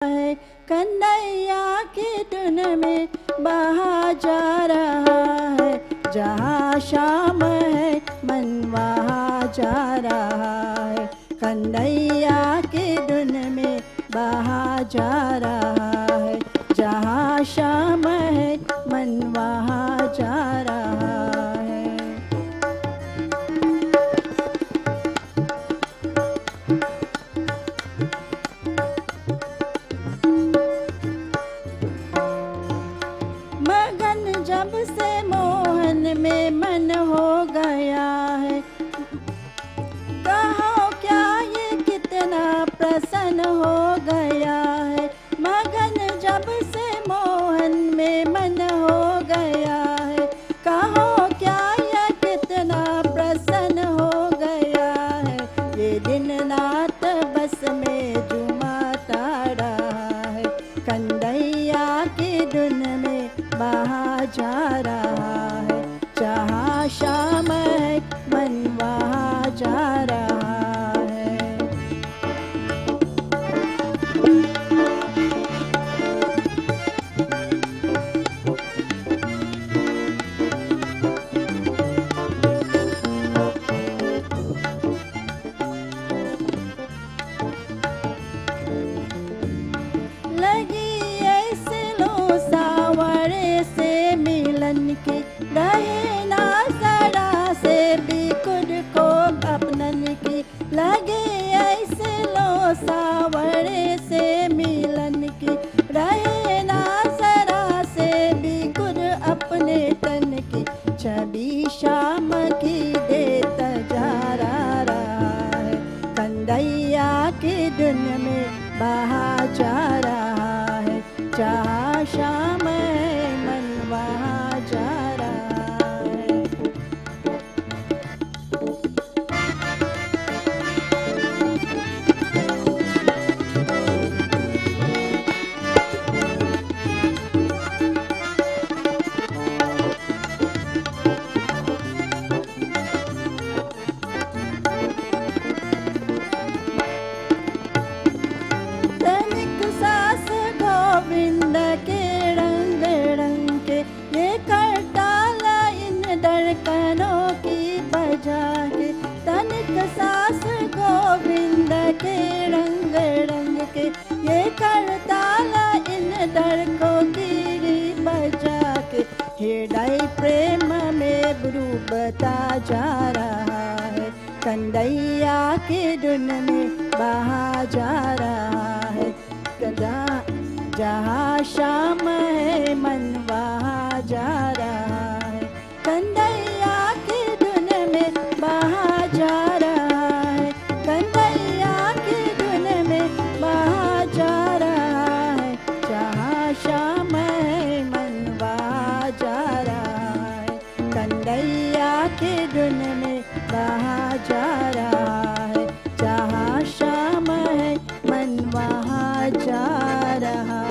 है, कन्हैया की धुन में बहा जा रहा है। जहाँ श्याम है मन वहाँ जा रहा है, कन्हैया की धुन में बहा जा रहा है। जहाँ श्याम है मन वहाँ जा रहा है। मगन जब से मोहन में मन हो गया है, कहो क्या ये कितना प्रसन्न हो गया है। मगन जब से मोहन में मन हो गया है, कहो क्या ये कितना प्रसन्न हो गया है। ये दिन रात बस में झुमाता रहा है, कन्हैया की धुन में बहा जा रहा है। जहाँ श्याम है मन वहाँ जा रहा है। लगी ऐसे लो सावरे से मिलन की, रहे ना सड़ा से भी खुद को अपनन की। लगे ऐसे लो सावरे से मिलन की, रहे ना सड़ा से भी खुद अपने तन की। छवि श्याम की देता जा रहा है, कन्हैया की धुन में बहा जा रहा है। जहाँ श्याम है मन वहाँ जा रहा है। तनिक सास गोविंद के रंग रंग के, ये कर डाला इन धड़कनों की बजा के। तनिक सास गोविंद के रंग रंग के, ये कर डाला इन धड़कों की बजा के। हृदय प्रेम में डूबता जा रहा है, कन्हैया की धुन में बहा जा रहा है। जहाँ श्याम है मन वहाँ जा रहा है, कन्हैया की धुन में बहा जा रहा है। कन्हैया की धुन में बहा जा रहा है। जहाँ श्याम है मन वहाँ जा रहा है, कन्हैया की धुन में बहा जा रहा है। जहाँ श्याम है मन वहाँ जा रहा है।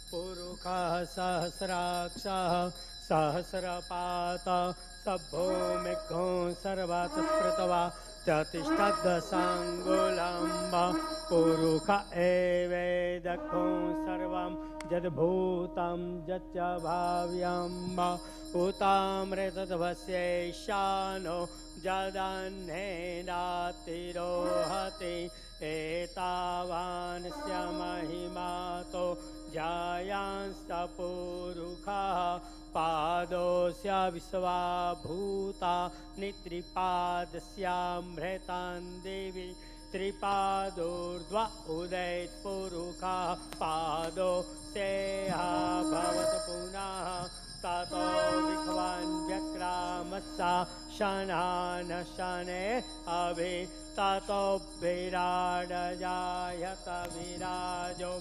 पुरुषः सहस्राक्षः सहस्रपात सभो मेघो सर्वात् स्मृतवा प्रतिष्ठद्दशाङ्गुलम्ब पुरुष एवेदखो सर्वं यद्भूतं यच्च भाव्यं उतामृतध्वस्यैशानो यदन्नेनातिरोहति एतावानस्य महिमातो जायांस्तपुरुषः पादोस्य विश्वाभूता नित्रिपादस्यामृतां देवी त्रिपादोर्ध्व उदयत्पुरुषः पादो सेहा भवत पुनः ततो विख्वान् व्यक्रामस्सा शनान शने अभि ततो विराडजायत विराजो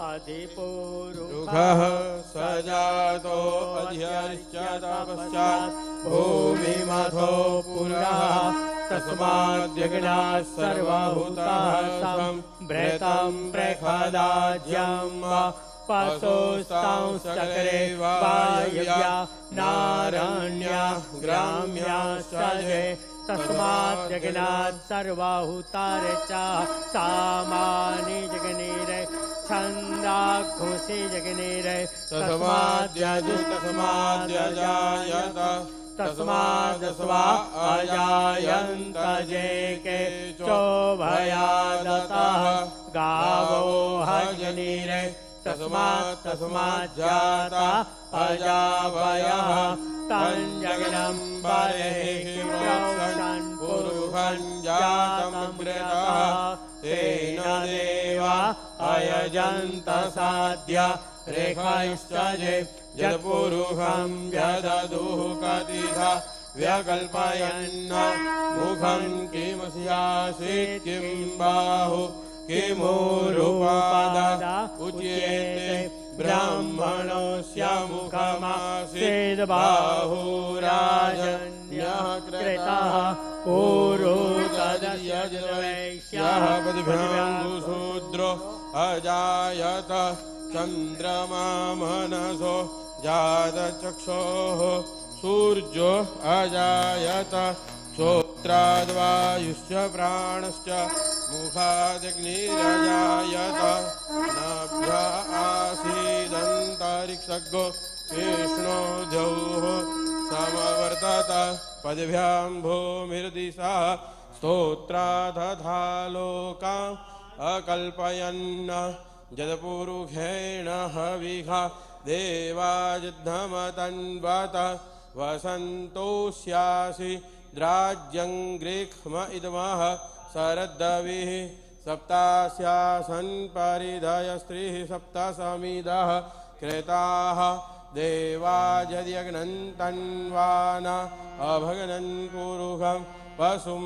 अधिपुरुषः सजातो अध्यश्च तपश्चात् भूमिमथो पुरः तस्माद्यज्ञात् सर्वभूताः सम्भृतं प्रखदाज्यं पशुस्तांश्चक्रे वायव्या नारण्या ग्राम्या सजे तस्माद्यज्ञात् सर्वभूतारे च सामानि जगनीरे छन्दाघोषे जगनीरे तस्माद्यजायत तस्मादस्वा अजायन्त जेके चोभयादतः गावो हजनीरे तस्मात् जाता अजावयः तञ्जगनं बर्हिषन् पुरुषं जातमृतः तेन देवा अयजन्त साध्य रेखैश्च जे यत्पुरुषं व्यददुः कतिधा व्यकल्पयन् मुखं किमस्यासीत् किं बाहु किमूरुपाद उच्यते ब्राह्मणस्य मुखमासीद् बाहुराजन्यः कृतः ऊरु तदस्यैष्यः पद्भ्याङ्गुशूद्रो अजायत चन्द्रमा मनसो जातचक्षोः सूर्यो अजायत श्रोत्राद्वायुश्च प्राणश्च मुखादग्निरजायत नाभ्या आसीदन्तरिक्षगो विष्णो द्यौः समवर्तत पद्भ्यां भूमिर्दिशा स्तोत्रा तथा लोकाम् अकल्पयन् यत्पुरुषेण हविषा देवायुद्धमतन्वत वसन्तोष्यासि द्राज्यं गृह्म इदमः शरद्दविः सप्तास्यासन् परिधयस्त्रिः सप्तसमिदः कृताः देवा यद्यग्नन्तन्वान अभग्नं पुरुषं पशुं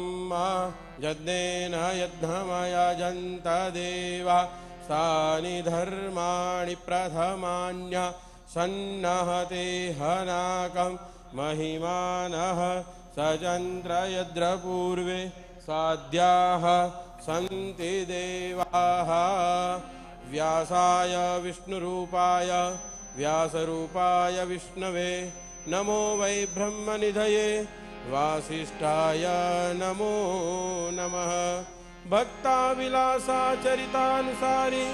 यज्ञेन यज्ञमयजन्त देवा सानि धर्माणि प्रथमान्य सन्नहते हनाकं महिमानः सचन्द्र यद्र पूर्वे साध्याः सन्ति देवाः व्यासाय विष्णुरूपाय व्यासरूपाय विष्णवे नमो वै ब्रह्मनिधये वासिष्ठाय नमो नमः भक्ताविलासाचरितानुसारी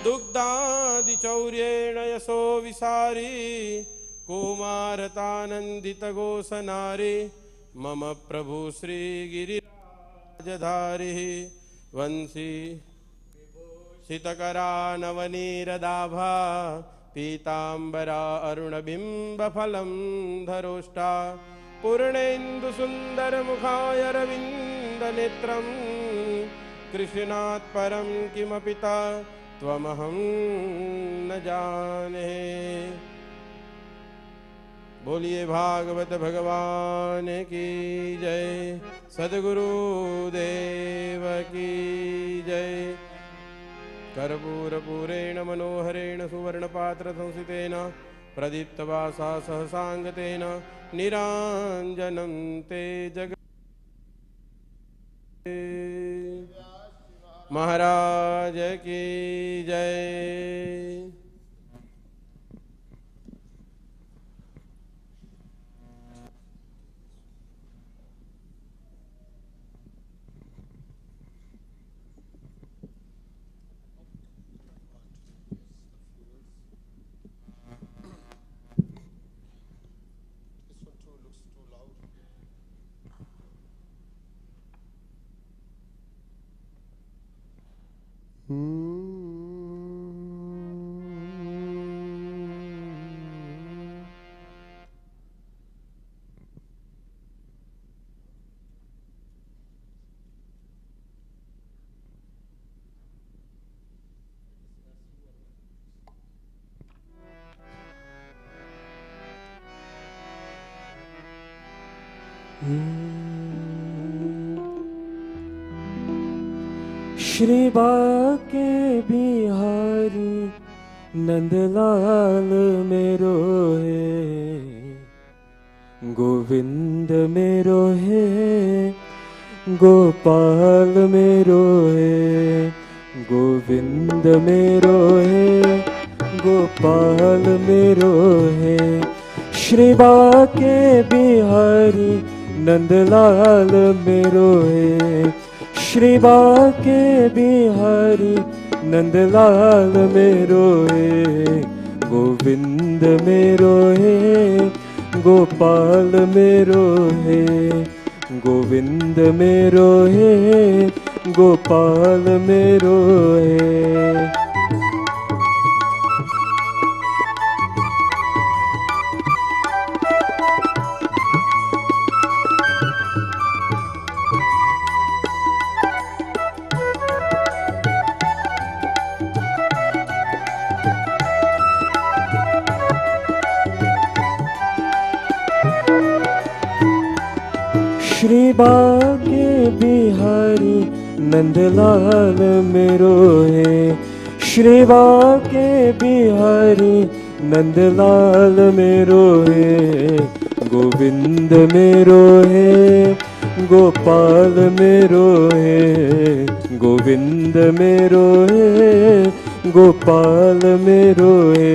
दुग्धादिचौर्येण यशो विसारी कुमारतानन्दितगोसनारी मम प्रभु श्रीगिरिराजधारी वंशी शीतकरा नवनीरदाभा पीताम्बरा अरुणबिम्बफलं धरोष्टा पूर्णेन्दुसुन्दरमुखायरविन्दनेत्रं कृष्णात् परं किमपि त्वमहं न जाने। बोलिए भागवत भगवान की जय, सद्गुरुदेव की जय। कर्पूरपूरेण मनोहरेण सुवर्णपात्रसंस्थितेन प्रदीप्तवासा सहसाङ्गतेन निराञ्जनं ते जग महाराज की जय। श्री बाके बिहारी नंदलाल मेरो है, गोविंद मेरो है, गोपाल मेरो है, गोविंद मेरो है, गोपाल मेरो है। श्री बाके बिहारी नंदलाल मेरो है, श्री बाके बिहारी नंदलाल मेरो है, गोविंद मेरो है, गोपाल मेरो है, गोविंद मेरो है, गोपाल मेरो है। श्री बाके बिहारी नंदलाल मेरो है, श्री बाके बिहारी नंदलाल मेरो है, गोविंद मेरो है, गोपाल मेरो है, गोविंद मेरो है, गोपाल मेरो है।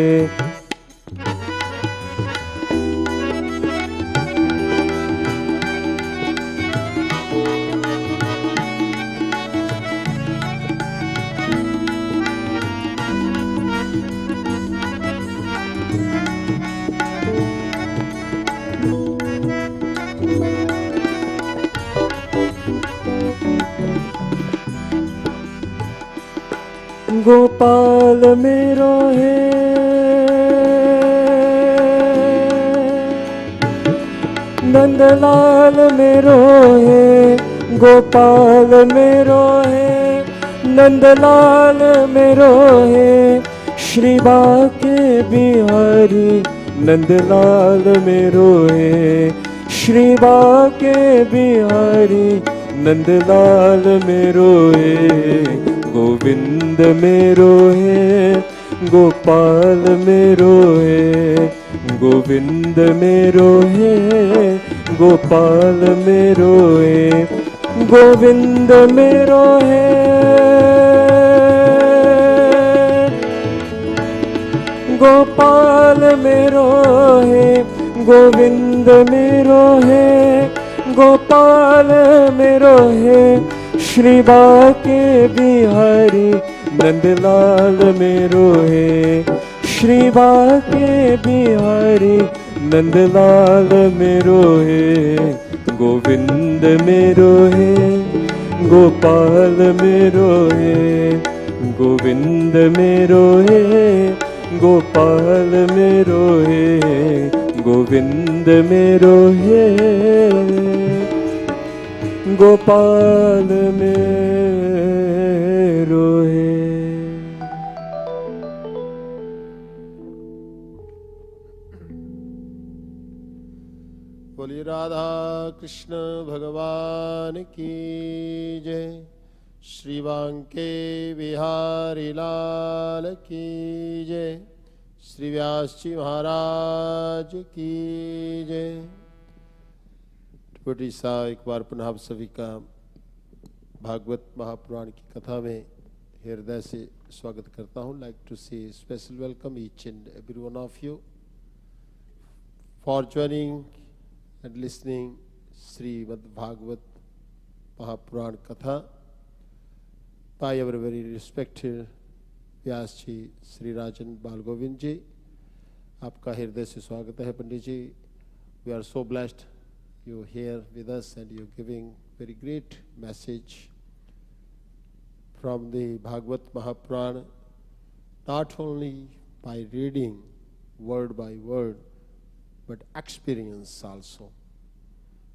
गोपाल मेरो है, नंदलाल मेरो है, गोपाल मेरो है, नंदलाल मेरो है। श्री बाके बिहारी नंदलाल मेरो है, श्री बाके बिहारी नंदलाल मेरो है, गोविंद मेरो है, गोपाल मेरो है, गोविंद मेरो है, गोपाल मेरो है, गोविंद मेरो है, गोपाल मेरो है, गोविंद मेरो है, गोपाल मेरो है। श्री बाके बिहारी नंदलाल मेरो है, श्री बाके बिहारी नंदलाल मेरो है, गोविंद मेरो है, गोपाल मेरो है, गोविंद मेरो है, गोपाल मेरो है, गोविंद मेरो है, गोपाल मेरो है। बोलिए राधा कृष्ण भगवान की जय, श्री बांके बिहारी लाल की जय, श्री व्यास जी महाराज की जय। बड़ी सा एक बार पुनः आप सभी का भागवत महापुराण की कथा में हृदय से स्वागत करता हूँ। Like to say special welcome each and every one of you for joining and listening Shrimad Bhagwat Mahapuran Katha by our very respected Vyas ji Shri Rajan Balgovind ji. आपका हृदय से स्वागत है पंडित जी। We are so blessed you're here with us and you're giving very great message from the Bhagavad Mahapurana, not only by reading word by word, but experience also.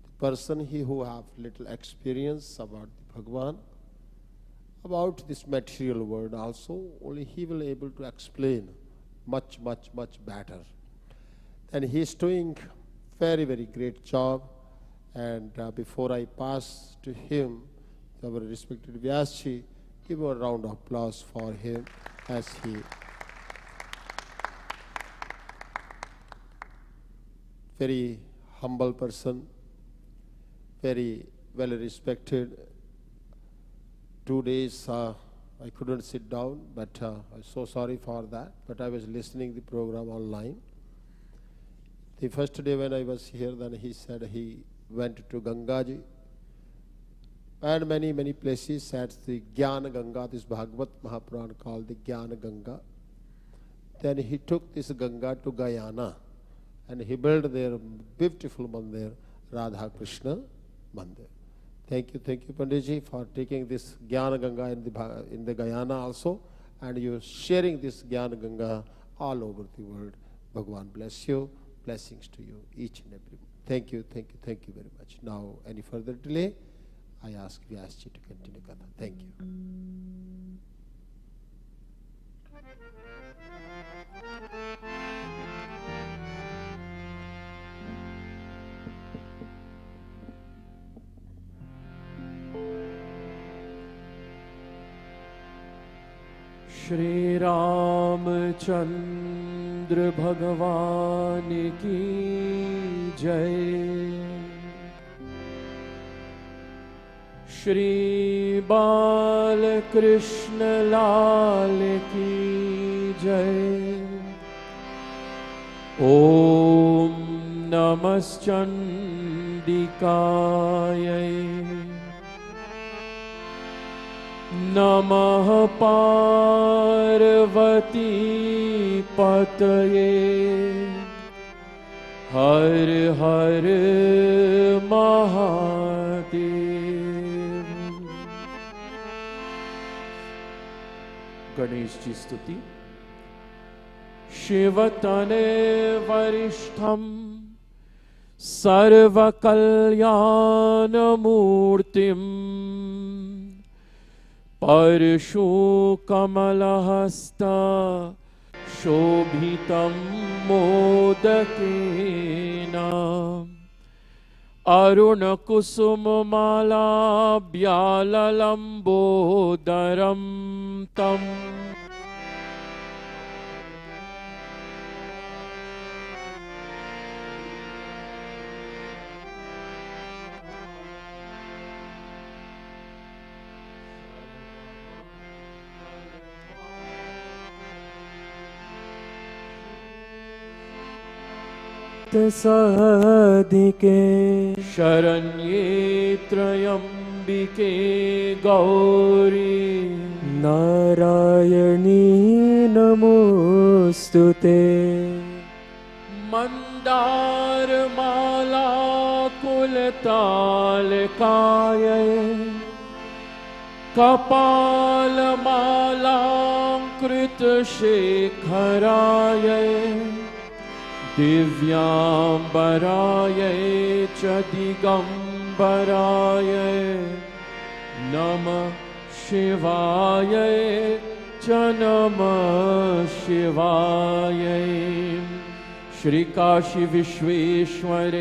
The person who have little experience about the Bhagavan, about this material world also, only he will able to explain much better. And he is doing very great job. And before I pass to him, our respected Vyasji, give a round of applause for him as he very humble person, very well respected. 2 days I couldn't sit down, but I'm so sorry for that. But I was listening the program online. The first day when I was here, then he said he went to Gangaji and many places at the Jnana Ganga, this Bhagavad Mahapurana called the Jnana Ganga. Then he took this Ganga to Guyana and he built their beautiful mandir, Radha Krishna mandir. Thank you, Panditji, for taking this Jnana Ganga in the Guyana also, and you sharing this Jnana Ganga all over the world. Bhagwan bless you. Blessings to you, each and every one. Thank you very much. Now, any further delay, I ask Vyasji to continue Katha. Thank you. Shri Ramchandra भगवान की जय। श्री बालकृष्ण लाल की जय। ओम नमश्चंडिकाय नमः पार्वती पतये हर हर महादेव। गणेश जी स्तुति। शिवतने वरिष्ठम सर्वकल्याणमूर्तिम् परशुकमलहस्ता शोभितं मोदकेन अरुणकुसुममालाभ्याललम्बोदरं तम् साधिके शरण्ये त्र्यंबिके गौरी नारायणी नमोस्तुते। मंदारमाला कुलतालकायै कपालमालाकृतशेखरायै दिव्याम्बरायै च दिगम्बरायै नमः शिवायै च नमः शिवायै। श्री काशी विश्वेश्वर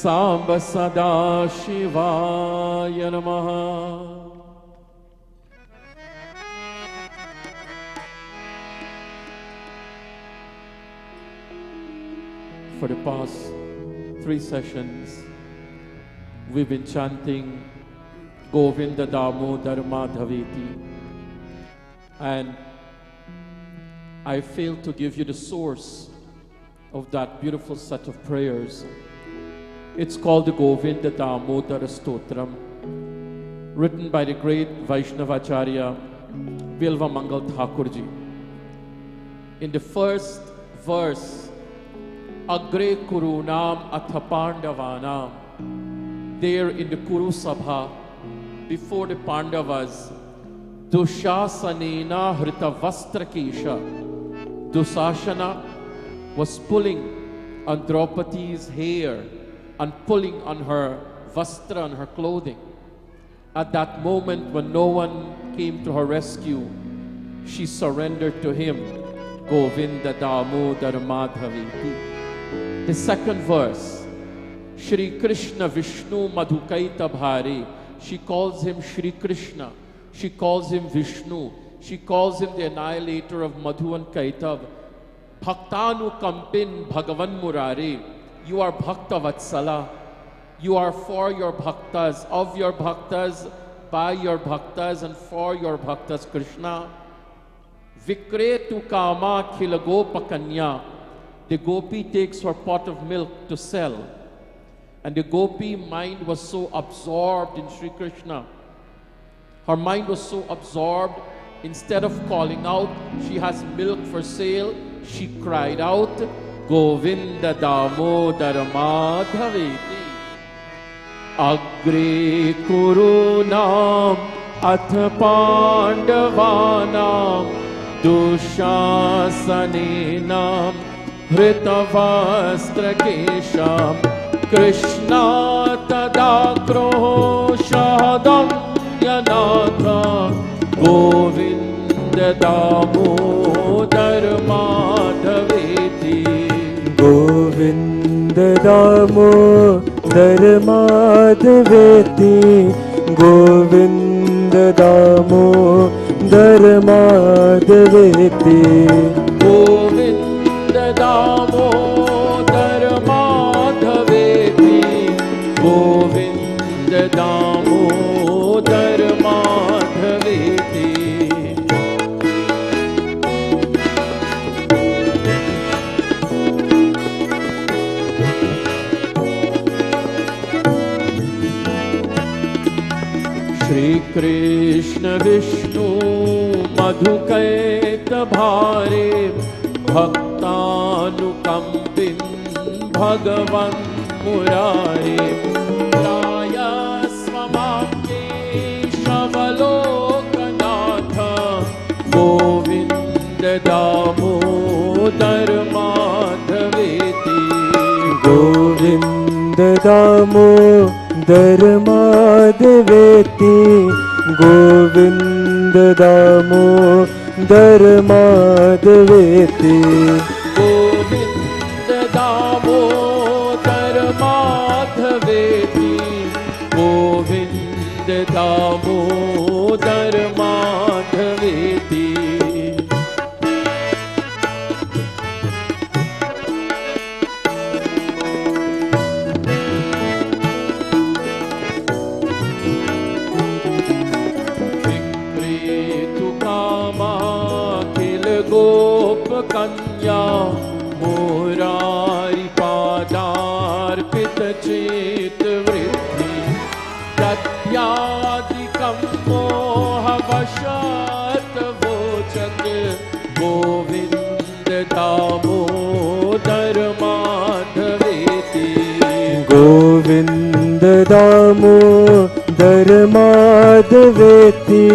सांब सदा शिवाय नमः। For the past 3 sessions, we've been chanting Govinda Damodar Madhaveti, and I failed to give you the source of that beautiful set of prayers. It's called the Govinda Damodar Stotram, written by the great Vaishnavacharya Bilva Mangal Thakurji. In the first verse, Agre Kurunam Atha Pandavanam, there in the Kuru Sabha, before the Pandavas, Dushasanena Hritavastrakesha. Dusasana was pulling on Draupadi's hair and pulling on her vastra, on her clothing. At that moment when no one came to her rescue, she surrendered to him. Govinda Damodar Madhaveti. The second verse, Shri Krishna Vishnu Madhukaita Bhare. She calls him Shri Krishna. She calls him Vishnu. She calls him the annihilator of Madhu and Kaitav. Bhaktanu Kampin Bhagavan Murare. You are Bhakta Vatsala. You are for your bhaktas, of your bhaktas, by your bhaktas, and for your bhaktas, Krishna. Vikretu Kama Khilagopa Kanya. The gopi takes her pot of milk to sell. And the gopi mind was so absorbed in Sri Krishna. Her mind was so absorbed, instead of calling out, she has milk for sale, she cried out, Govinda Damodar Madhaveti. Agre Kurunam Atha Pandavanam Dushasanenam Hritavastrakesham Krishna Tadakroshadam Yanatha Govinda Damodar Madhaveti. Govinda Damodar Madhaveti. Govinda Damodar Madhaveti. Govinda Damodar Madhaveti. Govinda Damodar Madhaveti. Shri Krishna Vishnu Madhukaita Bhare. Bhaktanukampin Bhagavan Murare. Raya Swamake Shavalokanatha. Govinda Damodar Madhaveti. Govinda Damodar Madhaveti. Govinda Damodar Madhaveti. Govinda Damodar Madhaveti. Govinda Damodar Madhaveti. Kanya Murari Padarpita Chit Vritti Tatyadikam Moha Vashat Vochak Govinda Damodar Madhaveti. Govinda Damodar Madhaveti.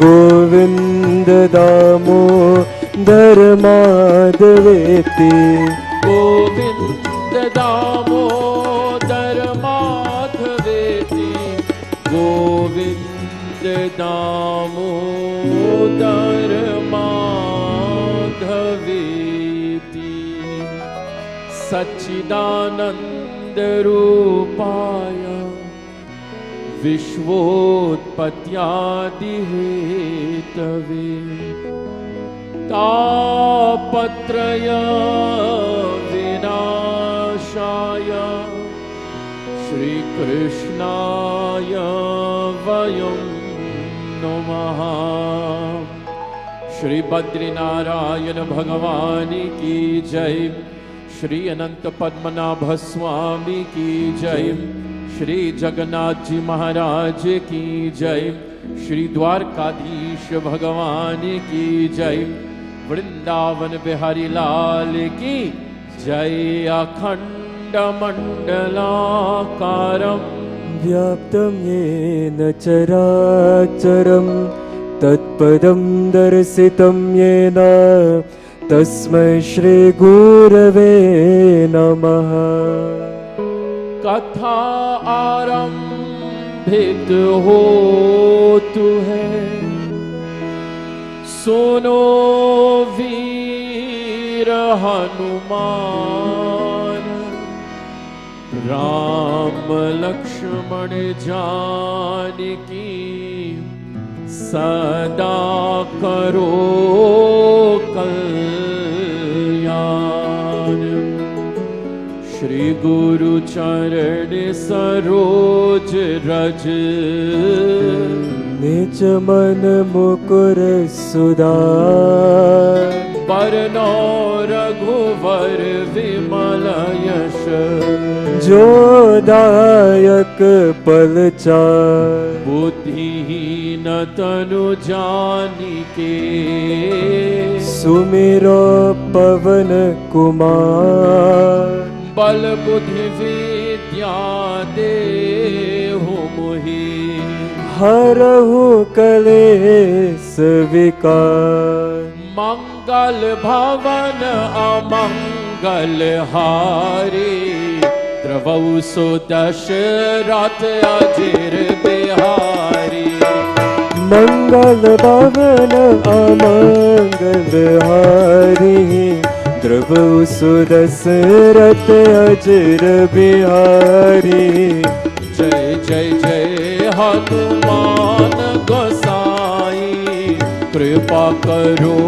Govinda Damodar Madhaveti. Govinda Damodar Madhaveti. Govinda Damodar Madhaveti. Sachidananda Rupaya Vishvotpatyadihetave. Tapatraya Vinashaya Shri Krishnaya Vayam Namaha. Shri Badrinarayana Bhagavani ki jai. Shri Ananta Padmanabha Swami ki jai. Shri Jagannath Ji Maharaj ki jai. Shri Dwarkadhish Bhagavan ki jai. Vrindavan Bihari Lal ki jai. Akhanda Mandalakaram Vyaptam Yena Characharam तत्पदं दर्शितं येन तस्मै श्रीगुरवे नमः। कथा आरंभित होतु है, सुनो वीर हनुमान, राम लक्ष्मण जानकी सदा करो कल्याण। श्री गुरु चरण सरोज रज, निज मन मुकुर सुधार, बरनौ रघुवर विमल यश, जो दायक पलचार। बुद्धिहीन तनु जानिके, सुमिरो पवन कुमार। बल बुद्धि विद्या देहु मोहि, हरहु कलेस विकार। मंगल भवन अमंगल हारी, द्रवौ सुदशरथ अजिर बिहारी। मंगल भवन अमंगल हारी, द्रवौ सुदशरथ अजिर बिहारी। जय जय जय हनुमान गोसाई, कृपा करो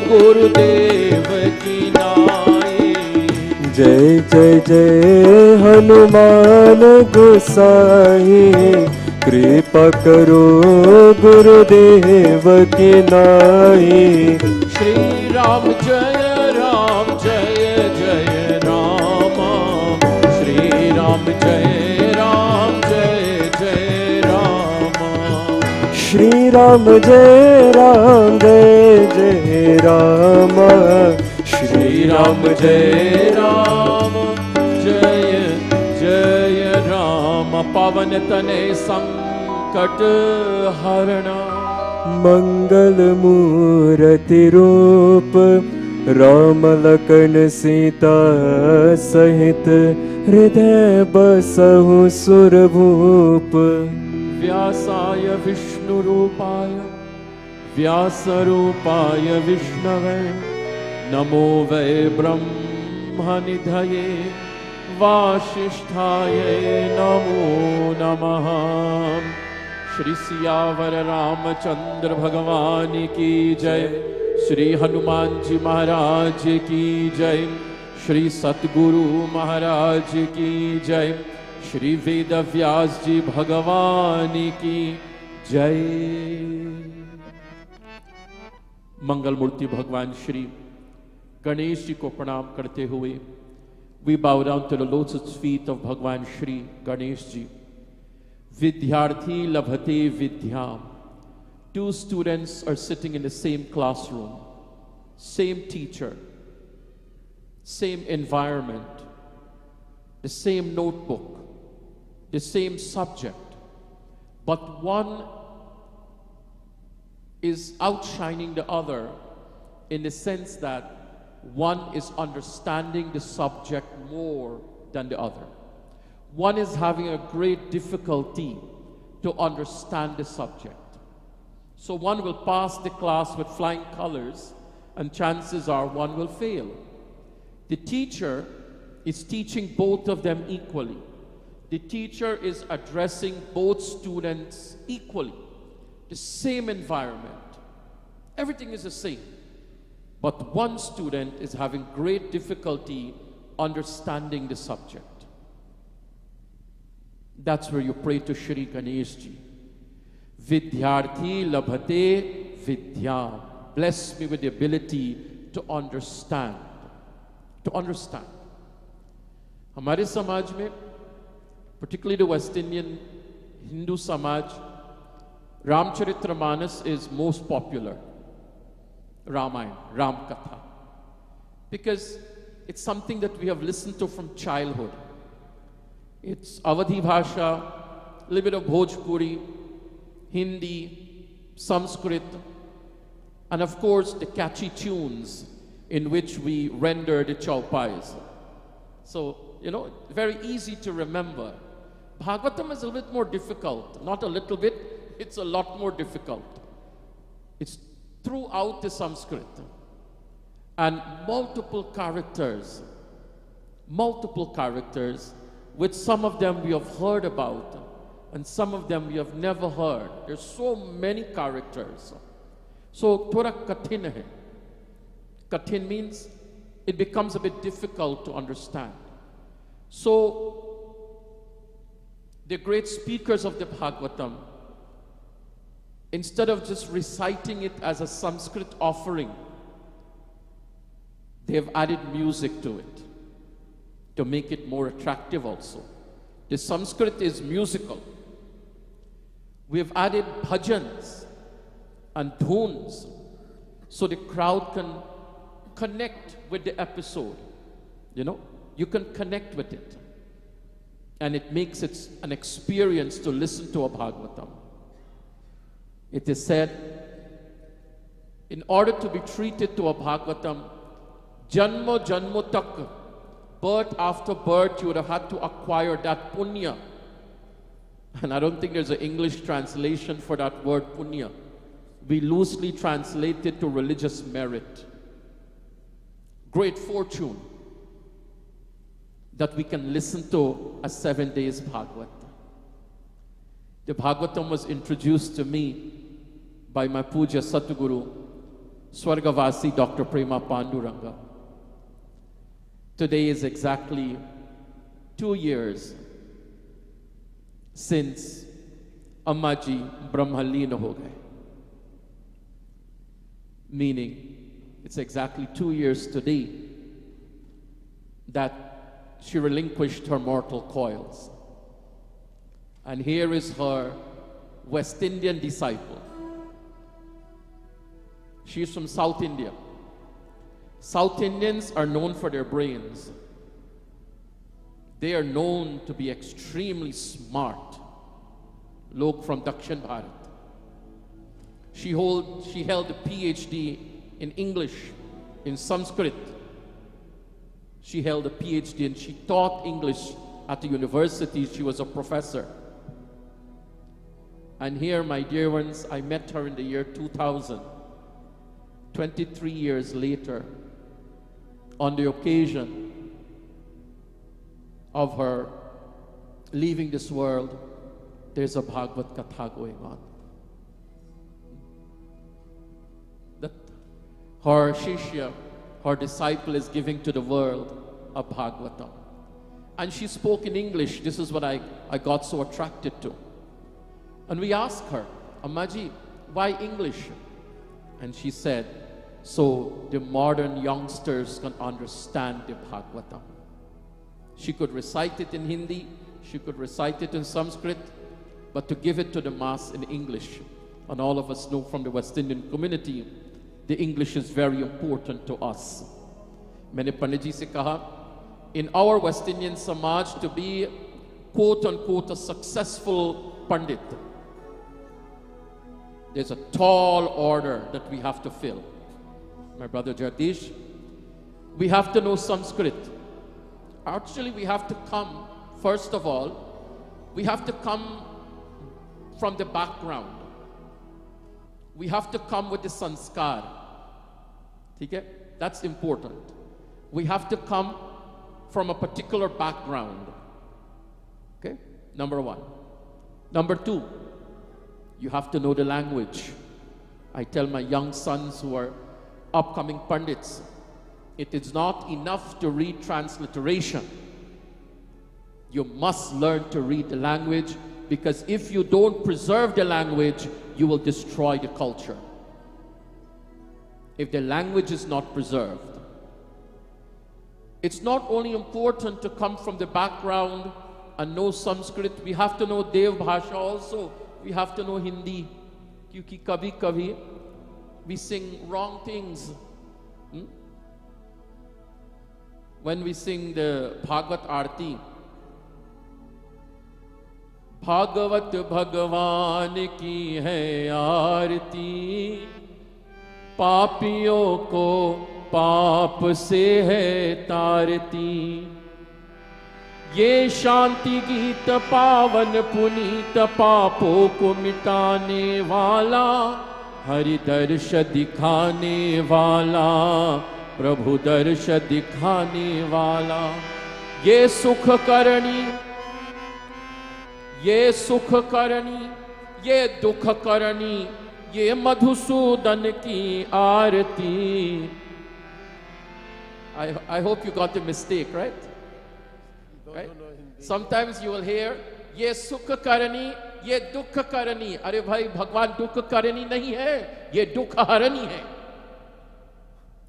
गुरुदेव की नाई। जय जय जय हनुमान गोसाई, कृपा करो गुरुदेव की नाई। श्री राम जय जय राम, श्री राम जय जय राम। श्री राम जय जय राम, श्री राम जय जय राम। पवन तनय संकट हरणा, मंगल मूर्ति रूप, राम लखन सीता सहित, हृदय बसहु सुरभूप। व्यासाय विष्णुरूपाय व्यासरूपाय विष्णवे, नमो वै ब्रह्मनिधये वासिष्ठाय नमो नमः। श्री सियावर रामचंद्र भगवान की जय, श्री हनुमान जी महाराज की जय, श्री सतगुरु महाराज की जय, श्री वेद व्यास जी भगवान की जय। मंगल मूर्ति भगवान श्री गणेश जी को प्रणाम करते हुए we bow down to the lotus feet of Bhagwan Shri Ganesh ji. Vidyarthi labhate vidyam. Two students are sitting in the same classroom, same teacher, same environment, the same notebook, the same subject, but one is outshining the other in the sense that one is understanding the subject more than the other. One is having a great difficulty to understand the subject. So one will pass the class with flying colors, and chances are one will fail. The teacher is teaching both of them equally. The teacher is addressing both students equally. The same environment. Everything is the same. But one student is having great difficulty understanding the subject. That's where you pray to Shri Ganesh ji. Vidyarthi labhate vidyam. Bless me with the ability to understand. To understand. हमारे समाज में, particularly the West Indian Hindu Samaj, Ramcharitmanas is most popular. Ramayana, Ram Katha. Because it's something that we have listened to from childhood. It's Awadhi Bhasha, a little bit of Bhojpuri, Hindi, Sanskrit, and of course the catchy tunes in which we render the chaupais. So, very easy to remember. Bhagavatam is a little bit more difficult. Not a little bit, it's a lot more difficult. It's throughout the Sanskrit. And multiple characters, which some of them we have heard about, and some of them we have never heard. There's so many characters. So, thoda kathin hai. Kathin means it becomes a bit difficult to understand. So, the great speakers of the Bhagavatam, instead of just reciting it as a Sanskrit offering, they have added music to it to make it more attractive also. The Sanskrit is musical. We have added bhajans and dhuns so the crowd can connect with the episode. You can connect with it. And it makes it an experience to listen to a Bhagavatam. It is said, in order to be treated to a Bhagavatam, janma janmo tak, birth after birth, you would have had to acquire that punya. And I don't think there's an English translation for that word punya. We loosely translate it to religious merit. Great fortune that we can listen to a 7 days Bhagavad. The Bhagavatam was introduced to me by my Puja Satguru, Swargavasi Dr. Prema Panduranga. Today is exactly 2 years since Ammaji Brahmalina ho gaye. Meaning, it's exactly 2 years today that she relinquished her mortal coils. And here is her West Indian disciple. She's from South India. South Indians are known for their brains. They are known to be extremely smart. Lok from Dakshin Bharat. She held a PhD in English, in Sanskrit. She held a PhD and she taught English at the university. She was a professor. And here, my dear ones, I met her in the year 2000, 23 years later, on the occasion of her leaving this world. There's a Bhagwat Katha going on. That her Shishya, her disciple, is giving to the world a Bhagavatam. And she spoke in English. This is what I got so attracted to. And we asked her, Ammaji, why English? And she said, so the modern youngsters can understand the Bhagavatam. She could recite it in Hindi, she could recite it in Sanskrit, but to give it to the mass in English. And all of us know from the West Indian community, the English is very important to us. Maine Pandit ji se kaha, in our West Indian Samaj, to be quote unquote a successful Pandit, there's a tall order that we have to fill. My brother Jagdish, we have to know Sanskrit. Actually, we have to come, first of all, we have to come from the background. We have to come with the sanskar. Okay? That's important. We have to come from a particular background. Okay? Number one. Number two, you have to know the language. I tell my young sons who are upcoming Pandits, it is not enough to read transliteration. You must learn to read the language, because if you don't preserve the language, you will destroy the culture. If the language is not preserved. It's not only important to come from the background and know Sanskrit, we have to know Dev Bhasha also. We have to know Hindi. Kyunki kabhi kabhi we sing wrong things. When we sing the Bhagwat Aarti, Bhagavat भगवान की है आरती, पापियों को पाप से है तारती। ये शांति गीत पावन पुनीत, पापों को मिटाने वाला, हरि दर्श दिखाने वाला, प्रभु दर्श दिखाने वाला। ये सुख करणी, ये सुख करणी, ये दुख करणी, ये मधुसूदन की आरती। I hope you got the mistake, right? Right? Sometimes you will hear, ये सुख करनी, ये दुख करनी। अरे भाई, भगवान दुख करनी नहीं है, ये दुख हरनी है।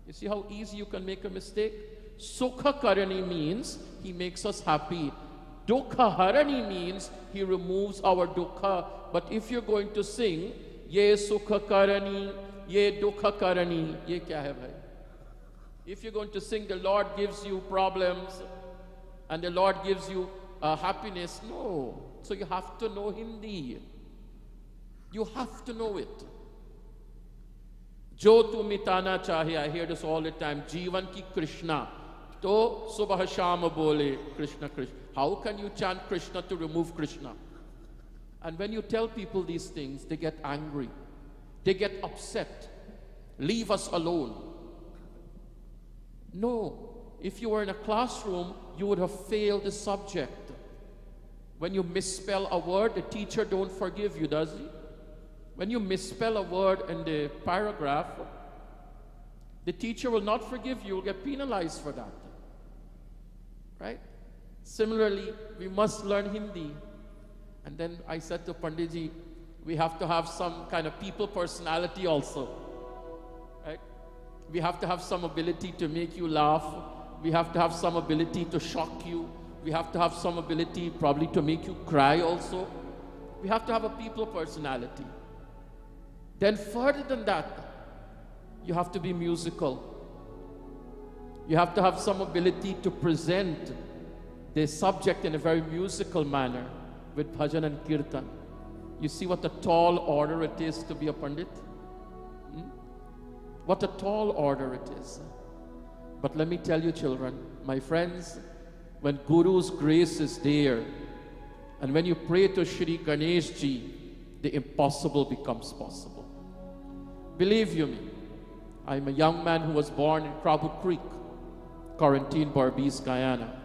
You see how easy you can make a mistake? Sukha karani means he makes us happy. Dukha harani means he removes our dukha. But if you're going to sing, ye sukha karani, ye dukha karani, ye kya hai bhai? If you're going to sing, the Lord gives you problems and the Lord gives you happiness. No. So you have to know Hindi. You have to know it. जो तू मिटाना चाहे, I hear this all the time, जीवन की कृष्णा, तो सुबह शाम बोले Krishna Krishna. How can you chant Krishna to remove Krishna? And when you tell people these things, they get angry, they get upset. Leave us alone. No, if you were in a classroom, you would have failed the subject. When you misspell a word, the teacher don't forgive you, does he? When you misspell a word in the paragraph, the teacher will not forgive you, you'll get penalized for that. Right? Similarly, we must learn Hindi. And then I said to Panditji, we have to have some kind of people personality also. Right? We have to have some ability to make you laugh. We have to have some ability to shock you. We have to have some ability probably to make you cry also. We have to have a people personality. Then further than that, you have to be musical. You have to have some ability to present the subject in a very musical manner with bhajan and kirtan. You see what a tall order it is to be a pandit? What a tall order it is. But let me tell you, children, my friends, when Guru's grace is there, and when you pray to Shri Ganesh Ji, the impossible becomes possible. Believe you me, I'm a young man who was born in Krabu Creek, Quarantine, Barbies, Guyana.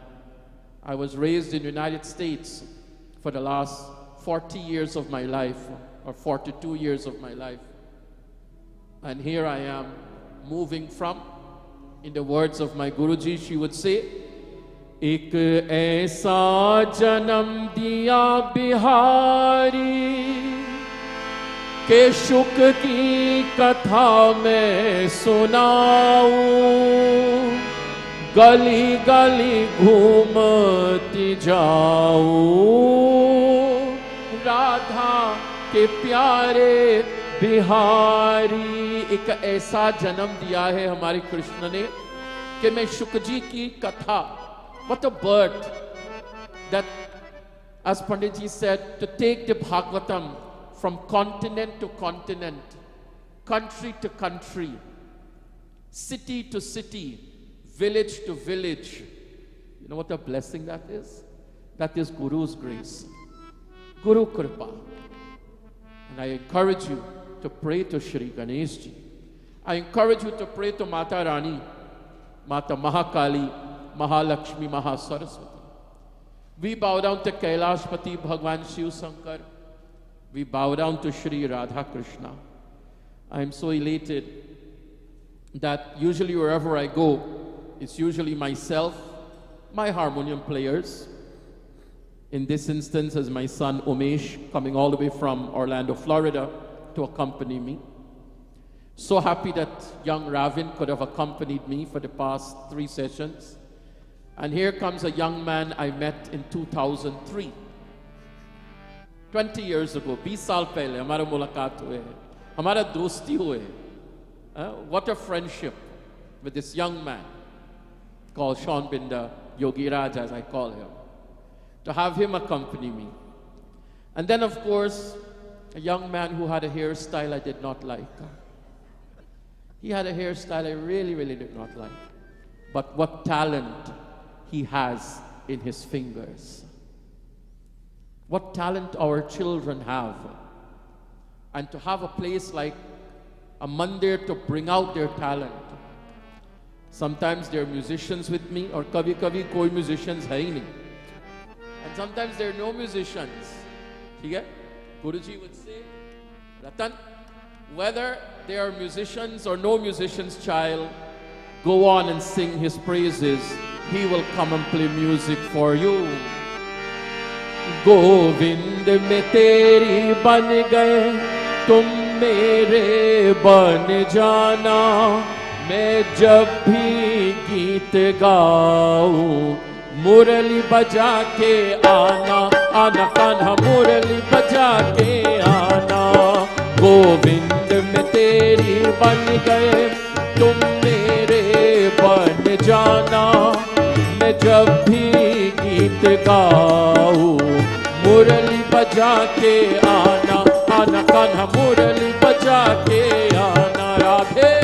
I was raised in the United States for the last 40 years of my life, or 42 years of my life. And here I am, moving from, in the words of my Guruji, she would say, एक ऐसा जन्म दिया बिहारी के शुक की कथा मैं सुनाऊं, गली गली घूमती जाऊं, राधा के प्यारे बिहारी। एक ऐसा जन्म दिया है हमारे कृष्ण ने कि मैं शुक जी की कथा, what a birth, that, as Panditji said, to take the Bhagavatam from continent to continent, country to country, city to city, village to village. You know what a blessing that is? That is Guru's grace, Guru Kripa. And I encourage you to pray to Shri Ganesh Ji. I encourage you to pray to Mata Rani, Mata Mahakali, Mahalakshmi, Mahasaraswati. We bow down to Kailashpati, Bhagwan Shiv Shankar. We bow down to Shri Radha Krishna. I am so elated that usually wherever I go, it's usually myself, my harmonium players. In this instance, as my son Umesh, coming all the way from Orlando, Florida, to accompany me. So happy that young Ravin could have accompanied me for the past 3 sessions. And here comes a young man I met in 2003. 20 years ago, 20 साल पहले हमारा मुलाकात हुए हैं, हमारा दोस्ती हुए हैं. What a friendship with this young man called Sean Binder, Yogi Raj as I call him. To have him accompany me. And then, of course, a young man who had a hairstyle I did not like. He had a hairstyle I really, really did not like. But what talent he has in his fingers. What talent our children have. And to have a place like a mandir to bring out their talent. Sometimes there are musicians with me, or kabhi koi musicians hai hi nahi. And sometimes there are no musicians. Okay? Guruji would say, Ratan, whether there are musicians or no musicians, child, go on and sing his praises. He will come and play music for you. Govind mein teri ban gaye, tum mere ban jana. मैं जब भी गीत गाऊं, मुरली बजा के आना, आना कान्हा मुरली बजा के आना। गोविंद में तेरी बन गए, तुम मेरे बन जाना। मैं जब भी गीत गाऊं, मुरली बजा के आना, आना कान्हा मुरली बजा के आना। राधे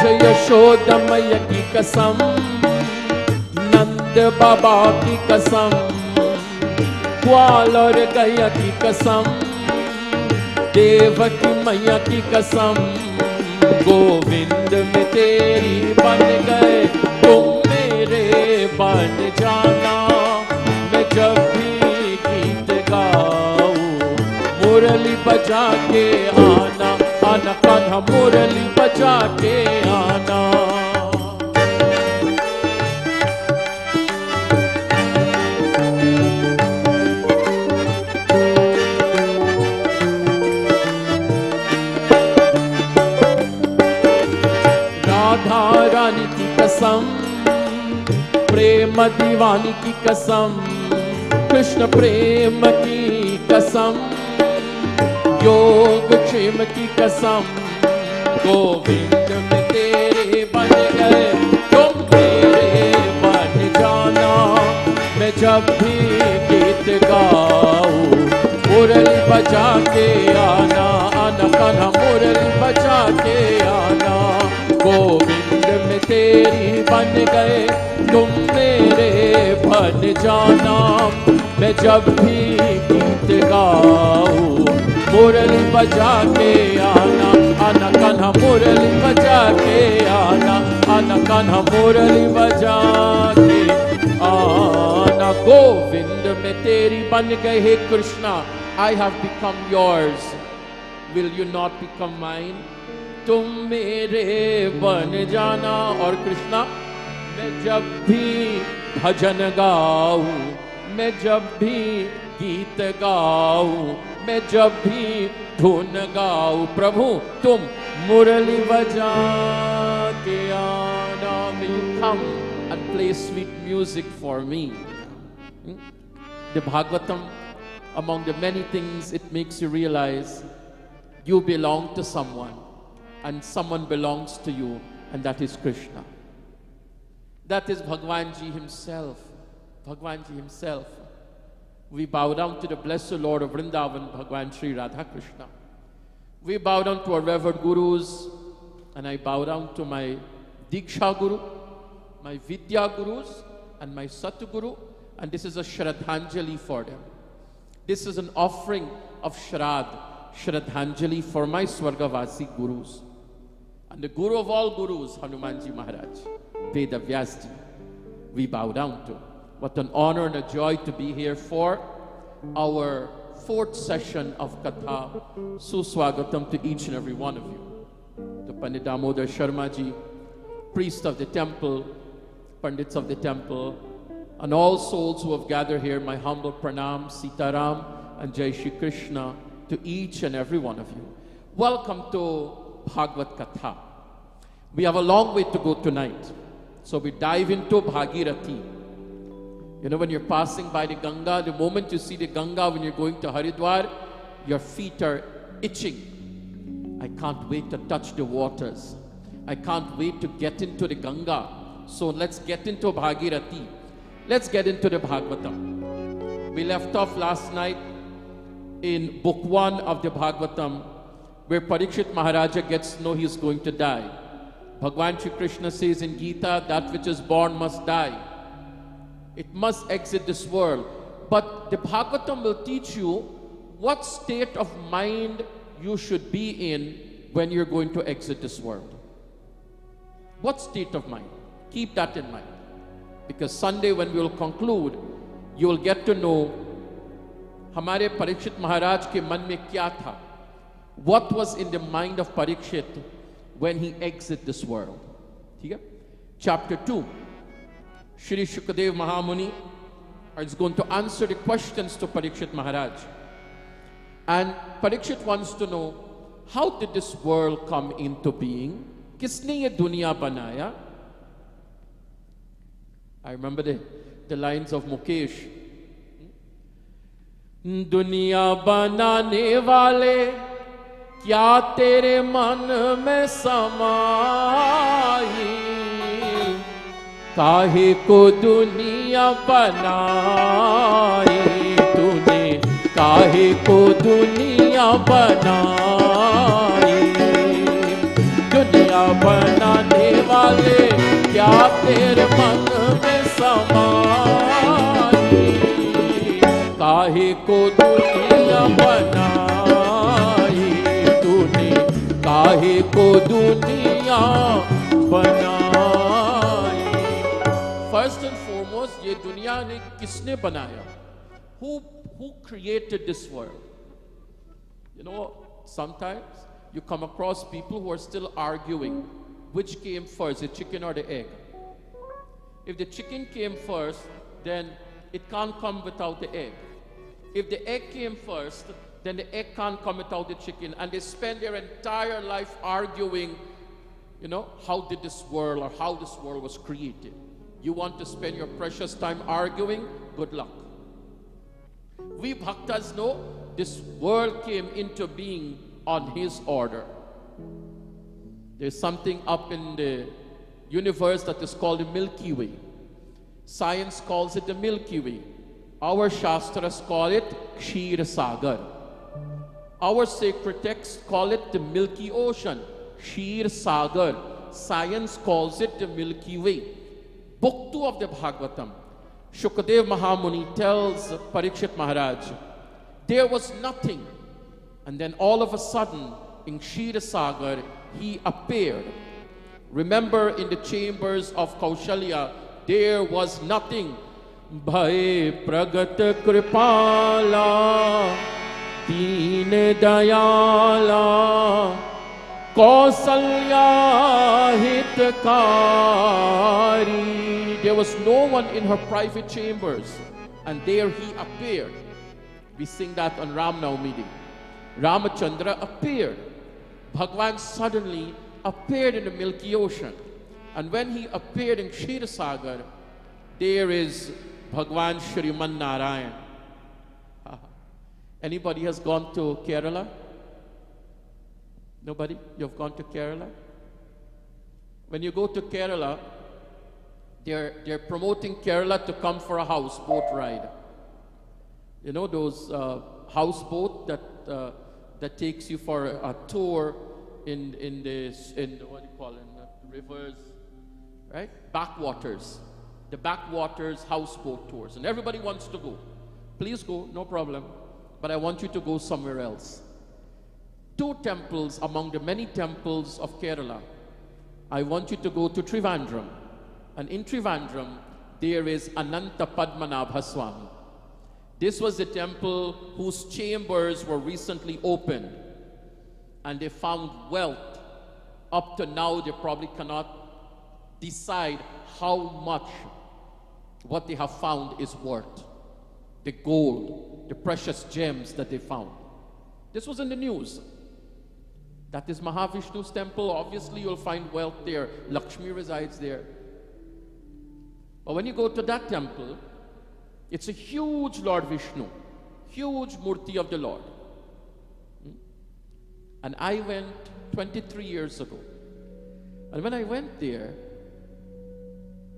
यशोदमय की कसम, नंद बाबा की कसम, ग्वाल और गैया की कसम, देवकी मैया की कसम। गोविंद में तेरी बन गए, तुम मेरे बन जाना। मैं जब भी गीत गाऊं, मुरली बजा के आना, आना कान्हा मुरली बजा के आना। राधा रानी की कसम, प्रेम दीवानी की कसम, कृष्ण प्रेम की कसम, योग क्षेम की कसम। गोविंद में तेरे बन गए, तुम मेरे बन जाना। मैं जब भी गीत गाऊं, मुरली बजा के आना, आना कान्हा मुरली बजा के आना। गोविंद में तेरी बन गए, तुम मेरे बन जाना। मैं जब भी गीत गाऊं, मुरली बजा के आना, आना कान्हा मुरली बजा के आना, आना कान्हा मुरली बजा के आना। गोविंद में तेरी बन गए, हे Krishna, I have become yours. Will you not become mine? तुम मेरे बन जाना। और कृष्णा, मैं जब भी भजन गाऊं, मैं जब भी गीत गाऊं, मैं जब भी धुन गाऊं, प्रभु तुम मुरली बजा के आना। May you come and play sweet music for me. The Bhagavatam, among the many things it makes you realize, you belong to someone and someone belongs to you, and that is Krishna. That is Bhagwanji himself. Bhagwanji himself. We bow down to the blessed Lord of Vrindavan, Bhagwan Sri Radha Krishna. We bow down to our revered gurus, and I bow down to my Diksha Guru, my Vidya Gurus, and my Satguru, and this is a Shraddhanjali for them. This is an offering of Shraddhanjali for my Swargavasi Gurus. And the Guru of all Gurus, Hanumanji Maharaj, Veda Vyasji, we bow down to. What an honor and a joy to be here for our fourth session of Katha. Suswagatam to each and every one of you. To Pandit Damodar Sharma ji, priest of the temple, pandits of the temple, and all souls who have gathered here, my humble pranam, Sitaram, and Jai Shri Krishna to each and every one of you. Welcome to Bhagwat Katha. We have a long way to go tonight. So we dive into Bhagirathi. You know, when you're passing by the Ganga, the moment you see the Ganga when you're going to Haridwar, your feet are itching. I can't wait to touch the waters. I can't wait to get into the Ganga. So let's get into Bhagirathi. Let's get into the Bhagavatam. We left off last night in book 1 of the Bhagavatam, where Parikshit Maharaja gets to know he's going to die. Bhagwan Shri Krishna says in Gita, that which is born must die. It must exit this world. But the Bhagavatam will teach you what state of mind you should be in when you're going to exit this world. What state of mind? Keep that in mind. Because Sunday when we will conclude, you will get to know हमारे Parikshit Maharaj के मन में क्या था? What was in the mind of Parikshit when he exit this world? ठीक है? Chapter 2. Shri Shukadev Mahamuni is going to answer the questions to Parikshit Maharaj. And Parikshit wants to know, how did this world come into being? किसने ये दुनिया बनाया? I remember the lines of Mukesh. दुनिया बनाने वाले क्या तेरे मन में समाई, काहे को दुनिया बनाई तूने, काहे को दुनिया बनाई, दुनिया बनाने वाले क्या तेरे मन में समाई, काहे को दुनिया बनाई तूने, काहे को दुनिया बनाई. First and foremost, ये दुनिया ने किसने बनाया? Who created this world? You know, sometimes you come across people who are still arguing which came first, the chicken or the egg. If the chicken came first, then it can't come without the egg. If the egg came first, then the egg can't come without the chicken. And they spend their entire life arguing, you know, how did this world or how this world was created. You want to spend your precious time arguing? Good luck. We bhaktas know this world came into being on his order. There's something up in the universe that is called the Milky Way. Science calls it the Milky Way. Our Shastras call it Kshir Sagar. Our sacred texts call it the Milky Ocean, Kshir Sagar. Science calls it the Milky Way. Book 2 of the Bhagavatam, Shukadev Mahamuni tells Parikshit Maharaj, there was nothing. And then all of a sudden, in Kshir Sagar, he appeared. Remember in the chambers of Kaushalya, there was nothing. Bhai pragat kripala, deen dayala, Kausalya hitkari. There was no one in her private chambers, and there he appeared. We sing that on Ram Navami. Ramachandra appeared. Bhagwan suddenly appeared in the Milky Ocean. And when he appeared in Kshirosagar, there is Bhagwan Shriman Narayan. Anybody has gone to Kerala? Nobody? You've gone to Kerala? When you go to Kerala, they're promoting Kerala to come for a houseboat ride. You know those houseboat that takes you for a tour in what do you call it, rivers, right? Backwaters. The backwaters houseboat tours, and everybody wants to go. Please go, no problem. But I want you to go somewhere else. 2 temples among the many temples of Kerala. I want you to go to Trivandrum. And in Trivandrum, there is Ananta Padmanabha Swami. This was the temple whose chambers were recently opened. And they found wealth. Up to now, they probably cannot decide how much what they have found is worth. The gold, the precious gems that they found. This was in the news. That is Mahavishnu's temple. Obviously, you'll find wealth there. Lakshmi resides there. But when you go to that temple, it's a huge Lord Vishnu, huge Murti of the Lord. And I went 23 years ago. And when I went there,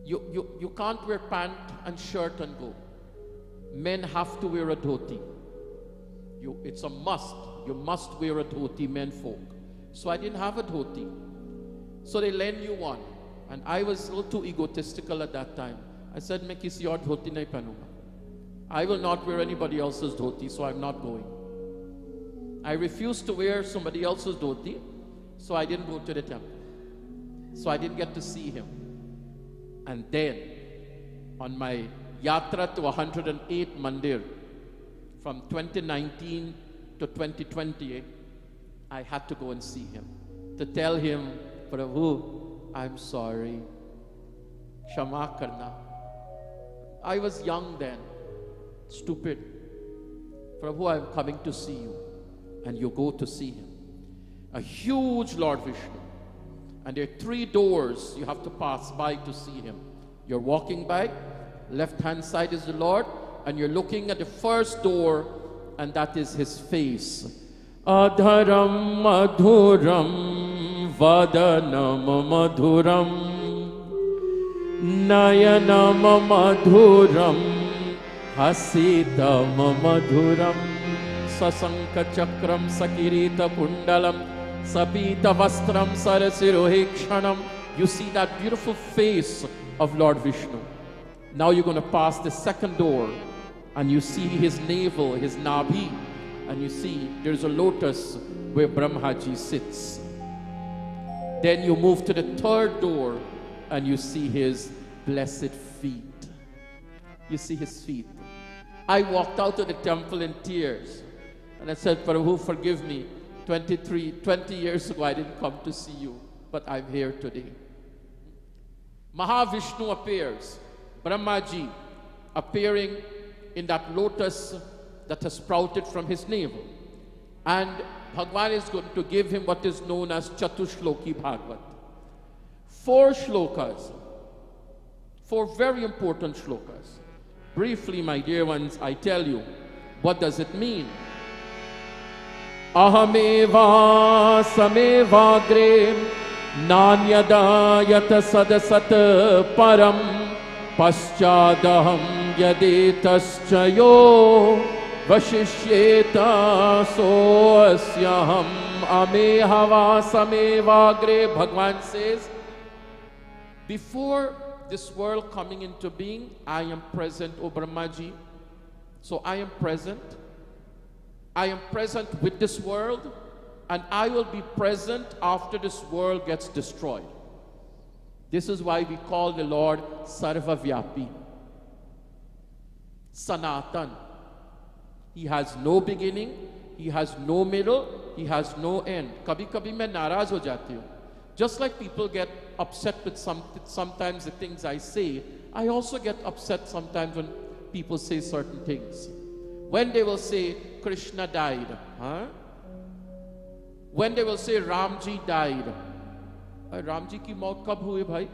you can't wear pant and shirt and go. Men have to wear a dhoti. It's a must. You must wear a dhoti, men folk. So I didn't have a dhoti. So they lend you one. And I was a little too egotistical at that time. I said, "Main kisi aur dhoti nahi pehnunga. I will not wear anybody else's dhoti, so I'm not going." I refused to wear somebody else's dhoti, so I didn't go to the temple. So I didn't get to see him. And then, on my yatra to 108 mandir, from 2019 to 2020, I had to go and see him, to tell him, "Prabhu, I'm sorry. Kshama karna." I was young then, stupid. "Prabhu, I'm coming to see you." And you go to see him. A huge Lord Vishnu. And there are 3 doors you have to pass by to see him. You're walking by, left-hand side is the Lord, and you're looking at the first door, and that is his face. Adharam madhuram vadanam madhuram nayanam madhuram hasitam madhuram sasanka chakram sakirita kundalam sapita vastram sarasirohikshanam. You see that beautiful face of Lord Vishnu. Now you're going to pass the second door, and you see his navel, his nabhi, and you see there's a lotus where Brahmaji sits. Then you move to the third door, and you see his blessed feet. You see his feet. I walked out of the temple in tears, and I said, "Prabhu, forgive me. 20 years ago I didn't come to see you, but I'm here today." Mahavishnu appears, Brahmaji appearing in that lotus that has sprouted from his navel. And Bhagwan is going to give him what is known as Chatushloki Bhagvat. 4 shlokas, 4 very important shlokas. Briefly, my dear ones, I tell you, what does it mean? Ahameva samevagre nanyada yata sadasat param paschadaham yadetaschayo vashishyeta soasyaham amehava samevagre. Bhagwan says, before this world coming into being, I am present, O Brahmaji. So I am present. I am present with this world, and I will be present after this world gets destroyed. This is why we call the Lord Sarvavyapi, Sanatan. He has no beginning, he has no middle, he has no end. Kabhi kabhi main naraz ho jati hu. Just like people get upset with sometimes the things I say, I also get upset sometimes when people say certain things. When they will say Krishna died, when they will say Ramji died, Ramji ki maut kab hue bhai?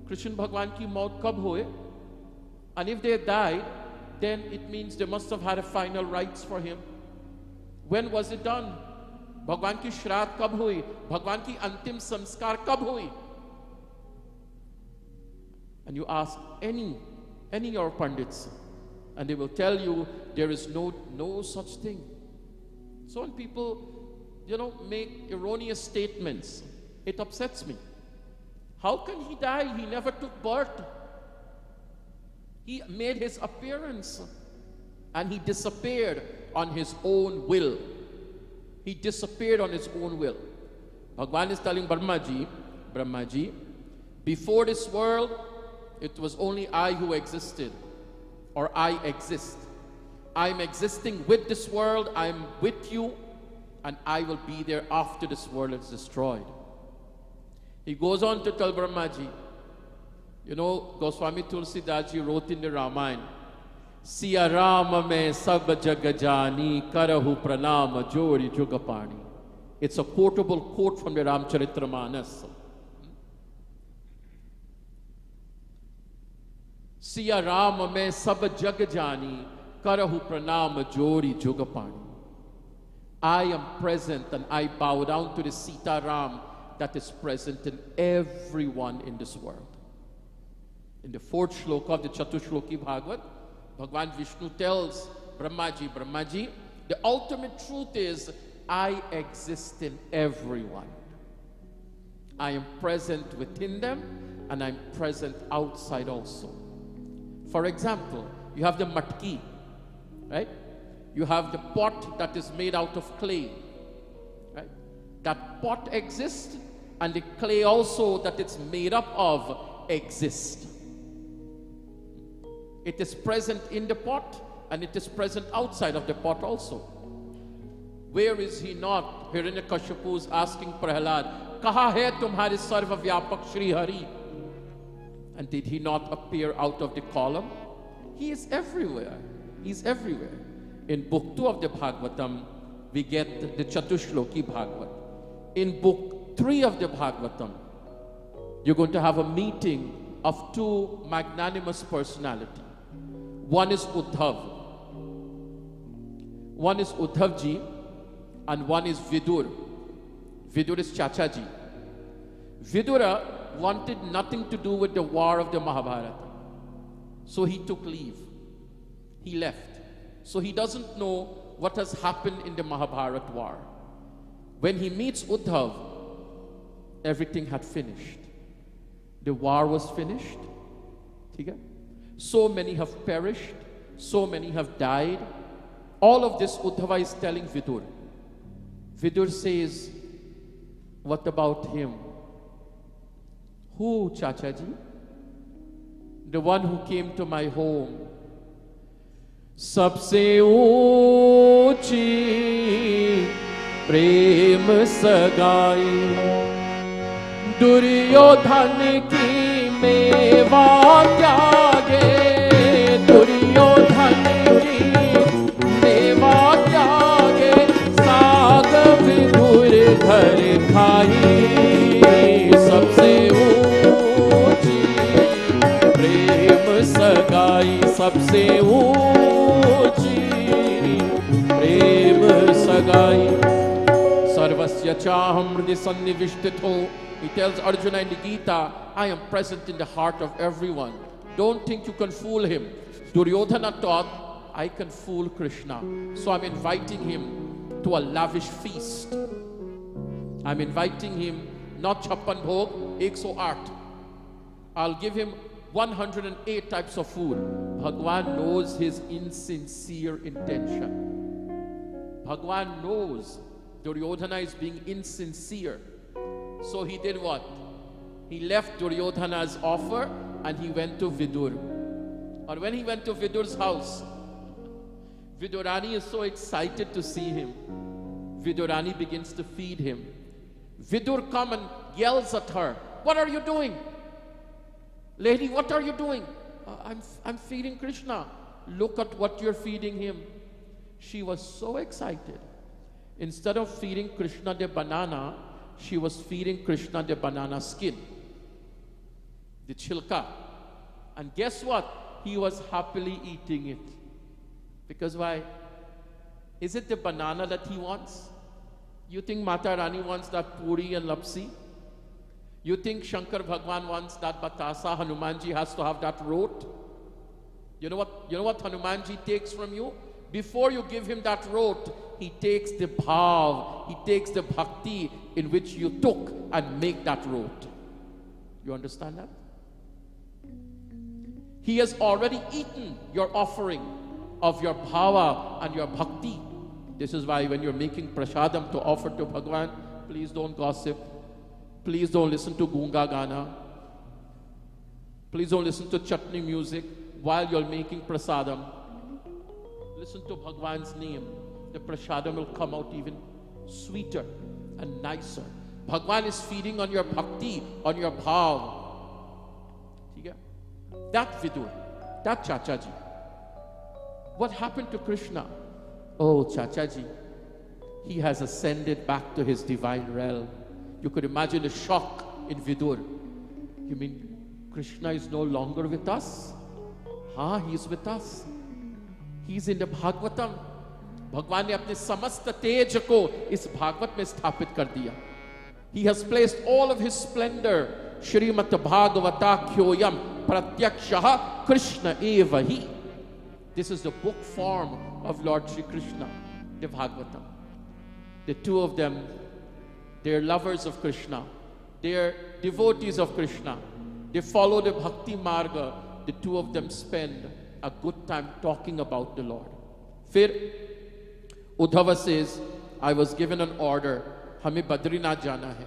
Krishna Bhagwan ki maut kab hue? And if they died, then it means they must have had a final rites for him. When was it done? Bhagwan ki shraad kab hui? Bhagwan ki antim samskar kab hui? And you ask any of your pandits, and they will tell you there is no such thing. So when people, make erroneous statements, it upsets me. How can he die? He never took birth. He made his appearance, and he disappeared on his own will. He disappeared on his own will. Bhagwan is telling Brahmaji, before this world, it was only I who existed, or I exist. I'm existing with this world, I'm with you, and I will be there after this world is destroyed. He goes on to tell Brahmaji, Goswami Tulsidas ji wrote in the Ramayana, Siya Rama mein sab jag jani karahu pranam jori jugapani. It's a quotable quote from the Ramcharitramanas. Siya Ram mein sab jag jani, karahu pranam jori jugapani. I am present and I bow down to the Sita Ram that is present in everyone in this world. In the fourth shloka of the Chatushloki Bhagavad, Bhagwan Vishnu tells Brahmaji, the ultimate truth is, I exist in everyone. I am present within them and I'm present outside also. For example, you have the matki, right? You have the pot that is made out of clay, right? That pot exists and the clay also that it's made up of exists. It is present in the pot and it is present outside of the pot also. Where is he not? Hiranyakashipu is asking Prahlad, Kaha hai tumhare sarva vyapak Shri Hari? And did he not appear out of the column? He is everywhere. He's everywhere. In book 2 of the Bhagavatam, we get the Chatushloki Bhagavat. In book 3 of the Bhagavatam, you're going to have a meeting of two magnanimous personalities. One is Uddhav. One is Uddhavji and one is Vidur. Vidur is Chachaji. Vidura wanted nothing to do with the war of the Mahabharata. So he took leave. He left. So he doesn't know what has happened in the Mahabharata war. When he meets Uddhav, everything had finished. The war was finished. So many have perished. So many have died. All of this Uddhava is telling Vidur. Vidur says, what about him? Who, Chachaji? The one who came to my home. Sabse ऊंची प्रेम सगाई दुर्योधन की मेवा त्यागे दुर्योधन की मेवा त्यागे साग विदुर घर खाई सबसे ऊंची प्रेम सगाई सबसे ऊंची प्रेम सगाई सर्वस्य चाहम हृदय सन्निविष्टितो. He tells Arjuna in the Gita, I am present in the heart of everyone. Don't think you can fool him. Duryodhana thought, I can fool Krishna. So I'm inviting him to a lavish feast. I'm inviting him, not Chappan Bhog, 108. I'll give him 108 types of food. Bhagwan knows his insincere intention. Bhagwan knows Duryodhana is being insincere. So he did what? He left Duryodhana's offer and he went to Vidur. Or when he went to Vidur's house, Vidurani is so excited to see him. Vidurani begins to feed him. Vidur comes and yells at her, what are you doing? Lady, what are you doing? I'm feeding Krishna. Look at what you're feeding him. She was so excited. Instead of feeding Krishna the banana, she was feeding Krishna the banana skin, the chilka. And guess what? He was happily eating it. Because why? Is it the banana that he wants? You think Mata Rani wants that puri and lapsi? You think Shankar Bhagwan wants that batasa? Hanumanji has to have that rot? You know what Hanumanji takes from you? Before you give him that rot, he takes the bhav, he takes the bhakti in which you took and make that rot. You understand that? He has already eaten your offering of your bhava and your bhakti. This is why when you're making prasadam to offer to Bhagwan, please don't gossip. Please don't listen to Gunga Gana. Please don't listen to chutney music while you're making prasadam. Listen to Bhagwan's name. The prasadam will come out even sweeter and nicer. Bhagwan is feeding on your bhakti, on your bhav. That Vidur, that Chachaji. What happened to Krishna? Oh, Chachaji, he has ascended back to his divine realm. You could imagine the shock in Vidur. You mean Krishna is no longer with us? He's with us. He's in the Bhagavatam. भगवान ने अपने समस्त तेज को इस भागवत में स्थापित कर दिया. He has placed all of his splendor. Shrimad Bhagwat Katha Pratyakshah Krishna eva hi. This is the book form of Lord Shri Krishna, the Bhagavatam. The two of them, they're lovers of Krishna. They're devotees of Krishna. They follow the Bhakti Marga. The two of them spend a good time talking about the Lord. Fir Uddhava says, I was given an order. Hame Badrinath jana hai.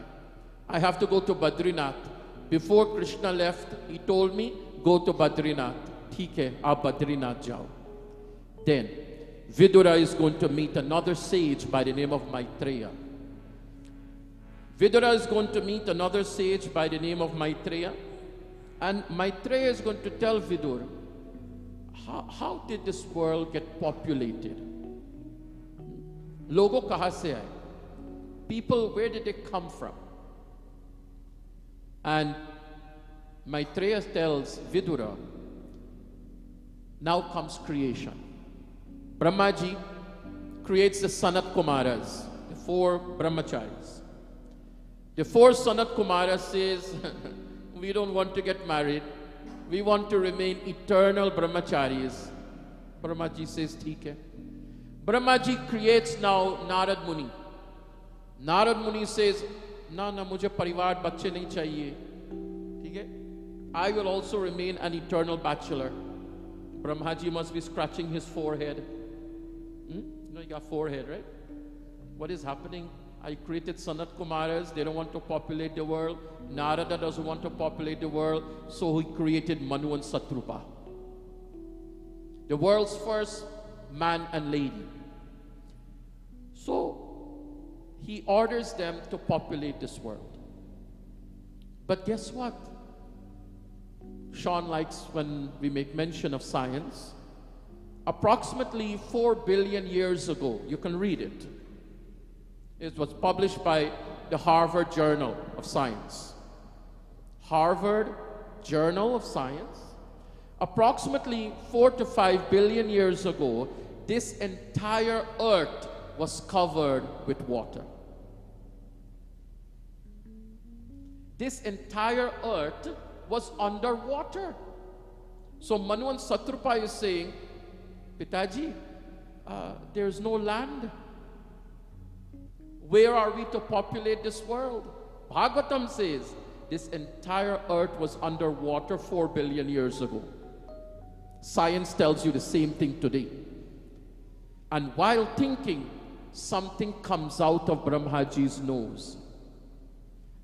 I have to go to Badrinath. Before Krishna left, he told me, go to Badrinath. Theek hai, aap Badrinath jao. Then, Vidura is going to meet another sage by the name of Maitreya. Vidura is going to meet another sage by the name of Maitreya. And Maitreya is going to tell Vidur, how did this world get populated? Logo kahan se aaye? People, where did they come from? And Maitreya tells Vidura, now comes creation. Brahmaji creates the Sanat Kumaras, the four brahmacharis. The four Sanat Kumaras says, we don't want to get married. We want to remain eternal brahmacharis. Brahmaji says, theek hai. Brahmaji creates now Narad Muni. Narad Muni says, na mujhe parivar bachche nahi chahiye. theek hai? I will also remain an eternal bachelor. Brahmaji must be scratching his forehead. You know, you got forehead, right? What is happening? I created Sanat Kumaras. They don't want to populate the world. Narada doesn't want to populate the world. So he created Manu and Satrupa, the world's first man and lady. So he orders them to populate this world. But guess what? Sean likes when we make mention of science. Approximately 4 billion years ago, you can read it. It was published by the Harvard Journal of Science. Harvard Journal of Science. Approximately 4 to 5 billion years ago, this entire earth was covered with water. This entire earth was underwater. So Manu and Satrupa is saying, Pitaji, there's no land. Where are we to populate this world? Bhagavatam says this entire earth was underwater 4 billion years ago. Science tells you the same thing today. And while thinking, something comes out of Brahmaji's nose.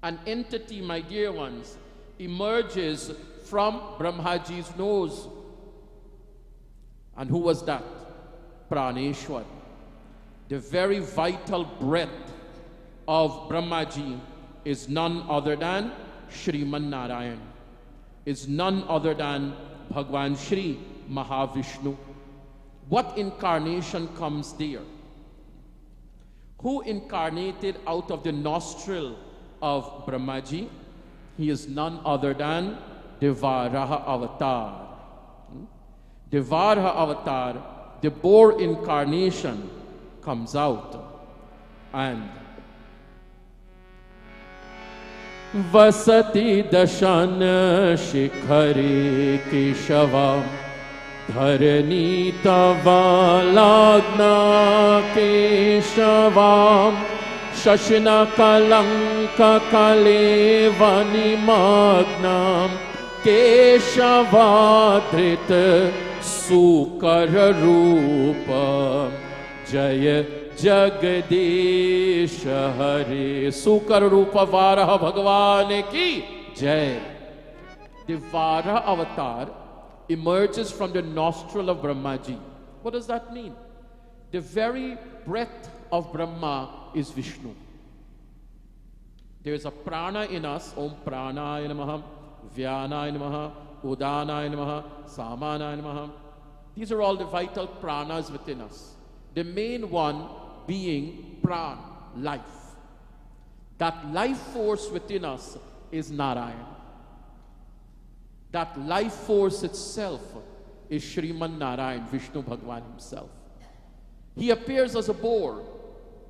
An entity, my dear ones, emerges from Brahmaji's nose. And who was that? Praneshwar. The very vital breath of Brahmaji is none other than Shriman Narayan, is none other than Bhagwan Shri Mahavishnu. What incarnation comes there? Who incarnated out of the nostril of Brahmaji? He is none other than Devaraha Avatar. Devaraha Avatar, the boar incarnation, comes out and Vasati Dashana Shikhare Keshava Dharani Tava Lagna Keshava Shashna Kalanka Kalevani Magnam Keshava Dhrita Sukara Rupa Jaya Jagadish Hare. Sukar Rupa Varaha Bhagwan ki Jai. The Varaha avatar emerges from the nostril of Brahmaji. What does that mean? The very breath of Brahma is Vishnu. There is a prana in us. Om Pranaya Namaha, Vyanaya Namaha, Udanaya Namaha, Samanaya Namaha. These are all the vital pranas within us. The main one being pran, life. That life force within us is Narayan. That life force itself is Shriman Narayan, Vishnu Bhagwan himself. He appears as a boar,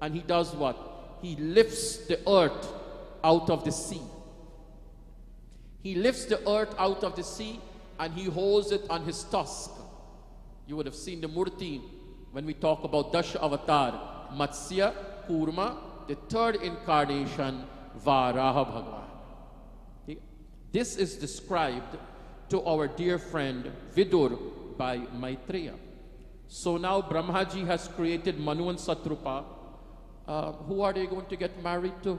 and he does what? He lifts the earth out of the sea. He lifts the earth out of the sea, and he holds it on his tusk. You would have seen the Murti when we talk about Dasha Avatar, Matsya, Kurma, the third incarnation, Varaha Bhagwan. This is described to our dear friend Vidur by Maitreya. So now Brahmaji has created Manu and Satrupa. Who are they going to get married to?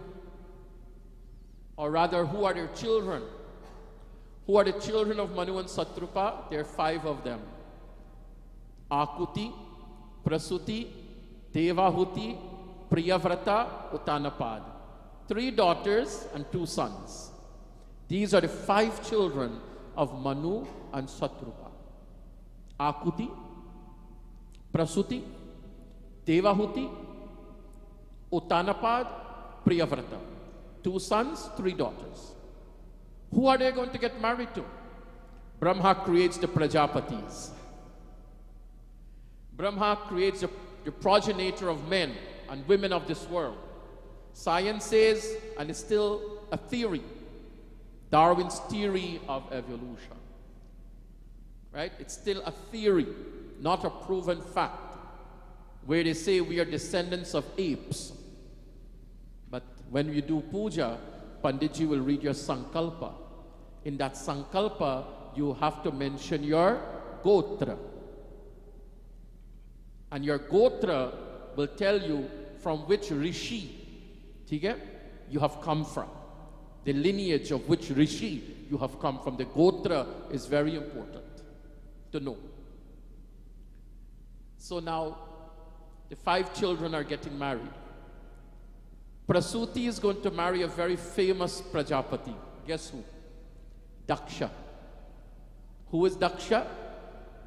Or rather, who are their children? Who are the children of Manu and Satrupa? There are 5 of them. Akuti, Prasuti, Devahuti, Priyavrata, Uttanapad. 3 daughters and 2 sons. These are the 5 children of Manu and Satrupa. Akuti, Prasuti, Devahuti, Uttanapad, Priyavrata. 2 sons, 3 daughters. Who are they going to get married to? Brahma creates the Prajapatis. Brahma creates the progenitor of men and women of this world. Science says, and it's still a theory, Darwin's theory of evolution. Right? It's still a theory, not a proven fact, where they say we are descendants of apes. But when you do puja, Panditji will read your sankalpa. In that sankalpa, you have to mention your gotra. And your gotra will tell you from which rishi you have come from. The lineage of which rishi you have come from. The gotra is very important to know. So now, the 5 children are getting married. Prasuti is going to marry a very famous Prajapati. Guess who? Daksha. Who is Daksha?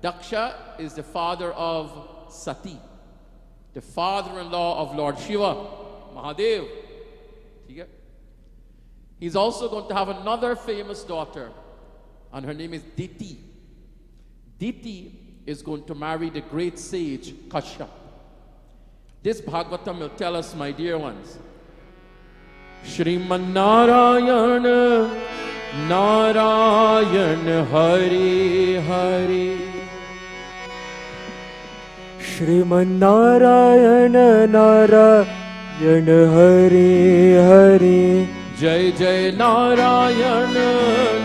Daksha is the father of Sati, the father-in-law of Lord Shiva, Mahadev. He's also going to have another famous daughter, and her name is Diti. Diti is going to marry the great sage Kashyap. This Bhagavatam will tell us, my dear ones, Shriman Narayan, Narayan Hari Hari. Shriman Narayana Narayana Hari Hari. Jai Jai Narayan,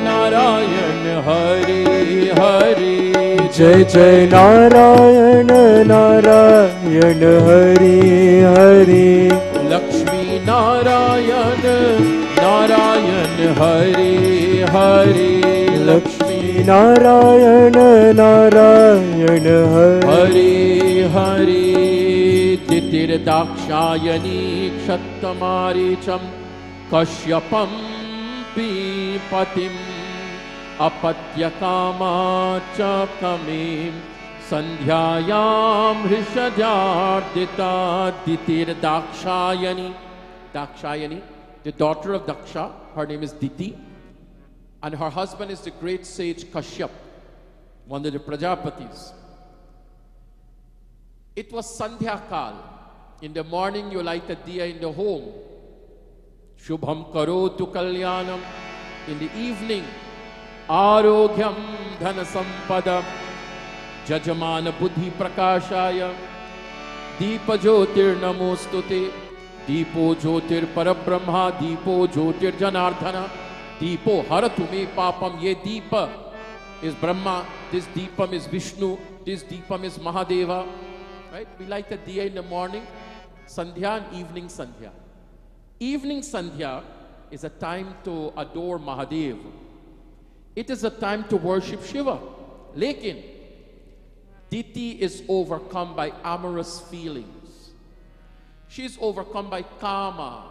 Narayan Hari Hari. Jai Jai Narayana Narayana Hari Hari. Lakshmi Narayan, Narayan Hari Hari. Lakshmi Narayana Narayana Hari Hari. Titir Dakshayani Kshattamaricham Kashyapam Pipatim Apatyakama Chakamim Sandhyayam Rishadhyardita Ditir Dakshayani. Dakshayani, the daughter of Daksha, her name is Diti, and her husband is the great sage Kashyap, one of the Prajapatis. It was Sandhya Kal. In the morning you light a diya in the home. Shubham karotu kalyanam. In the evening, Arogyam dhana sampada. Jajamana buddhi prakashaya. Deepa jyotir namostute. Deepo jyotir parabrahma. Deepo jyotir janardhana. Deepo haratume papam. Ye deepa is Brahma. This deepam is Vishnu. This deepam is Mahadeva. Right? We light a diya in the morning, Sandhya, and evening Sandhya. Evening Sandhya is a time to adore Mahadev. It is a time to worship Shiva. Lekin, Diti is overcome by amorous feelings. She is overcome by kama,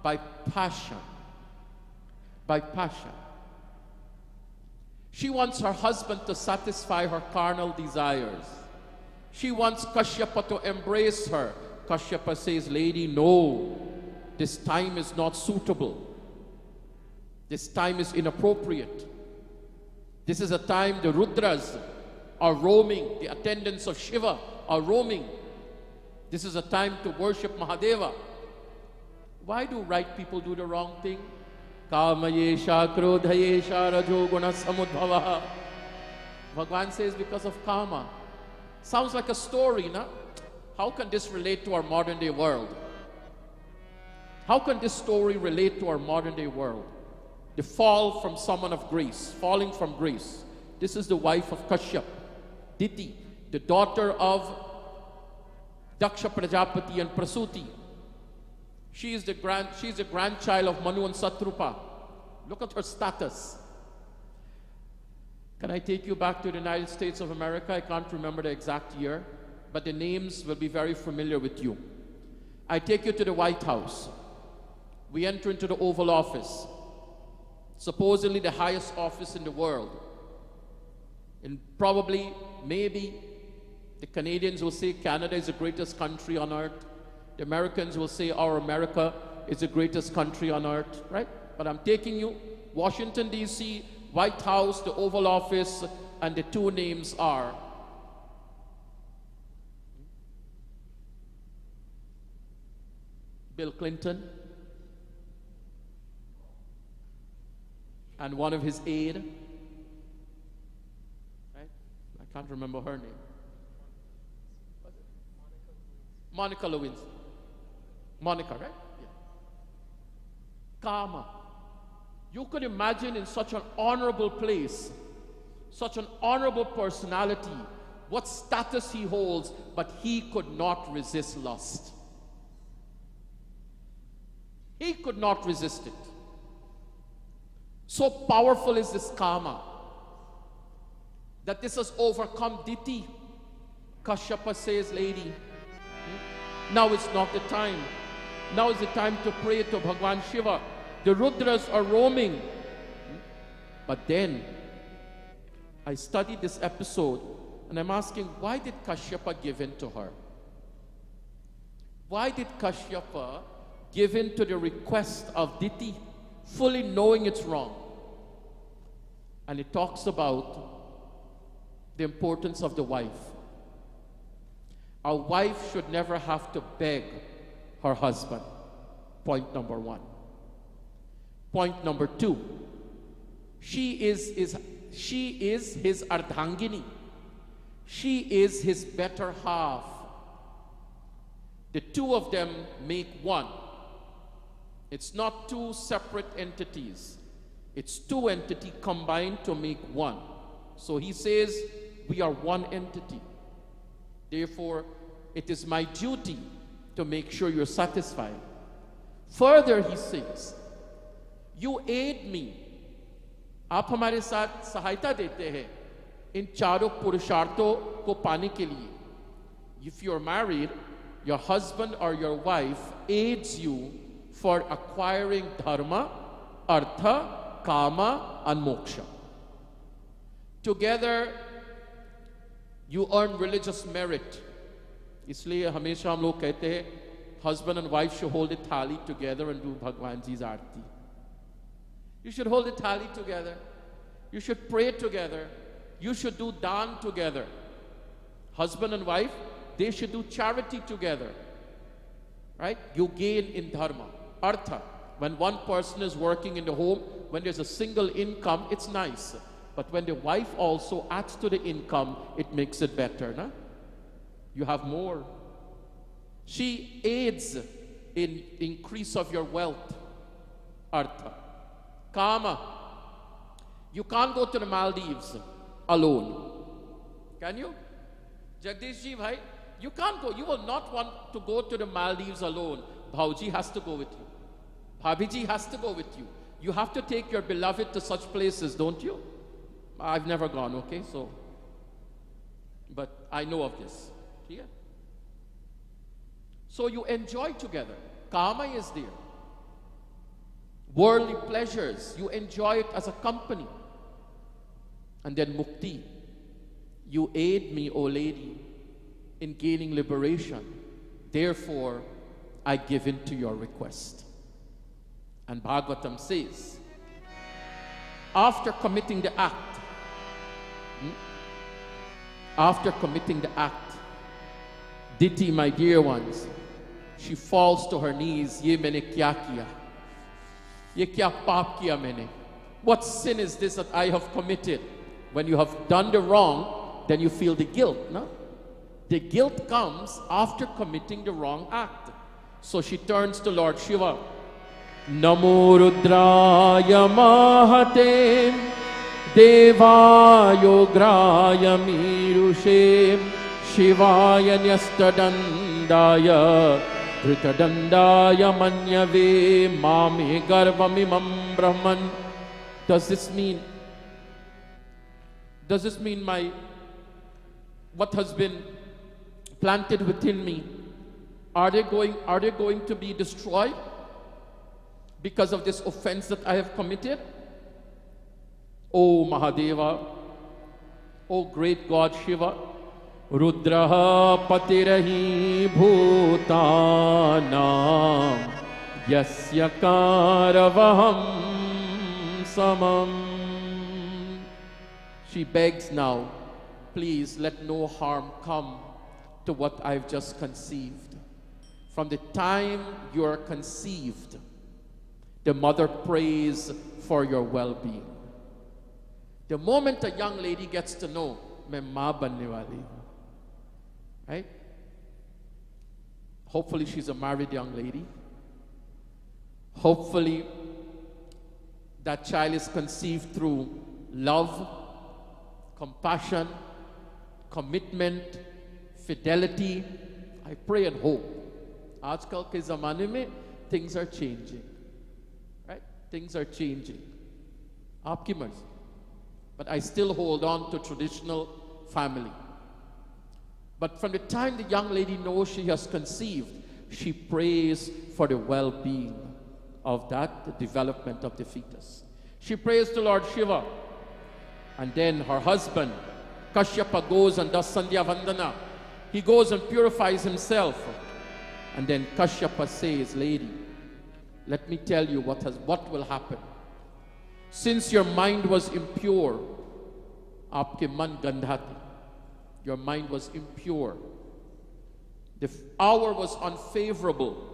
by passion. By passion. She wants her husband to satisfy her carnal desires. She wants Kashyapa to embrace her, Kashyapa says, lady, no, this time is not suitable. This time is inappropriate. This is a time the Rudras are roaming, the attendants of Shiva are roaming. This is a time to worship Mahadeva. Why do right people do the wrong thing? Kamayesha krodhayesha rajo guna samudbhava. Bhagwan says because of karma. Sounds like a story, no? How can this relate to our modern day world? How can this story relate to our modern day world? The fall from someone of grace, falling from grace. This is the wife of Kashyap, Diti, the daughter of Daksha Prajapati and Prasuti. She is the grandchild of Manu and Satrupa. Look at her status. Can I take you back to the United States of America? I can't remember the exact year, but the names will be very familiar with you. I take you to the White House. We enter into the Oval Office, supposedly the highest office in the world. And probably, maybe, the Canadians will say Canada is the greatest country on earth. The Americans will say our America is the greatest country on earth, right? But I'm taking you, Washington, D.C., White House, the Oval Office, and the two names are Bill Clinton and one of his aides, right? I can't remember her name. Monica Lewinsky. Monica, right? Yeah. Karma. You could imagine in such an honorable place, such an honorable personality, what status he holds, but he could not resist lust. He could not resist it. So powerful is this karma that this has overcome Diti. Kashyapa says, lady, now is not the time. Now is the time to pray to Bhagwan Shiva. The Rudras are roaming. But then, I studied this episode and I'm asking, why did Kashyapa give in to her? Why did Kashyapa give in to the request of Diti, fully knowing it's wrong? And it talks about the importance of the wife. A wife should never have to beg her husband. Point number one. Point number two, she is his ardhangini. She is his better half. The two of them make one. It's not two separate entities. It's two entities combined to make one. So he says, we are one entity. Therefore, it is my duty to make sure you're satisfied. Further, he says, you aid me. आप हमारे साथ सहायता देते हैं इन चारों पुरुषार्थों को पाने के लिए. If you're married, your husband or your wife aids you for acquiring dharma, artha, kama, and moksha. Together, you earn religious merit. इसलिए हमेशा हम लोग कहते हैं, husband and wife should hold a thali together and do Bhagwan Ji's Aarti. You should hold a thali together. You should pray together. You should do dan together. Husband and wife, they should do charity together. Right? You gain in dharma. Artha. When one person is working in the home, when there's a single income, it's nice. But when the wife also adds to the income, it makes it better. Na? You have more. She aids in increase of your wealth. Artha. Kama. You can't go to the Maldives alone. Can you? Jagdish ji bhai, you can't go. You will not want to go to the Maldives alone. Bhauji has to go with you. Bhabiji has to go with you. You have to take your beloved to such places, don't you? I've never gone, okay? So, but I know of this. Yeah. So you enjoy together. Kama is there. Worldly pleasures, you enjoy it as a company. And then mukti. You aid me, O lady, in gaining liberation. Therefore, I give in to your request. And Bhagavatam says, after committing the act, Diti, my dear ones, she falls to her knees. Ye maine kya kiya? Ye kya paap kiya maine? What sin is this that I have committed? When you have done the wrong, then you feel the guilt, no? The guilt comes after committing the wrong act. So she turns to Lord Shiva. Namo Rudraya Mahate Devayograya Mirushe Shivaya Nyastadandaya Dhritadandaya Manyave Mame Garvamimam Brahman. Does this mean what has been planted within me, are they going to be destroyed because of this offense that I have committed? O Mahadeva, O great God Shiva, Rudraha Patirahi Bhutanam Yasya Karavaham Samam. She begs now, please let no harm come to what I've just conceived. From the time you are conceived, the mother prays for your well-being. The moment a young lady gets to know, main maa banne wali, right? Hopefully she's a married young lady. Hopefully that child is conceived through love, compassion, commitment, fidelity. I pray and hope. Aajkal ke zamane mein things are changing, right? Things are changing. Aapki marzi. But I still hold on to traditional family. But from the time the young lady knows she has conceived, she prays for the well-being of that, the development of the fetus. She prays to Lord Shiva. And then her husband, Kashyapa, goes and does Sandhya Vandana. He goes and purifies himself. And then Kashyapa says, lady, let me tell you what will happen. Since your mind was impure, aapke man gandhati, your mind was impure. The hour was unfavorable.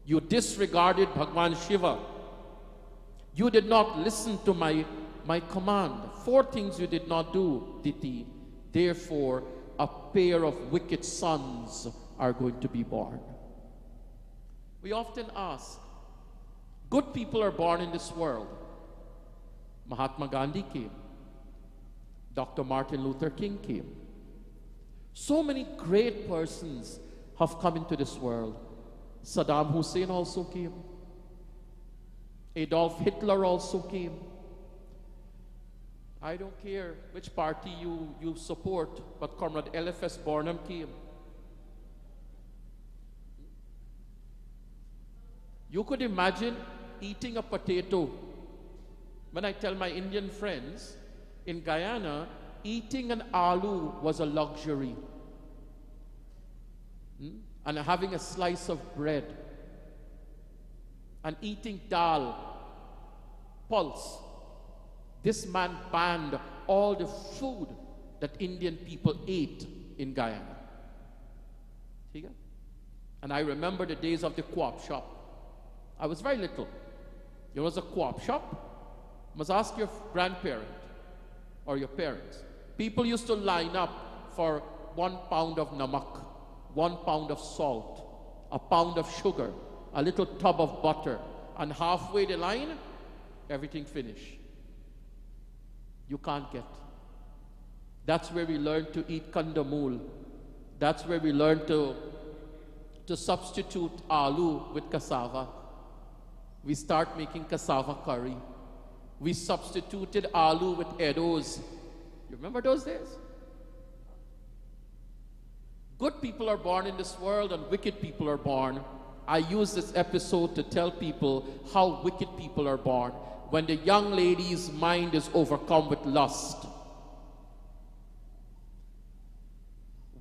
You disregarded Bhagwan Shiva. You did not listen to my command. 4 things you did not do, Diti. Therefore, a pair of wicked sons are going to be born. We often ask, good people are born in this world. Mahatma Gandhi came. Dr. Martin Luther King came. So many great persons have come into this world. Saddam Hussein also came. Adolf Hitler also came. I don't care which party you support, but Comrade LFS Barnum came. You could imagine eating a potato. When I tell my Indian friends, in Guyana, eating an aloo was a luxury. And having a slice of bread. And eating dal, pulse. This man banned all the food that Indian people ate in Guyana. And I remember the days of the co-op shop. I was very little. There was a co-op shop. You must ask your grandparent or your parents. People used to line up for 1 pound of namak, 1 pound of salt, a pound of sugar, a little tub of butter, and halfway the line, everything finished. You can't get. That's where we learn to eat kandamul. That's where we learn to substitute aloo with cassava. We start making cassava curry. We substituted aloo with eddos. You remember those days? Good people are born in this world and wicked people are born. I use this episode to tell people how wicked people are born. When the young lady's mind is overcome with lust.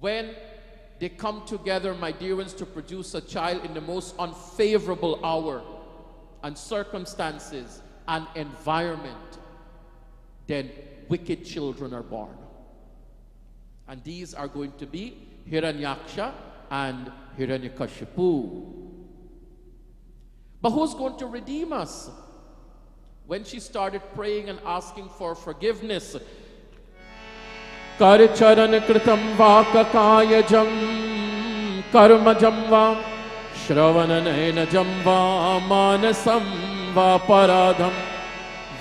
When they come together, my dear ones, to produce a child in the most unfavorable hour and circumstances and environment, then wicked children are born. And these are going to be Hiranyaksha and Hiranyakashipu. But who's going to redeem us? When she started praying and asking for forgiveness, Karcharan kritam va kakayajam karmajam va shravananenajam va manasam va paradham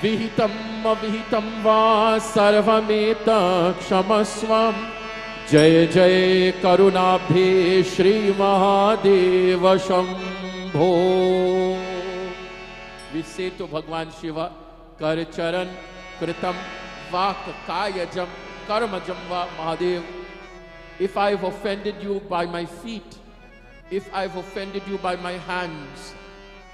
vihitam avihitam va sarvameta kshamasvam jay jay karunabdhe Shri Mahadeva Shambho. We say to Bhagwan Shiva, Karcharan kritam va kakayajam karmajam va Mahadev. If I've offended you by my feet, if I've offended you by my hands,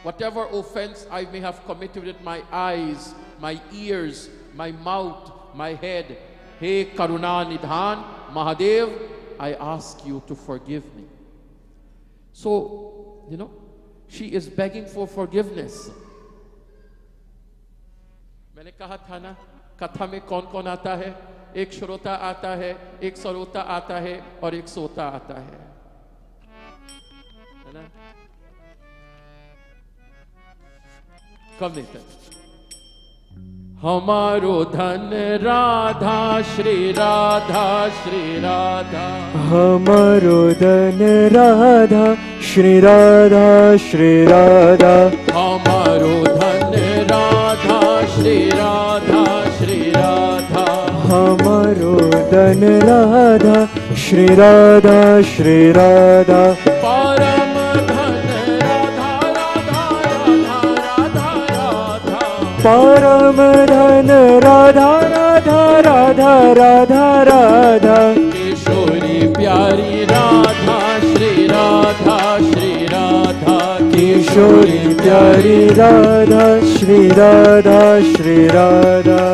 whatever offense I may have committed with my eyes, my ears, my mouth, my head, Hey Karuna Nidhan, Mahadev, I ask you to forgive me. So, she is begging for forgiveness. मैंने कहा था ना, कथा में कौन कौन आता है? एक श्रोता आता है, एक सरोता आता है और एक सोता आता है ना? कब नहीं था? हमारो धन राधा श्री राधा श्री राधा, हमारो धन राधा श्री राधा श्री राधा, हमारो धन राधा श्री राधा श्री राधा, हमारो धन राधा श्री राधा श्री राधा, परम धन राधा राधा राधा राधा राधा, परम धन राधा राधा राधा राधा राधा, किशोरी प्यारी राधा श्री राधा श्री राधा, किशोरी प्यारी Radha Shri Radha Shri Radha.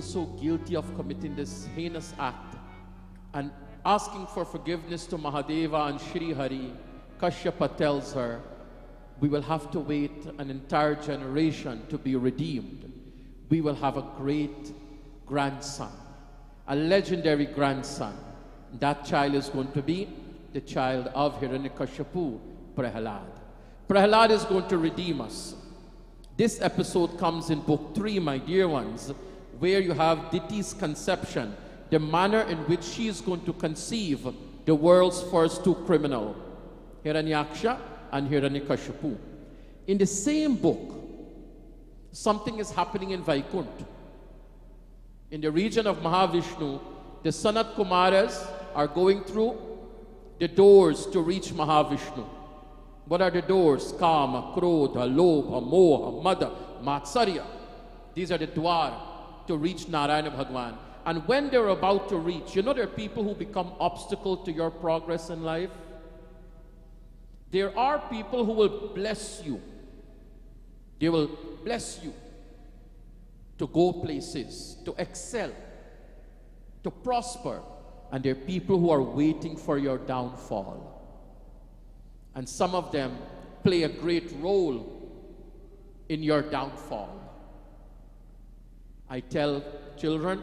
So guilty of committing this heinous act and asking for forgiveness to Mahadeva and Shri Hari. Kashyapa tells her, we will have to wait an entire generation to be redeemed. We will have a great grandson, a legendary grandson. That child is going to be the child of Hiranyakashipu, Prahalad. Prahalad is going to redeem us. This episode comes in book 3, my dear ones, where you have Diti's conception, the manner in which she is going to conceive the world's first two criminals, Hiranyaksha and Hiranyakashipu. In the same book, something is happening in Vaikuntha. In the region of Mahavishnu, the Sanat Kumaras are going through the doors to reach Mahavishnu. What are the doors? Kama, Krodha, Lobha, Moha, Mada, Matsarya. These are the dwar to reach Narayana Bhagwan. And when they're about to reach, there are people who become obstacle to your progress in life. There are people who will bless you. They will bless you to go places, to excel, to prosper. And there are people who are waiting for your downfall. And some of them play a great role in your downfall. I tell children,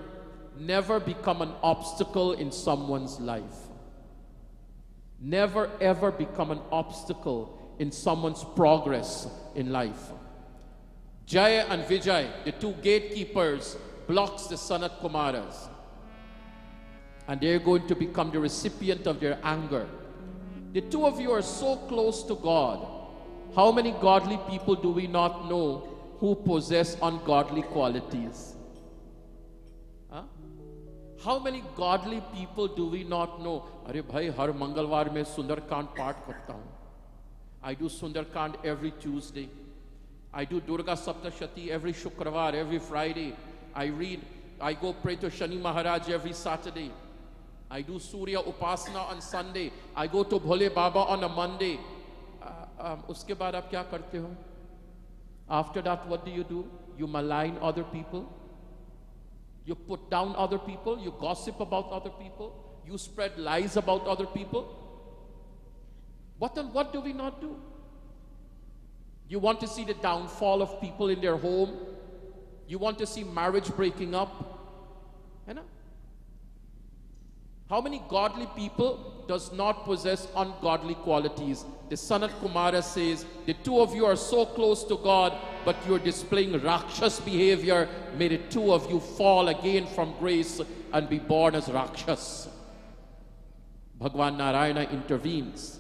never become an obstacle in someone's life. Never ever become an obstacle in someone's progress in life. Jaya and Vijay, the two gatekeepers, blocks the Sanat Kumaras. And they're going to become the recipient of their anger. The two of you are so close to God. How many godly people do we not know who possess ungodly qualities? Huh? How many godly people do we not know? Arey bhai, har Mangalwar mein Sundarkand paठ karta hu. I do Sundarkand every Tuesday. I do Durga Saptashati every Shukravar, every Friday. I go pray to Shani Maharaj every Saturday. I do Surya Upasana on Sunday. I go to Bhole Baba on a Monday. Uske baad aap kya karte ho? After that, what do? You malign other people. You put down other people. You gossip about other people. You spread lies about other people. What do we not do? You want to see the downfall of people in their home. You want to see marriage breaking up. You know? How many godly people does not possess ungodly qualities? The Sanat Kumara says, the two of you are so close to God, but you're displaying Rakshas behavior. May the two of you fall again from grace and be born as Rakshas. Bhagwan Narayana intervenes.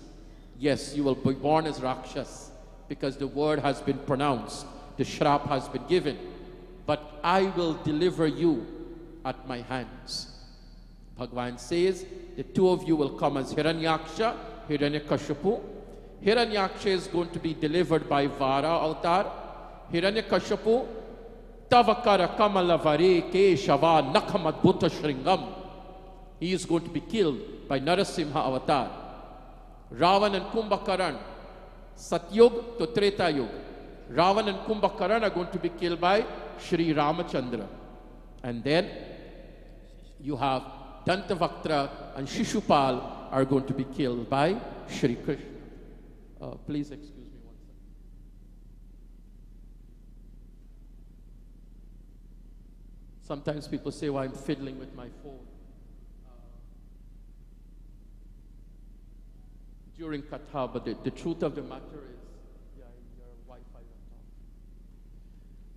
Yes, you will be born as Rakshas because the word has been pronounced. The shrap has been given. But I will deliver you at my hands. Bhagwan says, the two of you will come as Hiranyaksha, Hiranyakashipu. Hiranyaksha is going to be delivered by Vara avatar. Hiranyakashipu, Tavakara Kamala Vare Keshava Nakamadbhuta Shringam. He is going to be killed by Narasimha avatar. Ravan and Kumbhakaran, Satyug to Treta Yug. Ravan and Kumbhakaran are going to be killed by Shri Ramachandra. And then you have Dantavaktra and Shishupal are going to be killed by Shri Krishna. Please excuse me one second. Sometimes people say, well, I'm fiddling with my phone. During Katha, but the truth of the matter is, your Wi-Fi went off.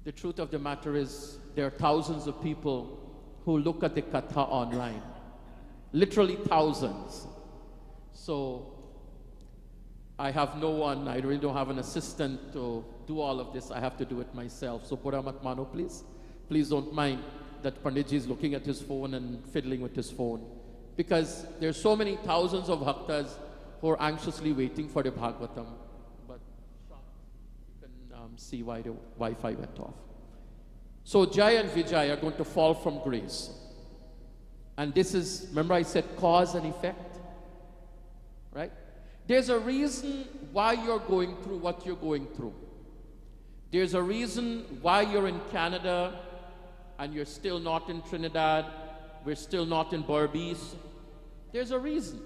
The truth of the matter is, there are thousands of people who look at the Katha online. Literally thousands. So, I have no one, I really don't have an assistant to do all of this. I have to do it myself. So, Puramat Mano, please. Please don't mind that Panditji is looking at his phone and fiddling with his phone. Because there's so many thousands of bhaktas who are anxiously waiting for the Bhagavatam. But you can see why the Wi-Fi went off. So Jai and Vijay are going to fall from grace. And this is, remember I said cause and effect? Right? There's a reason why you're going through what you're going through. There's a reason why you're in Canada and you're still not in Trinidad. We're still not in Berbice. There's a reason.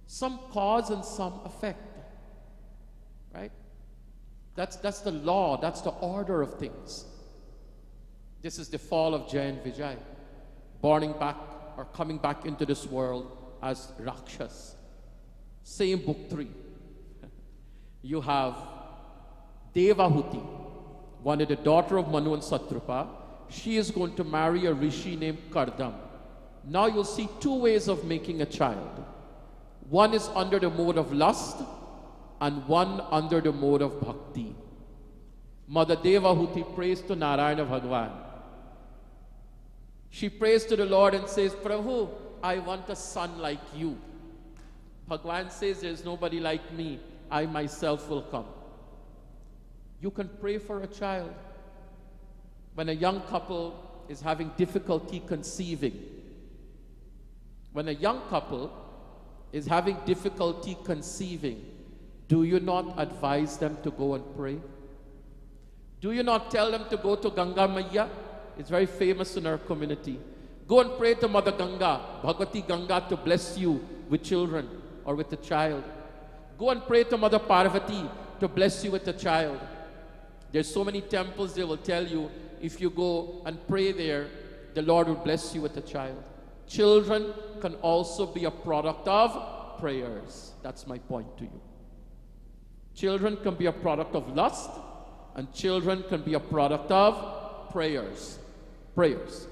Some cause and some effect, right? That's the law, that's the order of things. This is the fall of Jai and Vijay, borning back or coming back into this world as Rakshas. Same book 3. You have Devahuti, one of the daughter of Manu and Satrupa. She is going to marry a rishi named Kardam. Now you'll see two ways of making a child. One is under the mode of lust, and one under the mode of bhakti. Mother Devahuti prays to Narayana Bhagwan. She prays to the Lord and says, Prabhu, I want a son like you. Bhagwan says, there's nobody like me. I myself will come. You can pray for a child. When a young couple is having difficulty conceiving, when a young couple is having difficulty conceiving, do you not advise them to go and pray? Do you not tell them to go to Ganga Maya? It's very famous in our community. Go and pray to Mother Ganga, Bhagwati Ganga, to bless you with children or with a child. Go and pray to Mother Parvati to bless you with a child. There's so many temples, they will tell you, if you go and pray there, the Lord will bless you with a child. Children can also be a product of prayers. That's my point to you. Children can be a product of lust, and children can be a product of prayers. Prayers.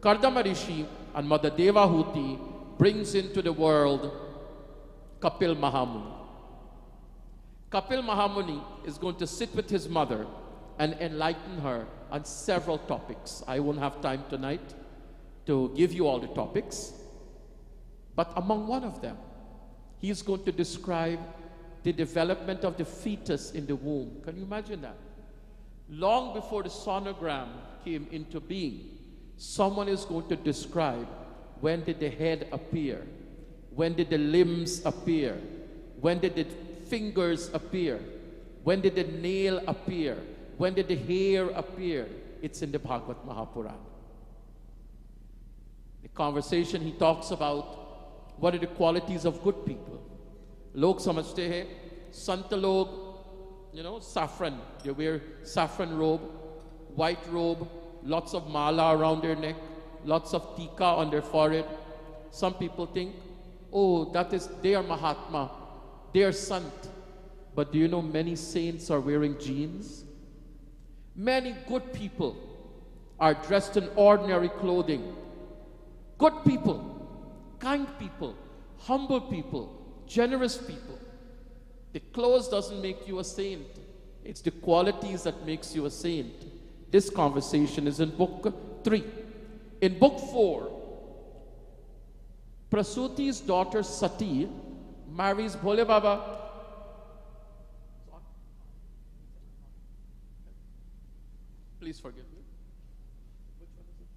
Kardama Rishi and Mother Devahuti brings into the world Kapil Mahamuni. Kapil Mahamuni is going to sit with his mother and enlighten her on several topics. I won't have time tonight to give you all the topics, but among one of them, he is going to describe the development of the fetus in the womb. Can you imagine that? Long before the sonogram came into being, someone is going to describe when did the head appear, when did the limbs appear, when did the fingers appear, when did the nail appear, when did the hair appear. It's in the Bhagavad Mahapurana. The conversation he talks about what are the qualities of good people. Log samajhte hai, sant log, saffron, they wear saffron robe, white robe, lots of mala around their neck, lots of tika on their forehead. Some people think, oh, they are Mahatma, they are sant. But do you know many saints are wearing jeans? Many good people are dressed in ordinary clothing. Good people, kind people, humble people, generous people. The clothes doesn't make you a saint. It's the qualities that makes you a saint. This conversation is in book 3. In book 4, Prasuti's daughter Sati marries Bhole Baba. Please forgive me. Which one is it?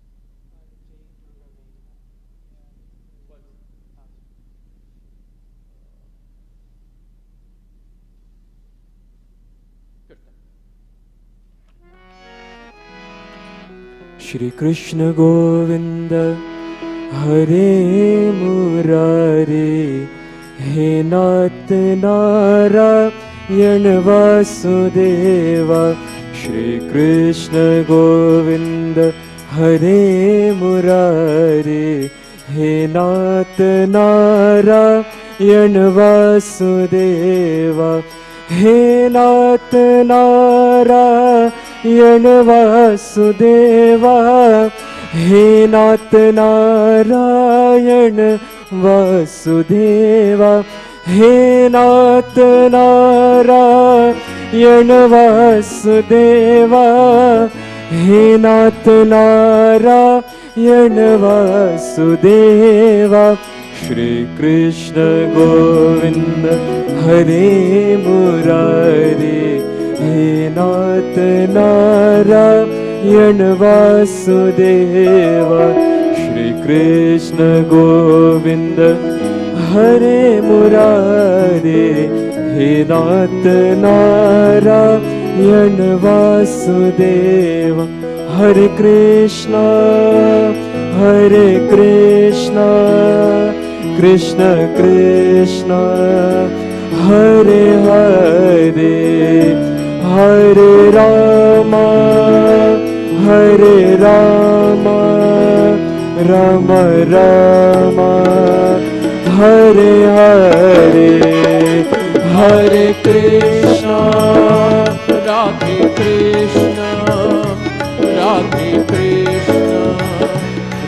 Shri Krishna Govinda Hare Murari He Nath Narayan Vasudeva Shri Krishna Govinda Hare Murari He Nath Narayan Vasudeva He Nath Narayan Vasudeva He Nath Narayan Vasudeva He Nath Narayan Vasudeva He Nath Narayan Vasudeva Shri Krishna Govinda Hare Murari He Nath Narayan Vasudeva Shri Krishna Govinda Hare Murari He Nath Narayan Vasudeva Hare Krishna Krishna Krishna Hare Hare Hare Rama Rama Rama Hare Hare Hare Krishna Radhe Krishna Radhe Krishna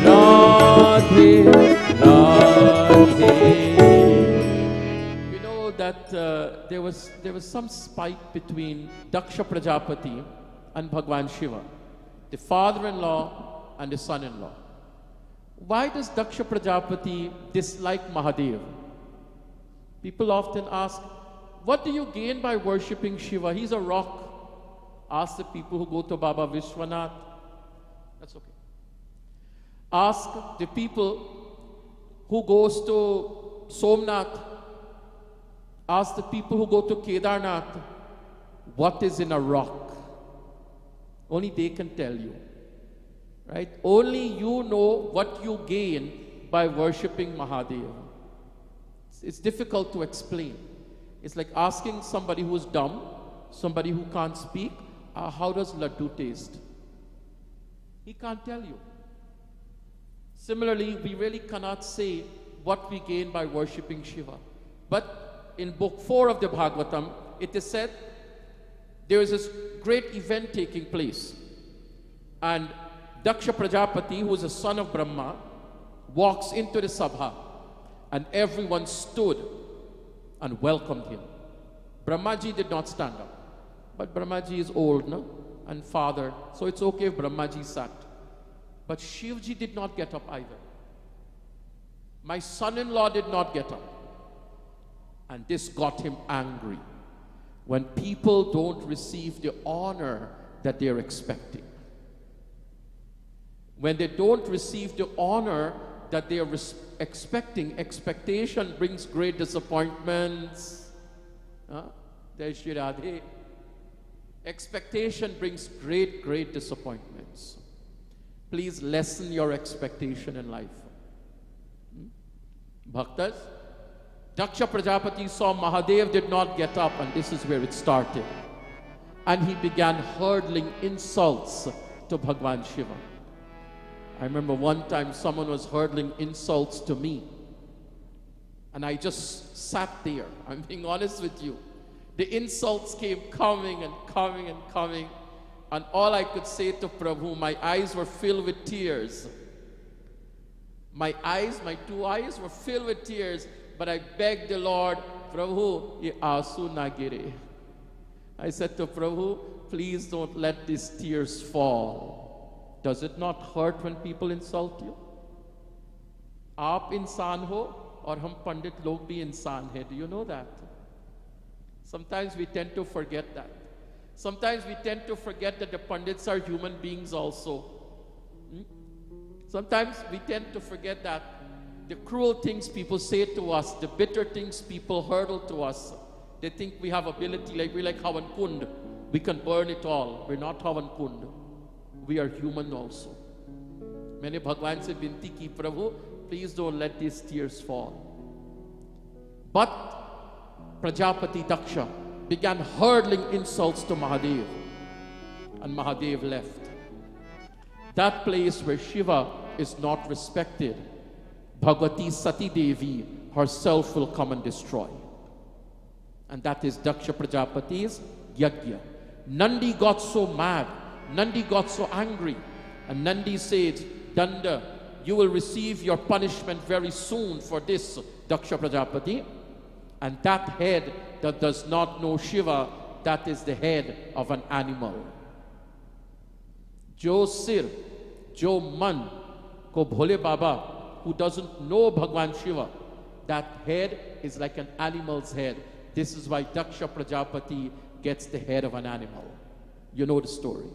Radhe Radhe. You know that there was some spite between Daksha Prajapati and Bhagwan Shiva, the father-in-law and the son-in-law. Why does Daksha Prajapati dislike Mahadev? People often ask, what do you gain by worshipping Shiva? He's a rock. Ask the people who go to Baba Vishwanath. That's okay. Ask the people who goes to Somnath. Ask the people who go to Kedarnath. What is in a rock? Only they can tell you. Right? Only you know what you gain by worshipping Mahadev. It's difficult to explain. It's like asking somebody who's dumb, somebody who can't speak, how does laddu taste? He can't tell you. Similarly, we really cannot say what we gain by worshipping Shiva. But in book 4 of the Bhagavatam, it is said there is this great event taking place. And Daksha Prajapati, who is a son of Brahma, walks into the sabha, and everyone stood and welcomed him. Brahmaji did not stand up, but Brahmaji is old, no? And father, so it's okay if Brahmaji sat. But Shivji did not get up either. My son-in-law did not get up. And this got him angry. When people don't receive the honor that they're expecting. When they don't receive the honor that they are expecting, expectation brings great disappointments. Expectation brings great disappointments. Please lessen your expectation in life. Bhaktas, Daksha Prajapati saw Mahadev did not get up, and this is where it started. And he began hurling insults to Bhagwan Shiva. I remember one time someone was hurling insults to me. And I just sat there. I'm being honest with you. The insults came coming and coming and coming. And all I could say to Prabhu, my eyes were filled with tears. My two eyes were filled with tears. But I begged the Lord, Prabhu, ye aasu na gire. I said to Prabhu, please don't let these tears fall. Does it not hurt when people insult you? Aap insaan ho, aur hum pandit log bhi insaan hai. Do you know that? Sometimes we tend to forget that. Sometimes we tend to forget that the pandits are human beings also. Sometimes we tend to forget that the cruel things people say to us, the bitter things people hurl to us, they think we have ability, like we're like Havan Kund. We can burn it all. We're not Havan Kund. We are human also. Maine Bhagwan se binti ki, Prabhu, please don't let these tears fall. But Prajapati Daksha began hurling insults to Mahadev. And Mahadev left. That place where Shiva is not respected, Bhagwati Sati Devi herself will come and destroy. And that is Daksha Prajapati's Yajna. Nandi got so mad, Nandi got so angry, and Nandi said, Danda, you will receive your punishment very soon for this, Daksha Prajapati. And that head that does not know Shiva, that is the head of an animal. Jo sir, jo man, ko bhole Baba, who doesn't know Bhagwan Shiva, that head is like an animal's head. This is why Daksha Prajapati gets the head of an animal. You know the story.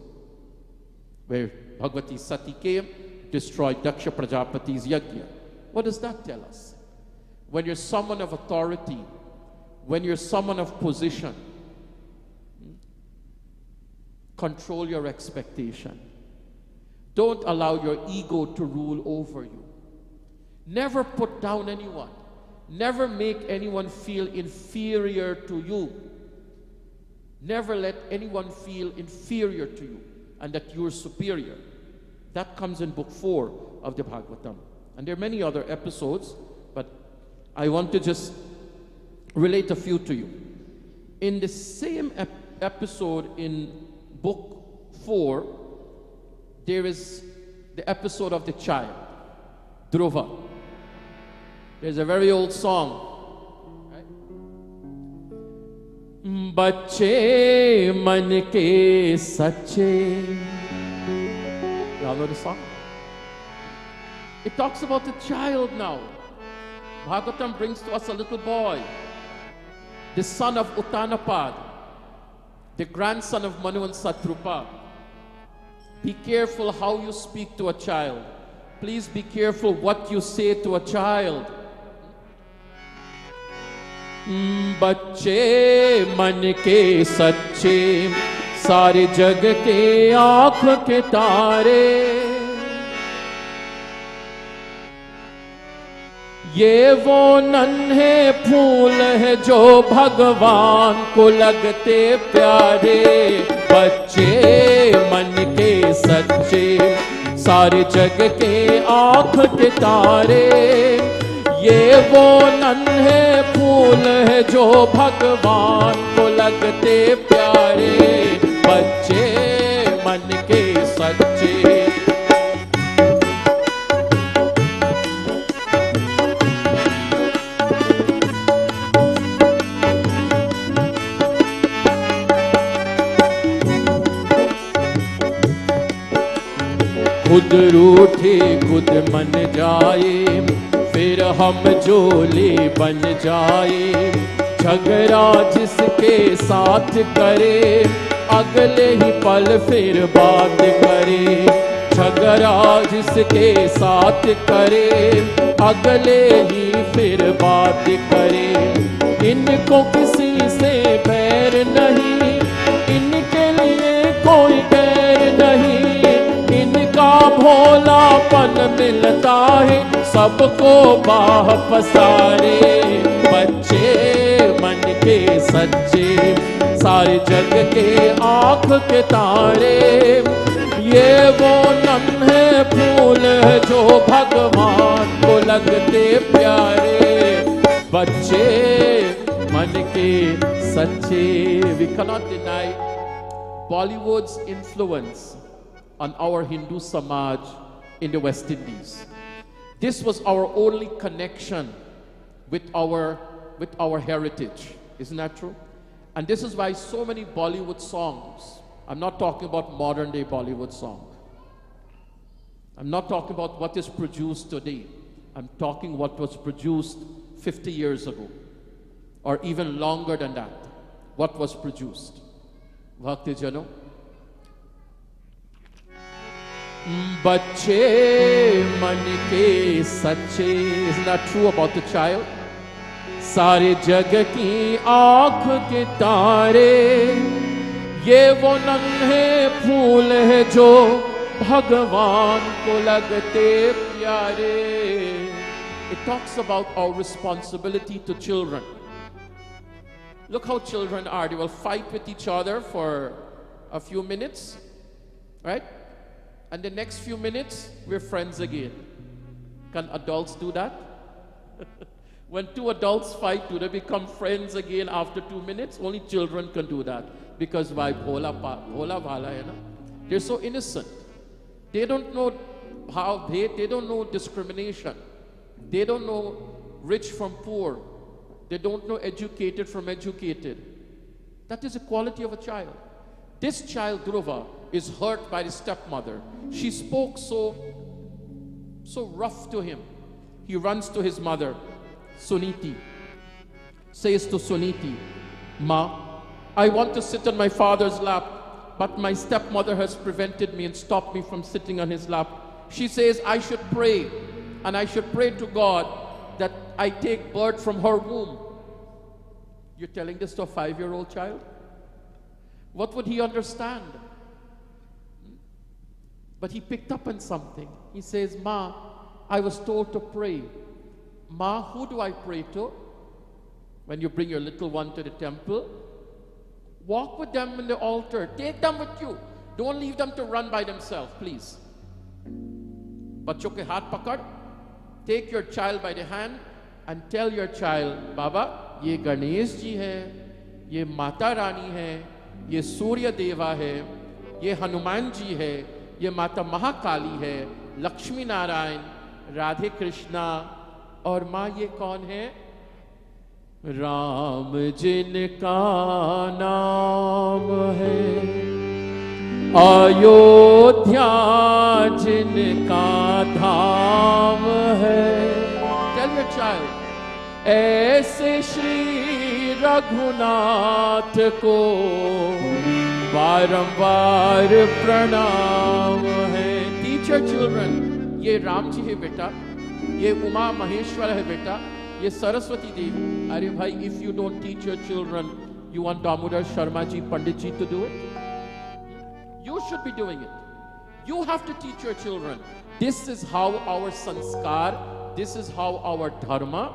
Where Bhagwati Sati came, destroyed Daksha Prajapati's Yajna. What does that tell us? When you're someone of authority, when you're someone of position, control your expectation. Don't allow your ego to rule over you. Never put down anyone. Never make anyone feel inferior to you. Never let anyone feel inferior to you and that you're superior. That comes in book 4 of the Bhagavatam. And there are many other episodes, but I want to just relate a few to you. In the same episode in book 4, there is the episode of the child, Dhruva. There's a very old song. Bacche man ke sache. Y'all know the song? It talks about the child now. Bhagavatam brings to us a little boy, the son of Uttanapad, the grandson of Manu and Satrupa. Be careful how you speak to a child. Please be careful what you say to a child. बच्चे मन के सच्चे सारे जग के आँख के तारे ये वो नन्हे फूल है जो भगवान को लगते प्यारे बच्चे मन के सच्चे सारे जग के आँख के तारे ये वो नन्हे फूल है जो भगवान को लगते प्यारे बच्चे मन के सच्चे खुद रूठे खुद मन जाए फिर हम जोली बन जाए झगड़ा जिसके साथ करे अगले ही पल फिर बात करे, झगड़ा जिसके साथ करे अगले ही फिर बात करे। इनको किसी से बैर नहीं, इनके लिए कोई गैर नहीं, इनका भोलापन मिलता है सबको बाह पसारे। बच्चे मन के सच्चे, सारे जग के आँख के तारे, ये वो नन्हे फूल है जो भगवान को लगते प्यारे। बच्चे मन के सच्चे। We cannot deny Bollywood's influence on our Hindu Samaj in the West Indies. This was our only connection with our heritage. Isn't that true? And this is why so many Bollywood songs, I'm not talking about modern day Bollywood song. I'm not talking about what is produced today. I'm talking what was produced 50 years ago, or even longer than that. What was produced? Bhakti Jano. Bacche man ke sache. Isn't that true about the child? सारे जग की आँख के तारे, ये वो नन्हे फूल है जो भगवान को लगते प्यारे. It talks about our responsibility to children. Look how children are. They will fight with each other for a few minutes, right? And the next few minutes, we're friends again. Can adults do that? When two adults fight, do they become friends again after 2 minutes? Only children can do that. Because why? Bhola bhala hai na? They're so innocent. They don't know they don't know discrimination. They don't know rich from poor. They don't know educated from educated. That is the quality of a child. This child, Dhruva, is hurt by his stepmother. She spoke so rough to him. He runs to his mother. Suniti says to Suniti, Ma, I want to sit on my father's lap, but my stepmother has prevented me and stopped me from sitting on his lap. She says I should pray, and I should pray to God that I take birth from her womb. You're telling this to a 5-year-old child? What would he understand? But he picked up on something. He says, Ma, I was told to pray. Ma, who do I pray to? When you bring your little one to the temple, walk with them in the altar. Take them with you. Don't leave them to run by themselves, please. Bachcho ke haath pakad. Take your child by the hand and tell your child, Baba, ye Ganesh ji hai, ye Mata Rani hai, ye Surya Deva hai, ye Hanuman ji hai, ye Mata Mahakali hai, Lakshmi Narayan, Radhe Krishna. और माँ ये कौन है? राम जिनका नाम है, अयोध्या जिनका धाम है. Tell your child, ऐसे श्री रघुनाथ को बारंबार प्रणाम है. Teach your children, ये राम जी है बेटा, ये उमा महेश्वर है बेटा, ये सरस्वती देवी. अरे भाई, if you don't teach your children, you want Damodar Sharma ji, Pandit ji to do it? You should be doing it. You have to teach your children. This is how our sanskar, this is how our dharma,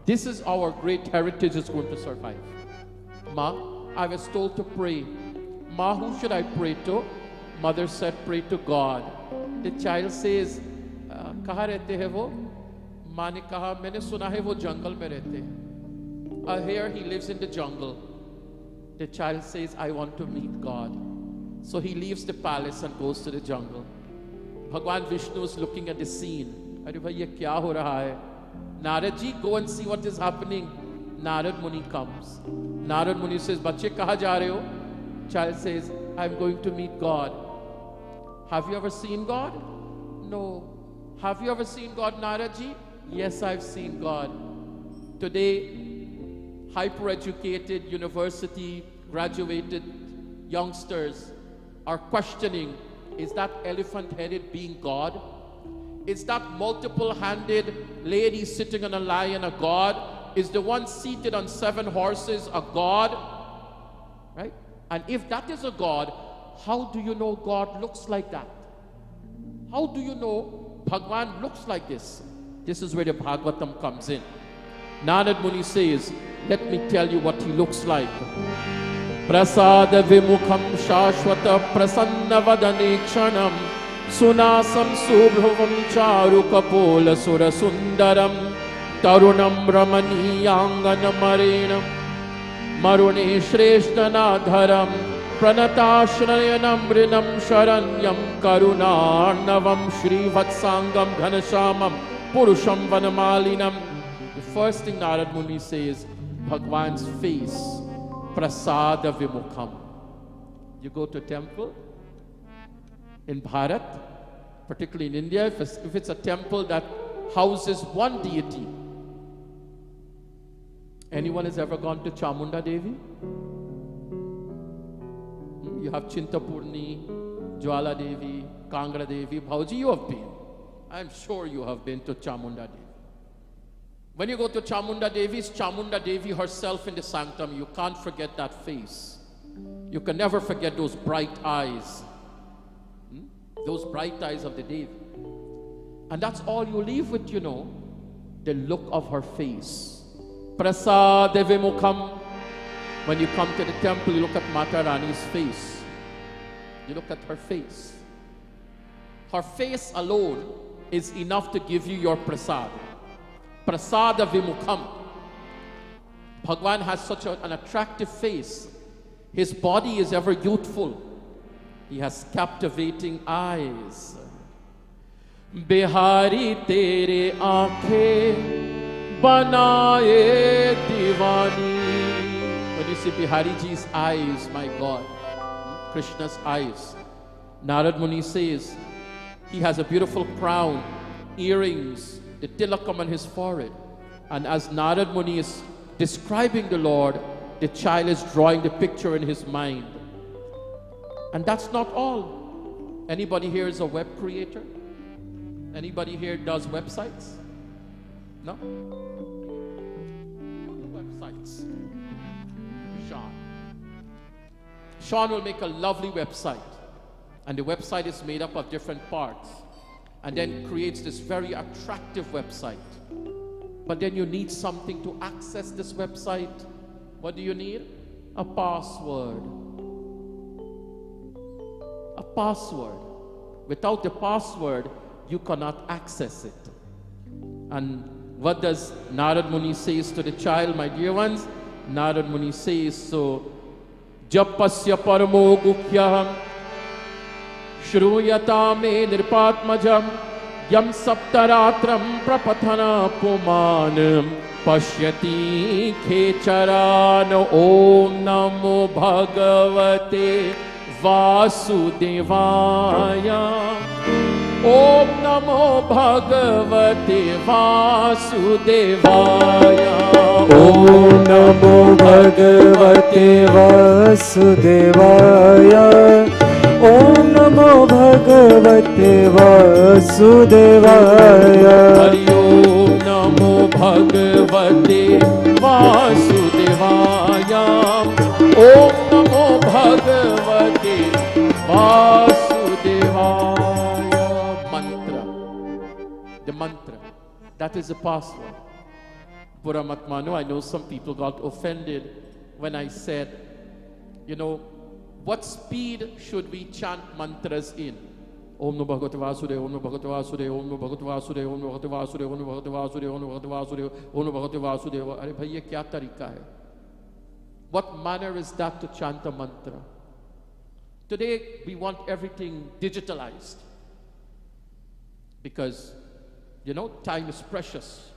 this is our great heritage is going to survive. Ma, I was told to pray. Ma, who should I pray to? Mother said, pray to God. The child says, कहाँ रहते हैं वो? माँ ने कहा, मैंने सुना है वो जंगल में रहते हैं. Here he lives in the jungle. The child says, I want to meet God. So he leaves the palace and goes to the jungle. Bhagwan Vishnu is looking at the scene. अरे भाई ये क्या हो रहा है? Narad ji, go and see what is happening. Narad Muni comes. Narad Muni says, बच्चे कहाँ जा रहे हो? Child says, I'm going to meet God. Have you ever seen God? No. Have you ever seen God, Narad ji? Yes, I've seen God. Today, hyper-educated, university graduated youngsters are questioning, is that elephant-headed being God? Is that multiple-handed lady sitting on a lion a God? Is the one seated on 7 horses a God? Right? And if that is a God, how do you know God looks like that? How do you know Bhagwan looks like this? This is where the Bhagavatam comes in. Narad Muni says, let me tell you what he looks like. Prasada vimukham shashvata prasanna vadane kshanam sunasam subhruvam charu kapola sura sundaram tarunam ramaniyangana marenam marune shreshtanadharam pranatashrayanam rinam sharanyam karunarnavam shrivatsangam ghanashamam purusham vanamalinam. The first thing Narad Muni says, Bhagwan's face, prasada vimukham. You go to a temple in Bharat, particularly in India, if it's a temple that houses one deity. Anyone has ever gone to Chamunda Devi? You have Chintapurni, Jwala Devi, Kangra Devi, Bhauji, you have been. I'm sure you have been to Chamunda Devi. When you go to Chamunda Devi, it's Chamunda Devi herself in the sanctum. You can't forget that face. You can never forget those bright eyes. Those bright eyes of the Devi. And that's all you leave with, you know, the look of her face. Prasad Vimukham. When you come to the temple, you look at Mata Rani's face. You look at her face. Her face alone is enough to give you your prasad. Prasada Vimukham. Bhagwan has such an attractive face. His body is ever youthful. He has captivating eyes. Bihari tere aankhein banaye divani. When you see Bihari ji's eyes, my God, Krishna's eyes, Narad Muni says he has a beautiful crown, earrings, the tilakam on his forehead. And as Narad Muni is describing the Lord, the child is drawing the picture in his mind. And that's not all. Anybody here is a web creator? Anybody here does websites? No? Websites. Sean will make a lovely website. And the website is made up of different parts. And then creates this very attractive website. But then you need something to access this website. What do you need? A password. A password. Without the password, you cannot access it. And what does Narad Muni says to the child, my dear ones? Narad Muni says, so, Japasya paramo gukhyam Shruyata me nirpatmajam Yam saptaratram prapathana pumanam Pashyati khecharan Om namo bhagavate Vasudevaya Om namo bhagavate Vasudevaya Om namo bhagavate Vasudevaya Om namo bhagavate Vasudevaya Hari Om namo bhagavate Vasudevaya Om namo bhagavate Vasudevaya. Mantra. The mantra. That is the password. Puramatmanu, I know some people got offended when I said, you know, what speed should we chant mantras in? Om Namo Bhagavate Vasudevaya, Om Namo Bhagavate Vasudevaya, Om Namo Bhagavate Vasudevaya, Om Namo Bhagavate Vasudevaya, Om Namo Bhagavate Vasudevaya, Om Namo Bhagavate Vasudevaya, Om Namo Bhagavate Vasudevaya. Arey bhai, ye kya tarika hai? What manner is that to chant a mantra? Today, we want everything digitalized. Because, you know, time is precious.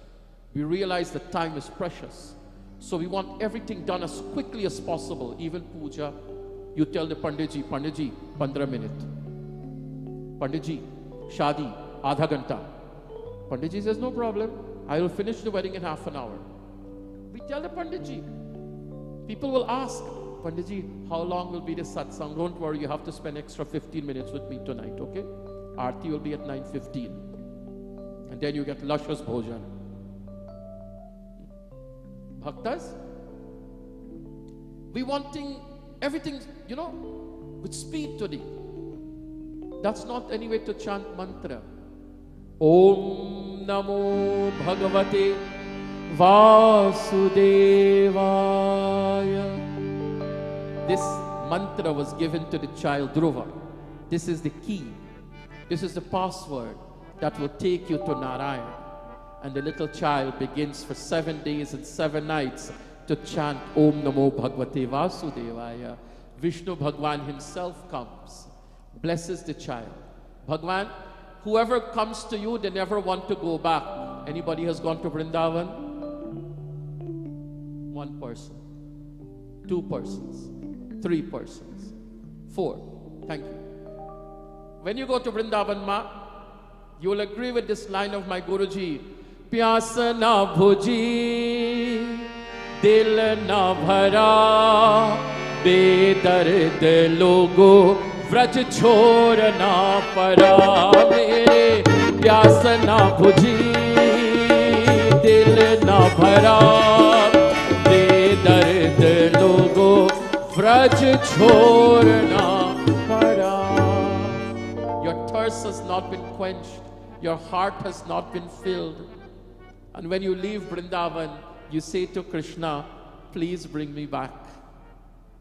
We realize that time is precious. So we want everything done as quickly as possible. Even puja, you tell the Panditji, 15 minutes. Panditji, shadi, adha ganta. Panditji says, no problem. I will finish the wedding in half an hour. We tell the Panditji. People will ask, Panditji, how long will be the satsang? Don't worry, you have to spend extra 15 minutes with me tonight, okay? Aarti will be at 9:15. And then you get luscious bhojan. Bhaktas, we wanting everything, with speed today. That's not any way to chant mantra. Om Namo Bhagavate Vasudevaya. This mantra was given to the child Dhruva. This is the key. This is the password that will take you to Narayan. And the little child begins for 7 days and 7 nights to chant Om Namo Bhagavate Vasudevaya. Vishnu Bhagwan himself comes, blesses the child. Bhagwan, whoever comes to you, they never want to go back. Anybody has gone to Vrindavan? 1 person, 2 persons, 3 persons, 4. Thank you. When you go to Vrindavan, Ma, you will agree with this line of my Guruji. Pyasa na bhuji, dil na bhara, bedard logo, vraj chhor na para. Mere pyasa na bhuji, dil na bhara, bedard logo, vraj chhor na para. Your thirst has not been quenched. Your heart has not been filled. And when you leave Vrindavan, you say to Krishna, please bring me back.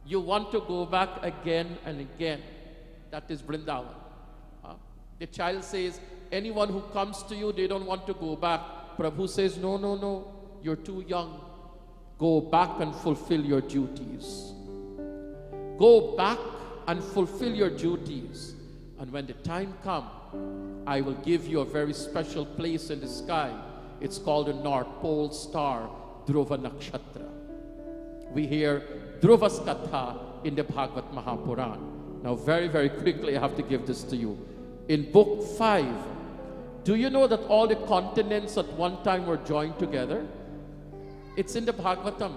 You want to go back again and again. That is Vrindavan. The child says, anyone who comes to you, they don't want to go back. Prabhu says, no, no, no, you're too young. Go back and fulfill your duties. Go back and fulfill your duties. And when the time comes, I will give you a very special place in the sky. It's called the North Pole Star, Dhruva Nakshatra. We hear Dhruva's Katha in the Bhagavad Mahapuran. Now very, very quickly I have to give this to you. In book 5, do you know that all the continents at one time were joined together? It's in the Bhagavatam.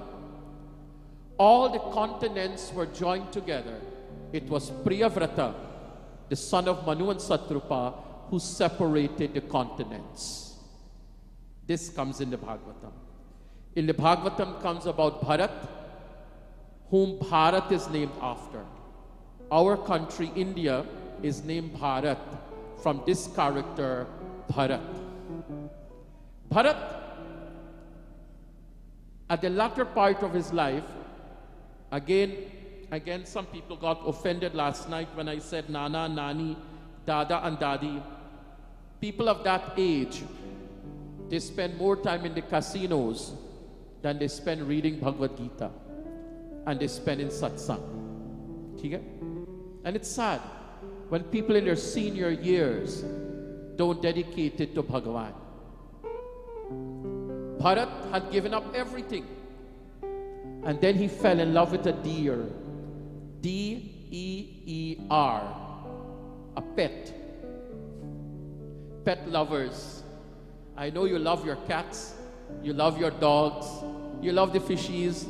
All the continents were joined together. It was Priyavrata, the son of Manu and Satrupa, who separated the continents. This comes in the Bhagavatam. In the Bhagavatam comes about Bharat, whom Bharat is named after. Our country, India, is named Bharat from this character, Bharat. Bharat, at the latter part of his life, again, some people got offended last night when I said Nana, Nani, Dada and Dadi. People of that age, they spend more time in the casinos than they spend reading Bhagavad Gita. And they spend in satsang. Okay? And it's sad when people in their senior years don't dedicate it to Bhagavan. Bharat had given up everything. And then he fell in love with a deer. D-E-E-R. A pet. Pet lovers. I know you love your cats, you love your dogs, you love the fishies,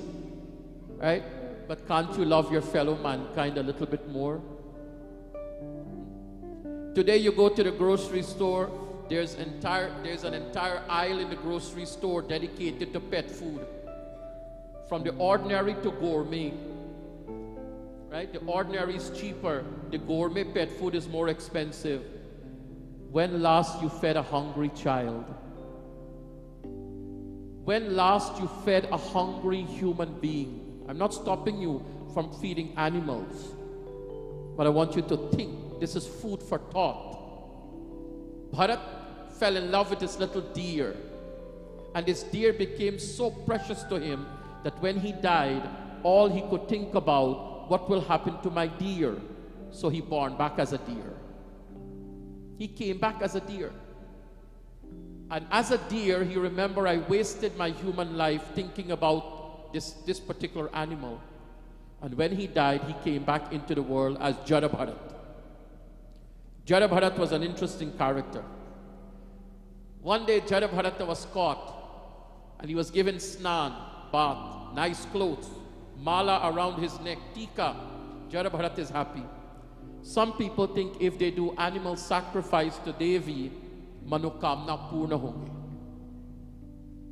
right? But can't you love your fellow mankind a little bit more? Today you go to the grocery store, there's an entire aisle in the grocery store dedicated to pet food. From the ordinary to gourmet, right? The ordinary is cheaper, the gourmet pet food is more expensive. When last you fed a hungry child? When last you fed a hungry human being? I'm not stopping you from feeding animals, but I want you to think. This is food for thought. Bharat fell in love with this little deer, and this deer became so precious to him that when he died, all he could think about, what will happen to my deer? So he born back as a deer. He came back as a deer. And as a deer, he remembered, I wasted my human life thinking about this particular animal. And when he died, he came back into the world as Jada Bharat. Jada Bharat was an interesting character. One day, Jada Bharata was caught, and he was given snan, bath, nice clothes. mala around his neck, tika, Jarabharat is happy. Some people think if they do animal sacrifice to Devi, Manokamna Purna honge.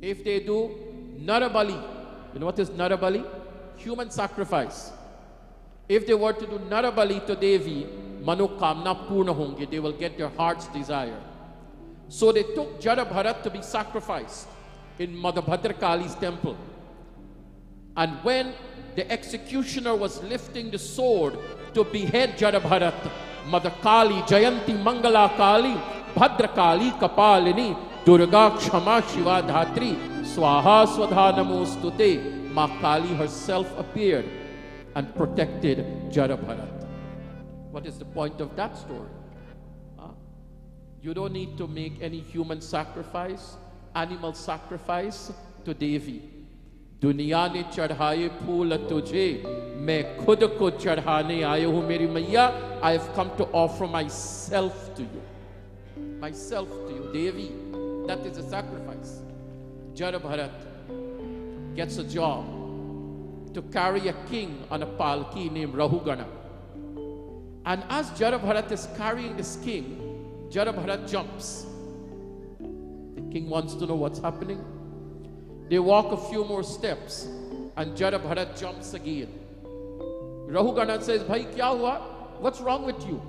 If they do Narabali, you know what is Narabali? Human sacrifice. If they were to do Narabali to Devi, Manokamna Purna honge, they will get their heart's desire. So they took Jarabharat to be sacrificed in Mother Bhadrakali's temple. And when the executioner was lifting the sword to behead Jarabharat, Mother Kali, Jayanti Mangala Kali, Bhadrakali Kapalini, Durga Kshama Shiva Dhatri, Swaha Swadha Namostute, Ma Kali herself appeared and protected Jarabharat. What is the point of that story? You don't need to make any human sacrifice, animal sacrifice to Devi. दुनिया ने चढ़ाए फूल तुझे मैं खुद को चढ़ाने आया हूं मेरी मैया. I have come to offer myself to you. Myself to you, Devi. That is a sacrifice. Jarabharat gets a job to carry a king on a palki named Rahugana. And as Jarabharat is carrying this king, Jarabharat jumps. The king wants to know what's happening. They walk a few more steps and Jarabharat jumps again. Rahugana says, Bhai, kya hua? What's wrong with you?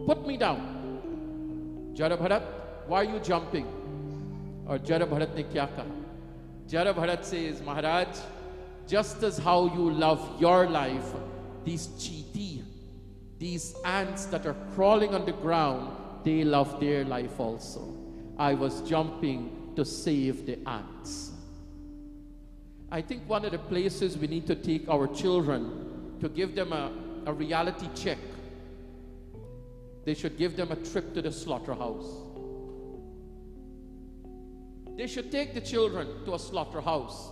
Put me down. Jarabharat, why are you jumping? Or Jarabharat ne kya kaha? Jarabharat says, Maharaj, just as how you love your life, these cheeti, these ants that are crawling on the ground, they love their life also. I was jumping to save the ants. I think one of the places we need to take our children to give them a reality check, they should give them a trip to the slaughterhouse. They should take the children to a slaughterhouse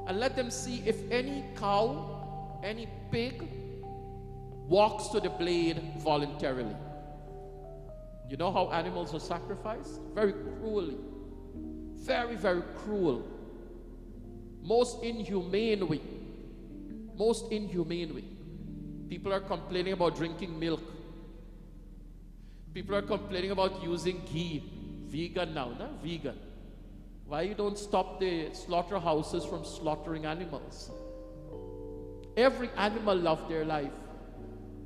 and let them see if any cow, any pig walks to the blade voluntarily. You know how animals are sacrificed? Very cruelly. Very, very cruel. Most inhumane way. Most inhumane way. People are complaining about drinking milk. People are complaining about using ghee. Vegan now, no? Vegan. Why you don't stop the slaughterhouses from slaughtering animals? Every animal loves their life.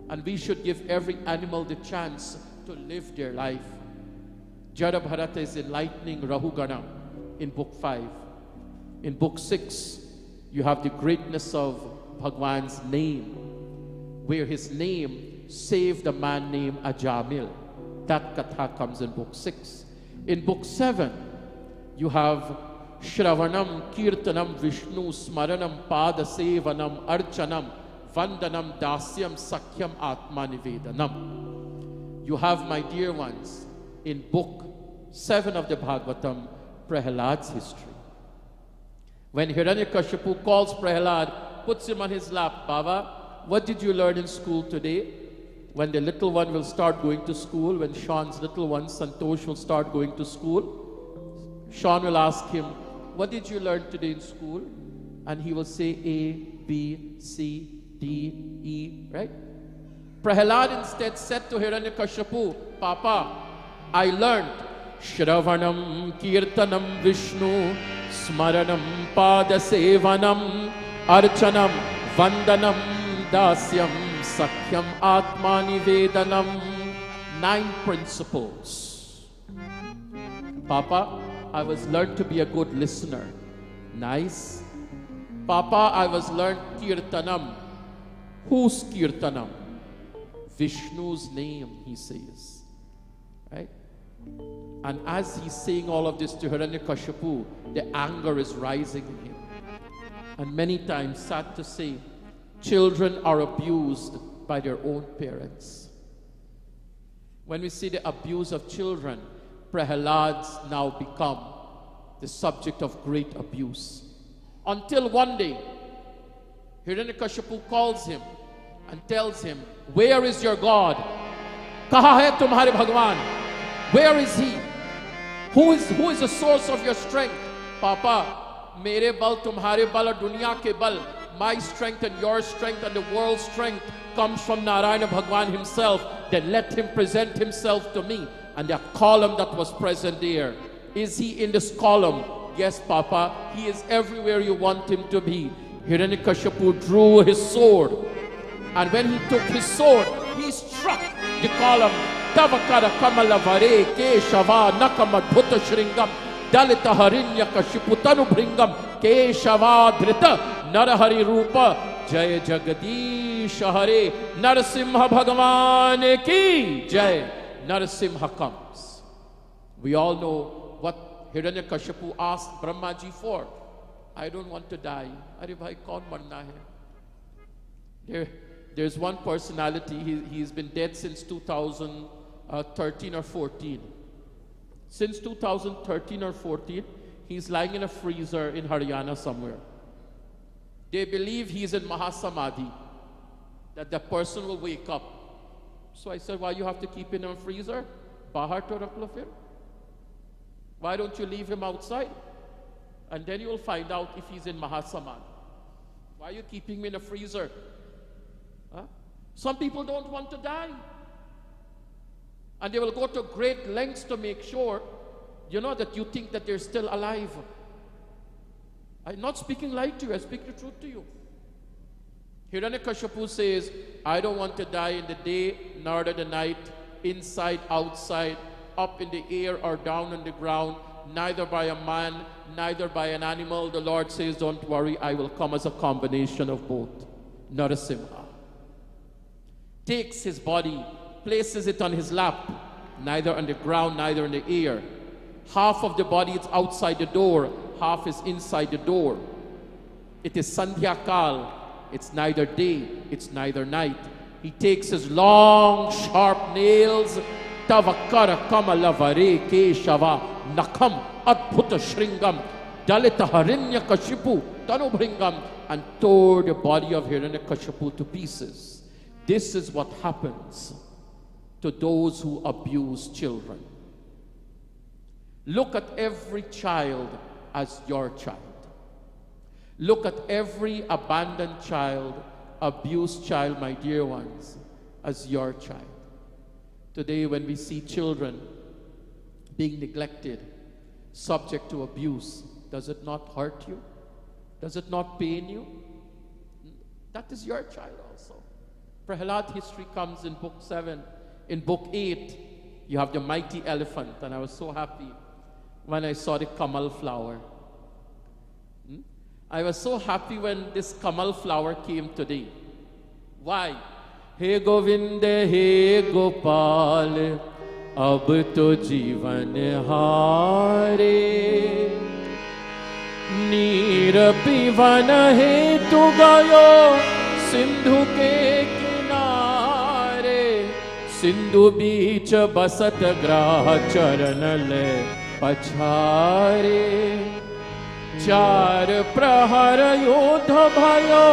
And we should give every animal the chance to live their life. Jarabharata is enlightening Rahugana in book 5. In book 6, you have the greatness of Bhagwan's name, where his name saved a man named Ajamil. That katha comes in book 6. In book 7, you have Shravanam, Kirtanam, Vishnu, Smaranam, Padasevanam, Archanam, Vandanam, Dasyam, Sakhyam, Atma Nivedanam. You have, my dear ones, in book 7 of the Bhagavatam, Prahalad's history. When Hiranyakashipu calls Prahalad, puts him on his lap, Baba, what did you learn in school today? When the little one will start going to school, when Sean's little one, Santosh, will start going to school, Sean will ask him, what did you learn today in school? And he will say A, B, C, D, E, right? Prahalad instead said to Hiranyakashipu, Papa, I learned Shravanam, Kirtanam, Vishnu, Smaranam, Padasevanam, Archanam, Vandanam, Dasyam, Sakhyam, Atma Nivedanam. 9 principles. Papa, I was learned to be a good listener. Nice. Papa, I was learned Kirtanam. Whose Kirtanam? Vishnu's name, he says. Right? And as he's saying all of this to Hiranyakashipu, the anger is rising in him. And many times, sad to say, children are abused by their own parents. When we see the abuse of children, Prahalads now become the subject of great abuse. Until one day, Hiranyakashipu calls him and tells him, where is your God? Kaha hai tumhare Bhagwan? Where is he? Who is the source of your strength? Papa, mere bal tumhare bal aur duniya ke bal, my strength and your strength and the world's strength comes from Narayana Bhagwan himself, then let him present himself to me. And the column that was present there, is he in this column? Yes, Papa, he is everywhere you want him to be. Hiranyakashipu drew his sword, and when he took his sword, he struck the column. Tavakara kamala vare keshava nakamadbhuta shringam dalita harinyakashipu tanu bhringam keshava dhrita narahari rupa jaya jagadish hare Narasimha Bhagavan ki jai. Narasimha comes. We all know what Hiranyakashipu asked Brahmaji for. I don't want to die. Arey bhai, kaun marna hai? There's one personality, he's been dead since 2013 or 14. Since 2013 or 14, he's lying in a freezer in Haryana somewhere. They believe he's in Mahasamadhi, that the person will wake up. So I said, why you have to keep him in a freezer? Bahar to rakh lo fir. Why don't you leave him outside? And then you will find out if he's in Mahasamadhi. Why are you keeping him in a freezer? Huh? Some people don't want to die. And they will go to great lengths to make sure, that you think that they're still alive. I'm not speaking lie to you, I speak the truth to you. Hiranyakashipu says, I don't want to die in the day nor the night, inside, outside, up in the air or down on the ground, neither by a man, neither by an animal. The Lord says, don't worry, I will come as a combination of both. Narasimha takes his body, places it on his lap, neither on the ground, neither in the air. Half of the body is outside the door, half is inside the door. It is Sandhya Kal. It's neither day, it's neither night. He takes his long, sharp nails, Tavakara kamalavare keshava nakam adbhuta shringam dalita harinyakashipu tanubhringam, and tore the body of Hiranyakashipu to pieces. This is what happens to those who abuse children. Look at every child as your child. Look at every abandoned child, abused child, my dear ones, as your child. Today, when we see children being neglected, subject to abuse, does it not hurt you? Does it not pain you? That is your child also. Prahlad history comes in book 7. In book 8, you have the mighty elephant, and I was so happy when I saw the kamal flower. I was so happy when this kamal flower came today. Why? He Govind, he Gopal, ab to jivan hare. Neer pivan he tu gayo, sindhu ke kinare. Sindhu beach basat grah charan le pachare. चार प्रहर युद्ध भयो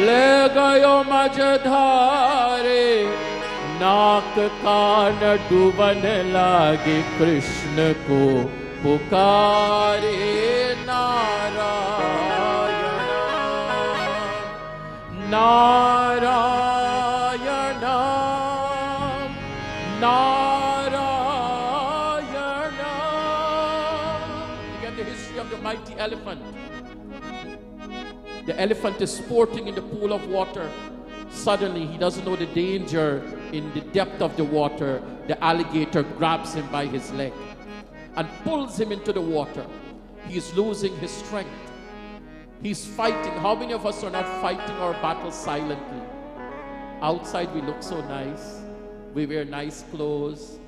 ले गयो मझधारे नाक कान डूबन लागे कृष्ण को पुकारे Narayan Narayan the mighty elephant. The elephant is sporting in the pool of water. Suddenly, he doesn't know the danger in the depth of the water. The alligator grabs him by his leg and pulls him into the water. He is losing his strength. He's fighting. How many of us are not fighting our battle silently? Outside, we look so nice. We wear nice clothes.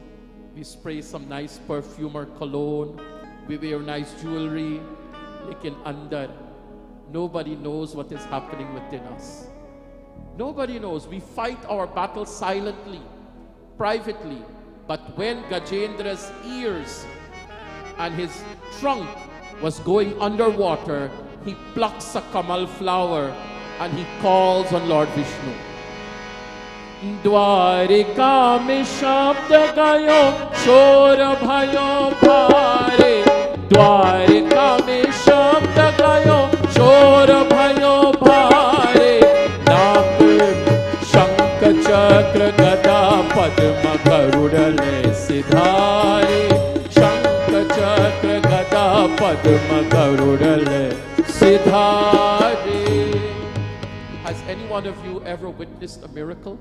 We spray some nice perfume or cologne. We wear nice jewelry. Lekin andar, nobody knows what is happening within us. Nobody knows. We fight our battle silently, privately. But when Gajendra's ears and his trunk was going underwater, he plucks a kamal flower and he calls on Lord Vishnu. Dwarika mein shabd gayo, shor bhayo bhare. Dwarika mein shabd gayo, shor bhayo bhare. चक्र गदा पद्म गरुड़ले सिधारे, शंख चक्र गदा पद्म गरुड़ले सिधारे. Has any one of you ever witnessed a miracle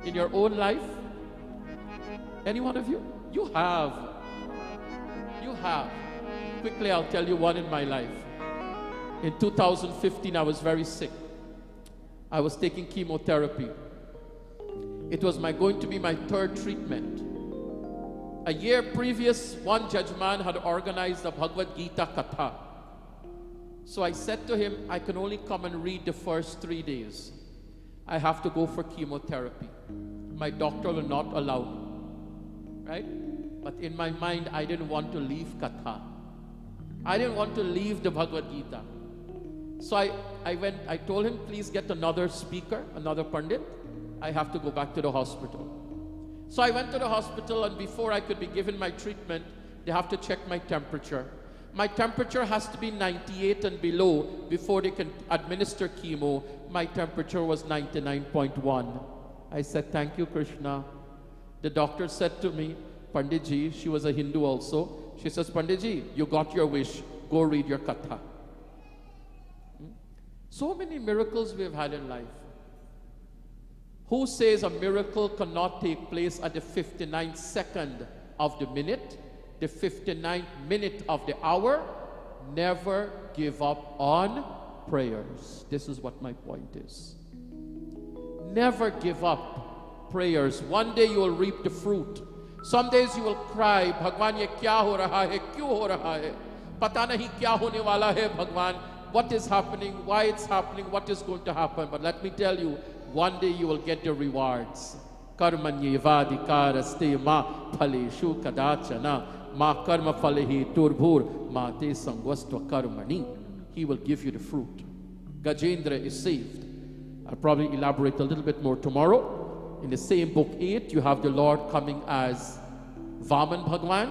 in your own life? Any one of you? You have. You have. Quickly, I'll tell you one in my life. In 2015, I was very sick. I was taking chemotherapy. It was going to be my third treatment. A year previous, one judgeman had organized a Bhagwat Katha. So I said to him, I can only come and read the first 3 days. I have to go for chemotherapy. My doctor will not allow me. Right? But in my mind, I didn't want to leave Katha. I didn't want to leave the Bhagavad Gita. So I told him, please get another speaker, another pandit. I have to go back to the hospital. So I went to the hospital, and before I could be given my treatment, they have to check my temperature. My temperature has to be 98 and below before they can administer chemo. My temperature was 99.1. I said, thank you, Krishna. The doctor said to me, Panditji, she was a Hindu also. She says, Panditji, you got your wish. Go read your katha. So many miracles we have had in life. Who says a miracle cannot take place at the 59th second of the minute, the 59th minute of the hour? Never give up on prayers. This is what my point is. Never give up prayers. One day you will reap the fruit. Some days you will cry, Bhagwan, ye kya ho raha hai? Kyun ho raha hai? Pata nahi kya hone wala hai, Bhagwan? What is happening? Why it's happening? What is going to happen? But let me tell you, one day you will get the rewards. Karmanyevadikaraste ma phaleshu kadachana ma karma phalehi turbhur ma te sangvastva karmani. He will give you the fruit. Gajendra is saved. I'll probably elaborate a little bit more tomorrow. In the same book 8, you have the Lord coming as Vaman Bhagwan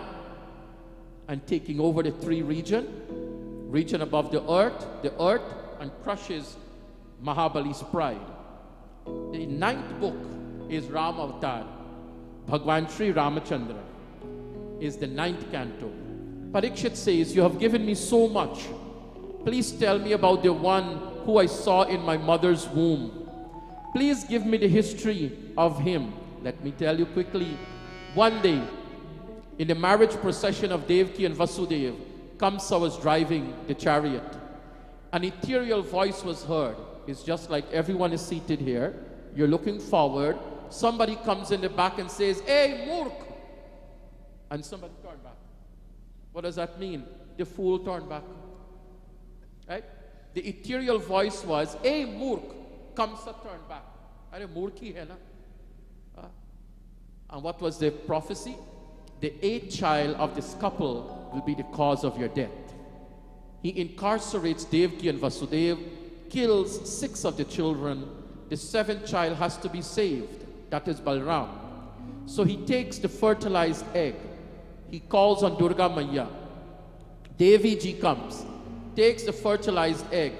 and taking over the 3 region above the earth, and crushes Mahabali's pride. The 9th book is Ram Avatar. Bhagwan Sri Ramachandra is the 9th canto. Parikshit says, you have given me so much. Please tell me about the one who I saw in my mother's womb. Please give me the history of him. Let me tell you quickly. One day, in the marriage procession of Devaki and Vasudev, Kamsa was driving the chariot. An ethereal voice was heard. It's just like everyone is seated here. You're looking forward. Somebody comes in the back and says, hey, Murk! And somebody turned back. What does that mean? The fool turned back. Right? The ethereal voice was, hey, Murk! Kamsa turned back. Are Murki hai na? And what was the prophecy? The 8th child of this couple will be the cause of your death. He incarcerates Devaki and Vasudev, kills 6 of the children. The 7th child has to be saved. That is Balram. So he takes the fertilized egg. He calls on Durga Maya. Devi ji comes, takes the fertilized egg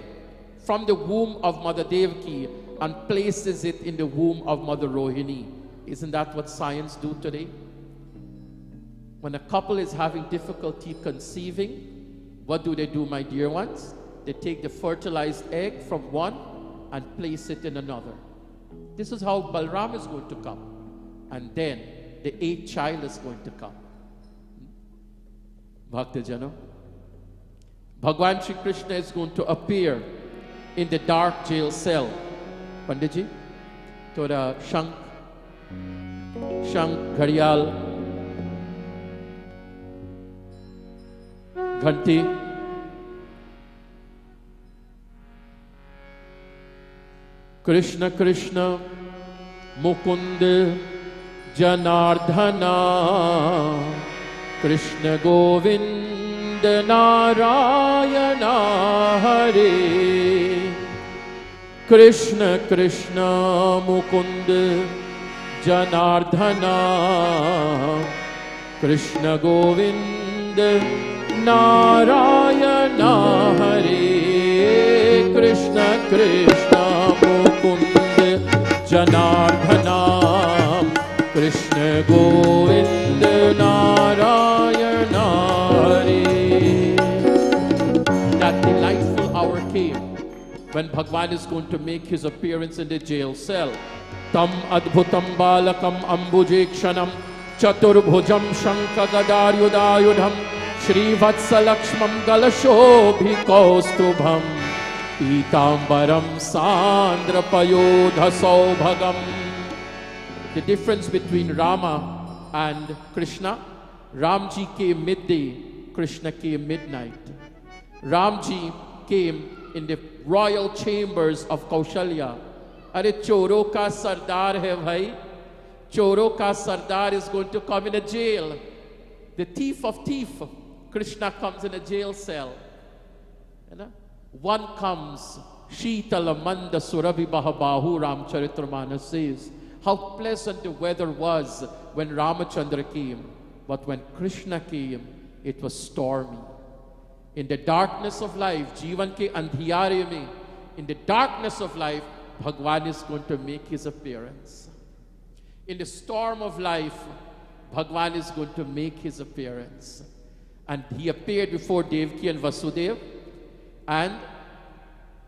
from the womb of Mother Devaki and places it in the womb of Mother Rohini. Isn't that what science do today? When a couple is having difficulty conceiving, what do, my dear ones? They take the fertilized egg from one and place it in another. This is how Balram is going to come. And then the 8th child is going to come. Bhakta Jano. Bhagwan Shri Krishna is going to appear in the dark jail cell. Panditji, Toda Shank, Ghariyal, Ghanti. Krishna Krishna Mukund Janardhana Krishna Govind Narayana Hare Krishna Krishna Mukund Janardhana Krishna Govind Narayana Hare Krishna Krishna Mukund Janardhana Govind Narayana Hare. That delightful hour came when Bhagwan is going to make his appearance in the jail cell. Tam adbhutam balakam ambujekshanam chaturbhujam shankagadaryudayudham Shrivatsalakshmam galashobhikaustubham Pitambaram sandrapayodhasaubhagam. The difference between Rama and Krishna: Ramji came midday, Krishna came midnight. Ramji came in the royal chambers of Kaushalya. Are choro ka sardar hai bhai. Choro ka sardar is going to come in a jail. The thief of thief, Krishna comes in a jail cell. You know? One comes, Shitala Manda Surabi Bahabahu, Ramcharitramana says. How pleasant the weather was when Ramachandra came. But when Krishna came, it was stormy. In the darkness of life, Jivan ke andhiyare mein, in the darkness of life, Bhagwan is going to make his appearance. In the storm of life, Bhagwan is going to make his appearance. And he appeared before Devaki and Vasudeva. And,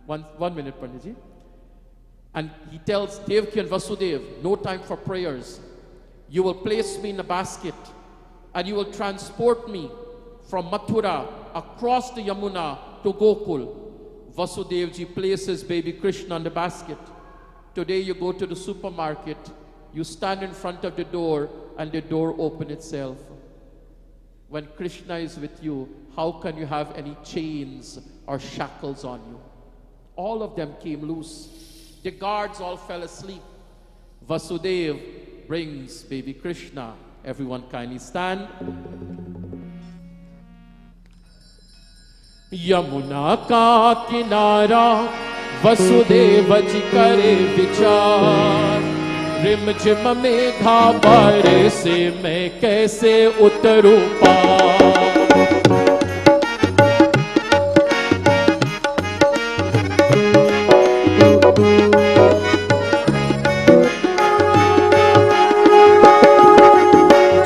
one minute, Panditji. And he tells Devaki and Vasudeva, no time for prayers. You will place me in a basket and you will transport me from Mathura across the Yamuna to Gokul. Vasudevji places baby Krishna on the basket. Today you go to the supermarket, you stand in front of the door and the door opens itself. When Krishna is with you, how can you have any chains or shackles on you? All of them came loose. The guards all fell asleep. Vasudeva brings baby Krishna. Everyone kindly stand. Yamuna ka kinara Vasudeva ji kare vichar. Rim jim megha barse main kaise utaru paar.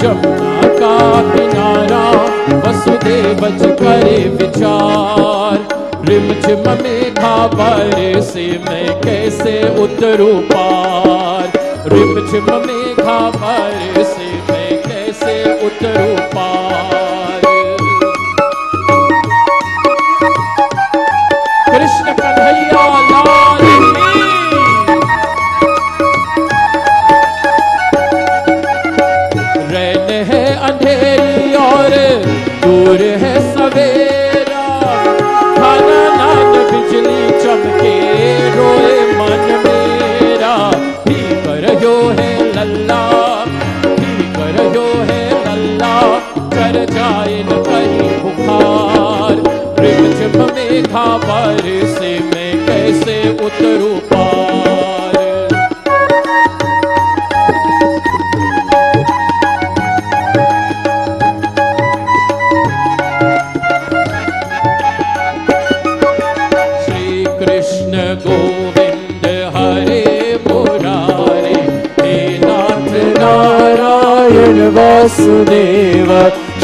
Jamuna ka kinara Vasudeva ji kare vichar. Rim jim megha barse main kaise utaru paar. Rim jim megha barse main kaise utaru paar. Krishna Kanhaiya Lal ki. रैन है अंधेरी और दूर है सवेरा. खाना नान बिजली चमके रोए मन मेरा. ठीक रहो है लल्ला, ठीक रहो है लल्ला. कर जाए न कहीं बुखार. रिम झिम मेघा बरसे मैं कैसे उतरू पार. गोविंद हरे मुरारे. हे नाथ नारायण वासुदेव.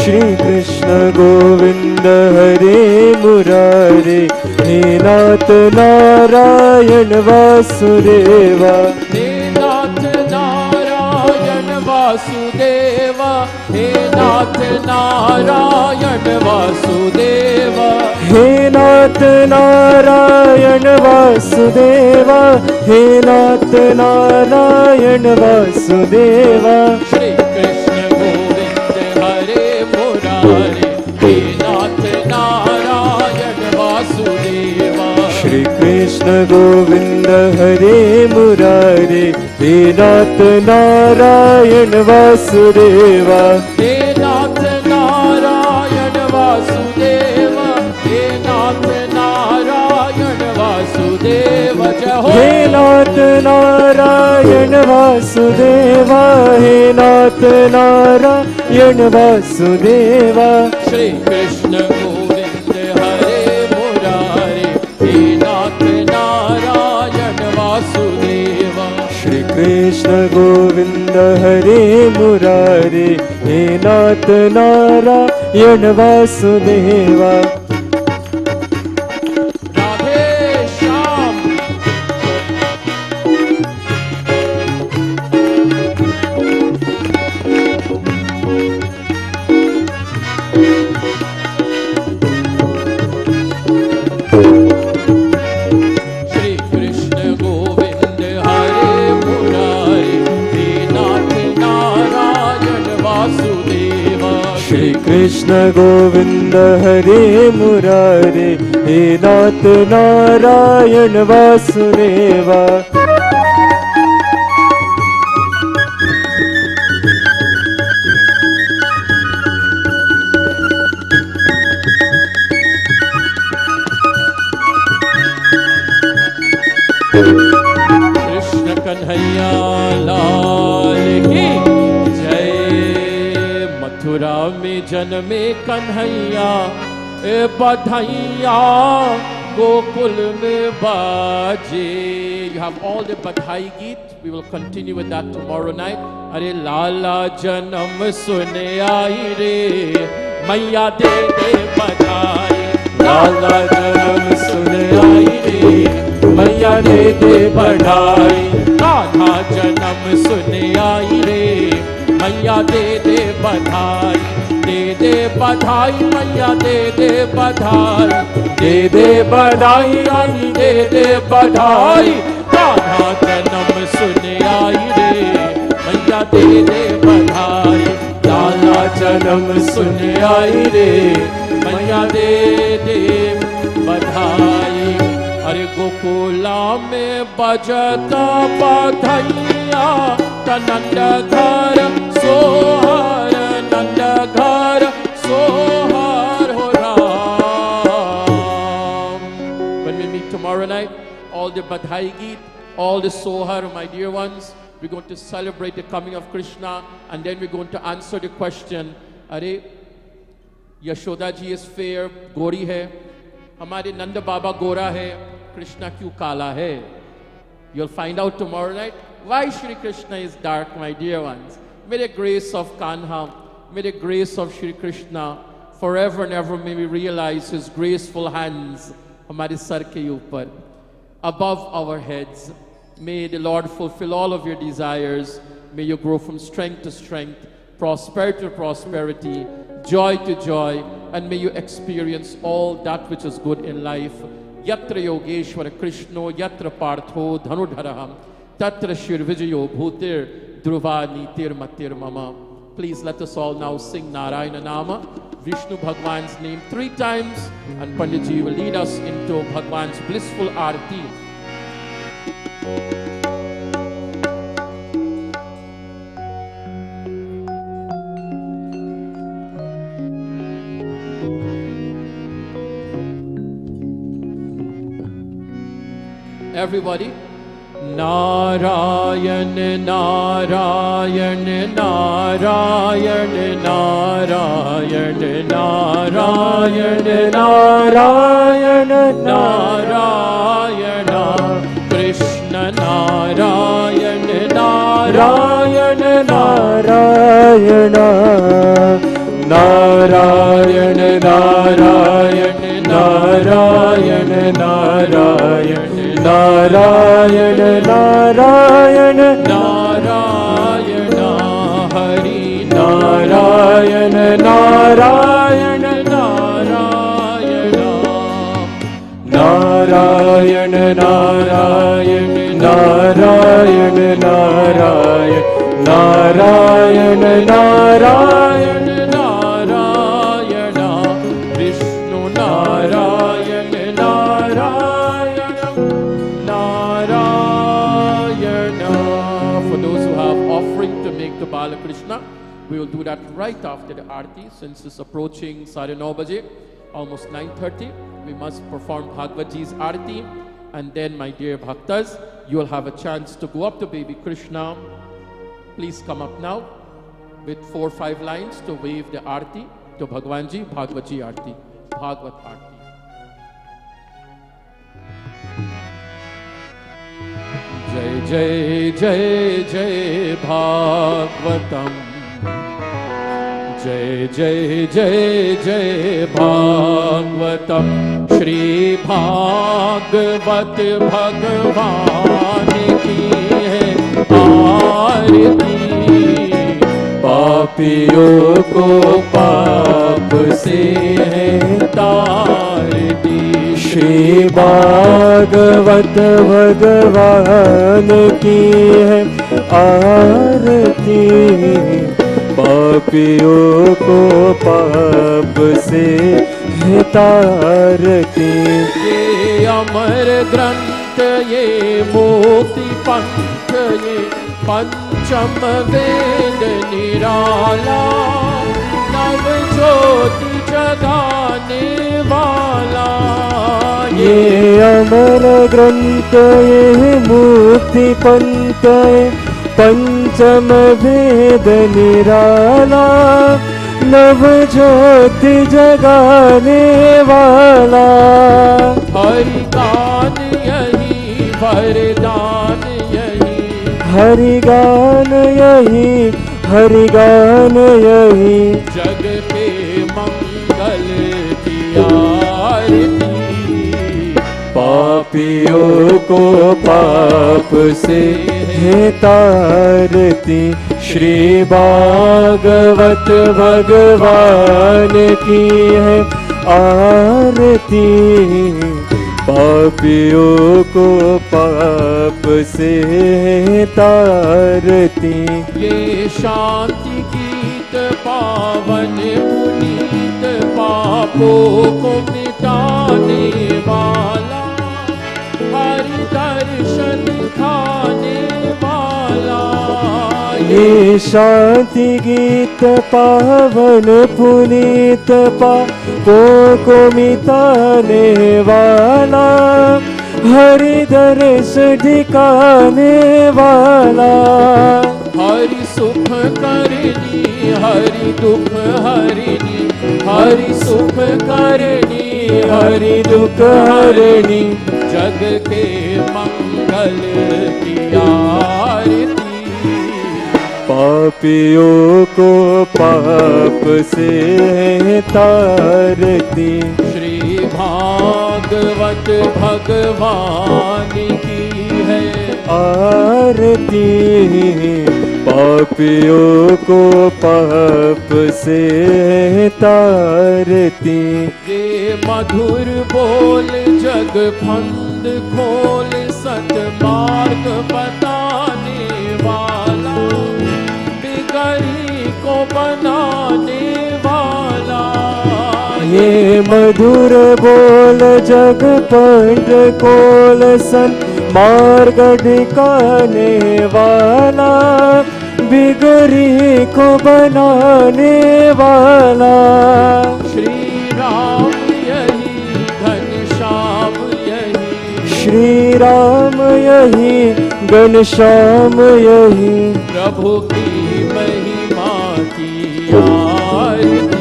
श्री कृष्ण गोविंद हरे मुरारे. हे नाथ नारायण वासुदेव. हे नाथ नारायण वासुदेव. हे नाथ नारायण वासुदेव. हे नाथ नारायण वासुदेव. हे नाथ नारायण वासुदेव. श्री कृष्ण गोविंद हरे मुरारे. हे नाथ नारायण वासुदेव. श्री कृष्ण गोविंद हरे मुरारे. हे नाथ नारायण वासुदेव. हे नाथ नारायण वासुदेव. हे नाथ नारायण वासुदेव. जय हो. हे नाथ नारायण वासुदेव. हे नाथ नारायण वासुदेव. श्री कृष्ण गोविंद हरे मुरारे. हे नाथ नारायण वासुदेव. श्री कृष्ण गोविंद हरे मुरारे, हे नाथ नारायण वासुदेवा। राधे श्याम। श्री कृष्ण गोविंद हरे मुरारे, हे नाथ नारायण वासुदेवा। श्री कृष्ण गोविंद हरे मुरारे, हे नाथ नारायण वासुदेवा। कृष्ण कन्हैया लाल की जय। मथुरा में जन्मे कन्हैया, ए बधाइया गोकुल में बाजे। You have all the बधाई गीत. We will continue with that tomorrow night. अरे लाला जन्म सुने आई रे, मैया दे दे बधाई। लाला जन्म सुने आई रे, मैया दे दे बधाई। राधा जन्म सुने आई रे, मैया दे दे बधाई। दे दे बधाई मैया दे दे बधाई, दे दे बधाई रानी दे दे बधाई। राधा जन्म सुने आई रे, मैया दे दे बधाई। लाला जन्म सुने आई रे, मैया दे दे बधाई। अरे गोकुला में बजता बधैया, नंद घर सोहर, नंद घर सोहर हो Ram. When we meet tomorrow night, all the badhai geet, all the sohar, my dear ones, we're going to celebrate the coming of Krishna, and then we're going to answer the question, अरे Yashoda ji is fair, गोरी है, हमारे नंद बाबा गोरा है, कृष्णा क्यों काला है? You'll find out tomorrow night why Shri Krishna is dark, my dear ones. May the grace of Kanha, may the grace of Shri Krishna forever and ever may we realize his graceful hands हमारे sir के ऊपर, above our heads. May the Lord fulfill all of your desires. May you grow from strength to strength, prosperity to prosperity, joy to joy, and may you experience all that which is good in life. Yatra Yogeshwara Krishno, Yatra Partho Dhanudharaham, Tatra Shirvijayo Bhutir, Dhruva Nitir Matir Mama. Please let us all now sing Narayana Nama, Vishnu Bhagwan's name 3 times, and Pandit Ji will lead us into Bhagwan's blissful Aarti. Everybody, Narayan, Narayan, Narayan, Narayan, Narayan, Narayan, Narayana, Krishna Narayan, Narayan, Narayana, Narayan, Narayan, Narayan, Narayan, Narayan, Narayan, Narayana, Hari Narayan, Narayan, Narayana, Narayan, Narayan, Narayan, Narayan, Narayan, Narayan, Narayana, Vishnu Narayan, Narayana, Narayana. For those who have offering to make to Bala Krishna, we will do that right after the Aarti. Since it's approaching 9:30 baje, almost 9:30, we must perform Bhagavad Ji's Aarti, and then, my dear Bhaktas, you will have a chance to go up to baby Krishna. Please come up now with 4 or 5 lines to wave the Aarti to Bhagwan Ji, Bhagavad Ji Aarti, Bhagavad Aarti. जय जय जय जय भागवतम, जय जय जय जय भागवतम। श्री भागवत भगवान की है आरती, पापियों को पाप से है तारती। श्री भागवत भगवान की है आरती, पापियों को पाप से है तारती। ये अमर ग्रंथ, ये मोक्ति पंथ, ये पंचम वेद निराला, नव ज्योति जगाने वाला। ये अमर ग्रंथ, ये मुक्ति पंथ, पंचम वेद निराला, नव ज्योति जगाने वाला। हरि गान यही, वरदान यही, हरि गान यही, हरि गान यही, जग के मंगल की आरती। पापियों को पाप से है तारती। श्री भागवत भगवान की है आरती, पापियों को पाप से है तारती। ये शांति गीत पावन पुनीत, पापों को मिटाने वाला, हरि दर्शन खाने वाला। ये शांति गीत पावन पुनीत, पापों को मिटाने वाला, हरि दर्श दिखाने वाला। हरि सुख करनी, हरि दुख हरनी, हरि सुख करनी, हरि दुख हरनी, जग के मंगल की आरती। पापियों को पाप से है तारती। श्री भागवत भगवान की है आरती, पापियों को पाप से है तारती। ये मधुर बोल जग फंद खोल, सतमार्ग बताने वाला, बिगड़ी को बनाने वाला। ये मधुर बोल जग पंड खोल, सन्मार्ग दिखाने वाला, बिगड़ी को बनाने वाला। श्री राम यही, घनश्याम यही, श्री राम यही, घनश्याम यही, प्रभु की महिमा की आरती।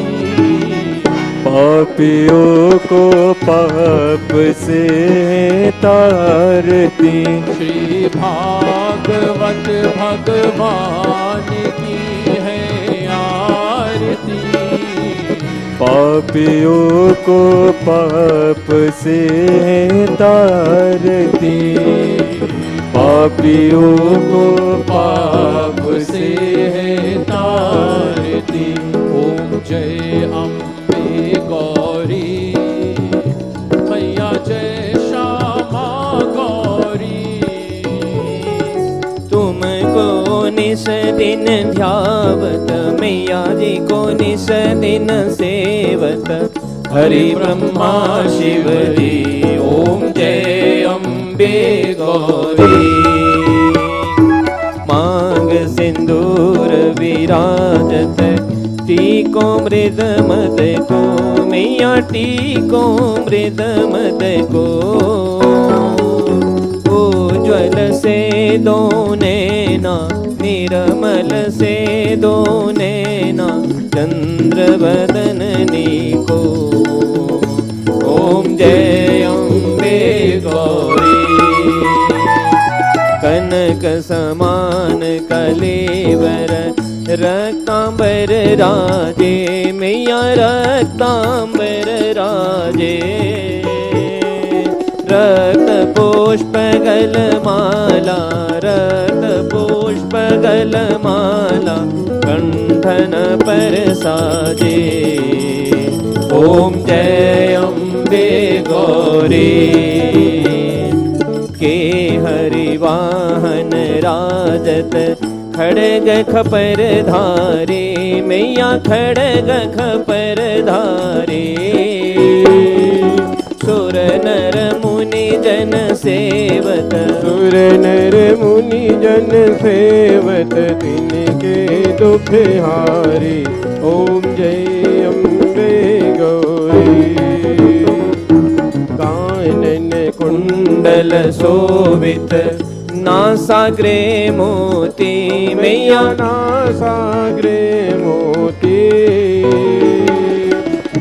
पापियों को पाप से तारती। श्री भागवत भगवान की है आरती, पापियों को पाप से तारती। पापियों को पाप से है तारती। ओम जय अम्बे गौरी मैया, जय श्यामा गौरी। तुमको निस दिन ध्यावत, मैया जी को निस दिन सेवत, हरि ब्रह्मा शिव जी। ओम जय अम्बे गौरी। मांग सिंदूर विराजत, टीको मृद मद को, मैया टीको मृद मद को। उज्ज्वल से दो नैना, निर्मल से दो नैना, चंद्र बदननी को। ओम जय अम्बे गौरी। कन तिलक समान कलेवर रक्तांबर राजे मैया रक्तांबर राजे रक्त पुष्प गलमाला रक्त पुष्प गलमाला कंठन पर साजे ओम जय अम्बे गौरी के हरिवाहन राजत खड़ग खपर धारे मैया खड़ग खपर धारे सुर नर मुनि जन सेवत सुर नर मुनि जन सेवत तिनके दुख हारी ओम जय अम्बे गौरी कानन कुंडल शोभित नासाग्रे मोती मैया नासाग्रे मोती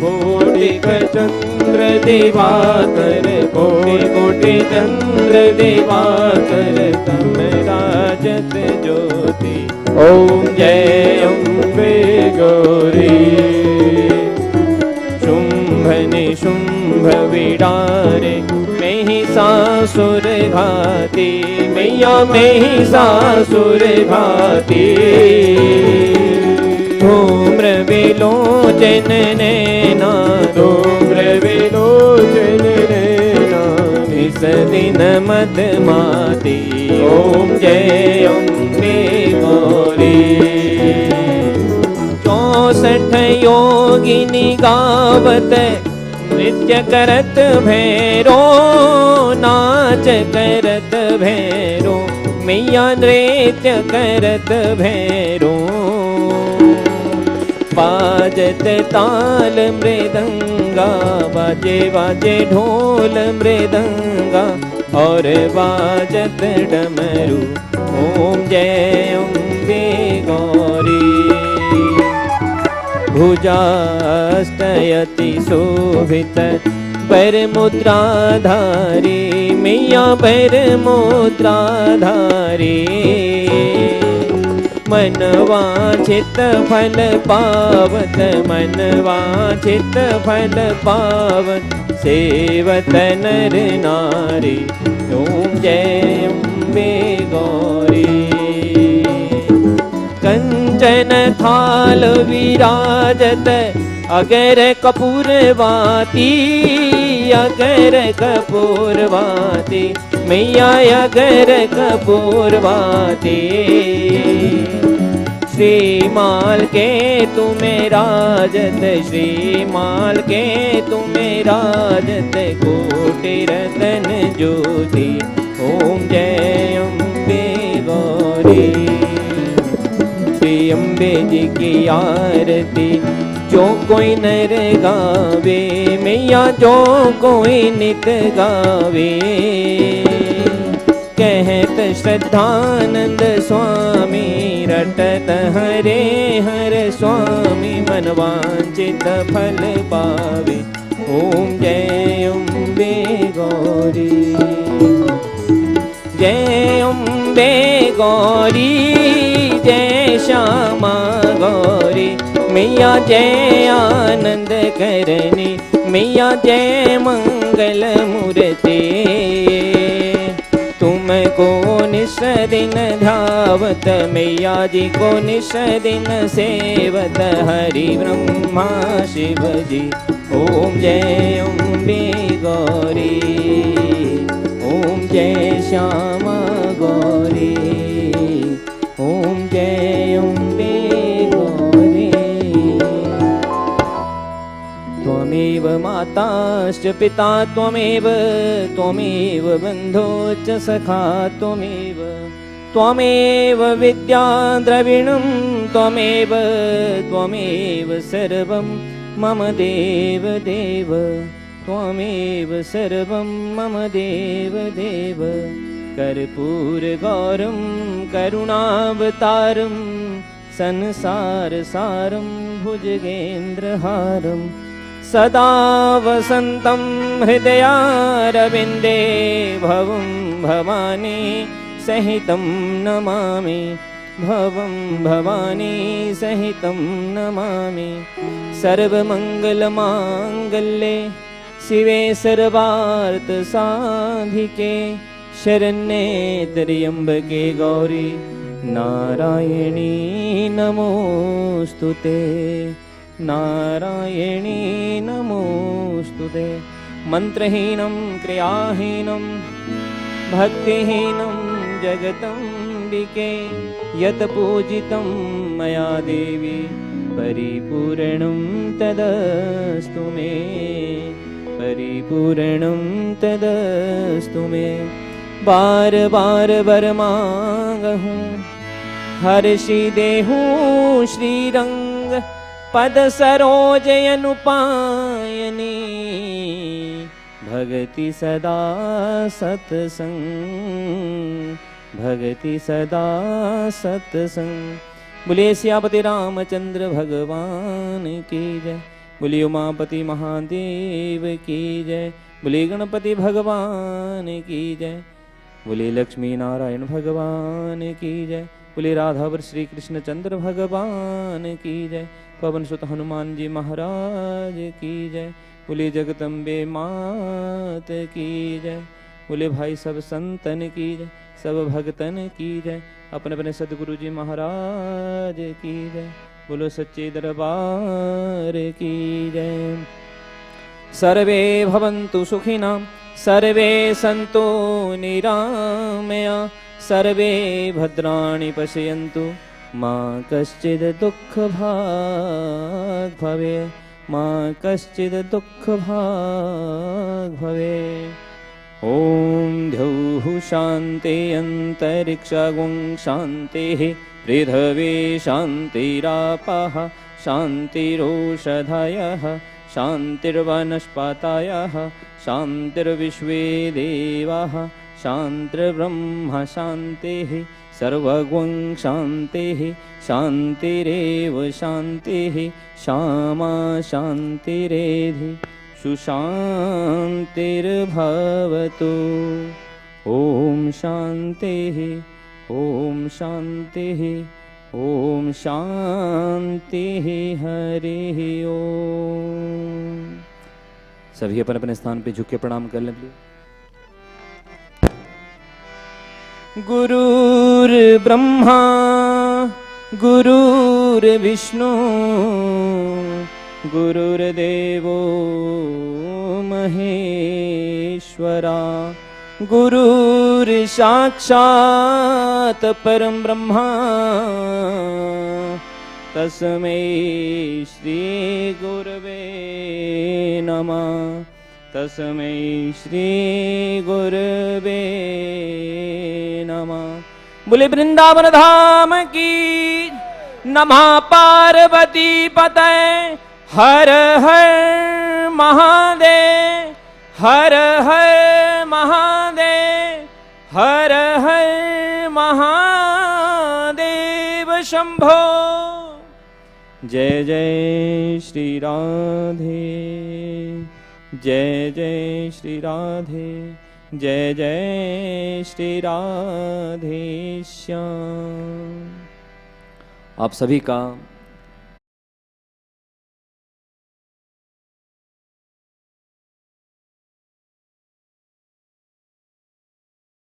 कोटिक चंद्र दिवाकर कोटि कोटि चंद्र दिवाकर तम राजत ज्योति ओम जय अम्बे गौरी शुंभ निशुंभ विडारे महिषासुर घाती मैया महिषासुर घाती धूम्र विलोचन नैना धूम्र विलोचन नैना निस दिन मदमाती ओम जय अम्बे गौरी 64 योगिनी गावत नृत्य करत भैरो नाच करत भैरो मैया नृत्य करत भैरो बाजत ताल मृदंगा बाजे बाजे ढोल मृदंगा और बाजत डमरू ओम जय अम्बे गौरी भुजास्तयति शोभित पर मुद्राधारी मैया पर मुद्राधारी मनवांछित फल पावत मनवांछित फल पावत सेवत नर नारी ओम जय अम्बे गौरी कंचन थाल विराजत अगर कपूरवाती अगर कपूरवाती मैया अगर कपूरवाती श्रीमाल के तुम्हें राजत श्रीमाल के तुम्हें राजत कोटि रतन ज्योति ओम जय अम्बे गौरी श्री अम्बे जी की आरती जो कोई नर गावे मैया जो कोई नित गावे कहत श्रद्धानंद स्वामी रटत हरे हर स्वामी मनवांचित फल पावे ओम जय अम्बे गौरी जय अम्बे गौरी जय श्यामा गौरी मैया जय आनंद करनी मैया जय मंगल मूर्ति तुमको निश दिन ध्यावत मैया जी को निश दिन सेवत हरि ब्रह्मा शिव जी ओम जय अम्बे गौरी ओम जय श्यामा गौरी ओम जय अम्बे गौरी त्वमेव माताश्च पिता त्वमेव त्वमेव बन्धो च सखा त्वमेव त्वमेव विद्या द्रविणं त्वमेव त्वमेव सर्वं मम देव देव त्वमेव सर्वं मम देव देव कर्पूरगौरं करुणावतारं संसारसारं भुजगेन्द्रहारं सदा वसन्तं हृदयारविन्दे भवं भवानी सहितं नमामि भवं भवानी सहितं नमामि सर्वमङ्गलमाङ्गल्ये शिवे सर्वार्थसाधिके शरण्ये त्र्यम्बके गौरी नारायणी नमोस्तुते नारायणी नमोस्तुते मंत्रहीनं क्रियाहीनं भक्तिहीनं जगदम्बिके यत् पूजितं मया देवी परिपूर्णं तदस्तु मे परिपूर्णं तदस्तु मे बार बार वर मांगहूँ हर्षि देहूँ श्रीरंग पद सरोज अनुपायनी भगति सदा सत्संग भगति सदा सत्संग। बोलिए सियापति रामचंद्र भगवान की जय। बोलिए उमापति महादेव की जय। बोलिए गणपति भगवान की जय। बोलिए लक्ष्मी नारायण भगवान की जय। बोलिए राधावर श्री कृष्ण चंद्र भगवान की जय। पवन सुत हनुमान जी महाराज की जय। बोलिए जगदम्बे मात की जय। बोले भाई सब संतन की जय सब भगतन की जय। अपने अपने सदगुरु जी महाराज की जय। बोलो सच्चे दरबार की जय। सर्वे भवन्तु सुखिनां सर्वे सन्तु निरामया सर्वे भद्राणि पश्यन्तु मा कश्चित् दुःखभाग् भवेत् मा कश्चित् दुःखभाग् भवेत्। ॐ द्यौः शान्ति अन्तरिक्षगुं शान्तिः पृथिवी शान्तिरापः शान्तिरोषधयः शान्तिर्वनस्पतयः शान्तिर्विश्वे देवाः शान्तिर्ब्रह्म शान्तिः सर्वगुं शान्तिः शान्तिरेव शान्तिः श्यामा शान्तिरेधि सुशान्तिर्भवतु। ॐ शान्तिः ॐ शान्तिः ॐ शान्तिः हरिः ओम। सभी अपन अपने स्थान पे झुक के प्रणाम कर लें। गुरुर्ब्रह्मा गुरुर्विष्णु गुरुर्देवो महेश्वरा गुरुर्साक्षात् परं ब्रह्मा तस्मै श्री गुरवे नमः तस्मै श्री गुरवे नमः। बोले वृंदावन धाम की नमः। पार्वती पतये हर हर महादेव हर हर महादेव हर हर महादेव शंभो। जय जय श्री राधे जय जय श्री राधे जय जय श्री राधे श्याम। आप सभी का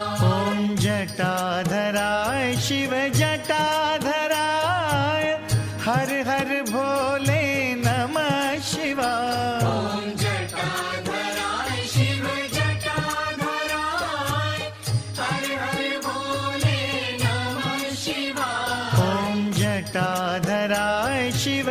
ॐ जटाधराय शिव जटाधराय हर हर भोले नमः शिवाय। ॐ जटाधराय शिव जटाधराय हर हर भोले नमः शिवाय। ॐ जटाधराय शिव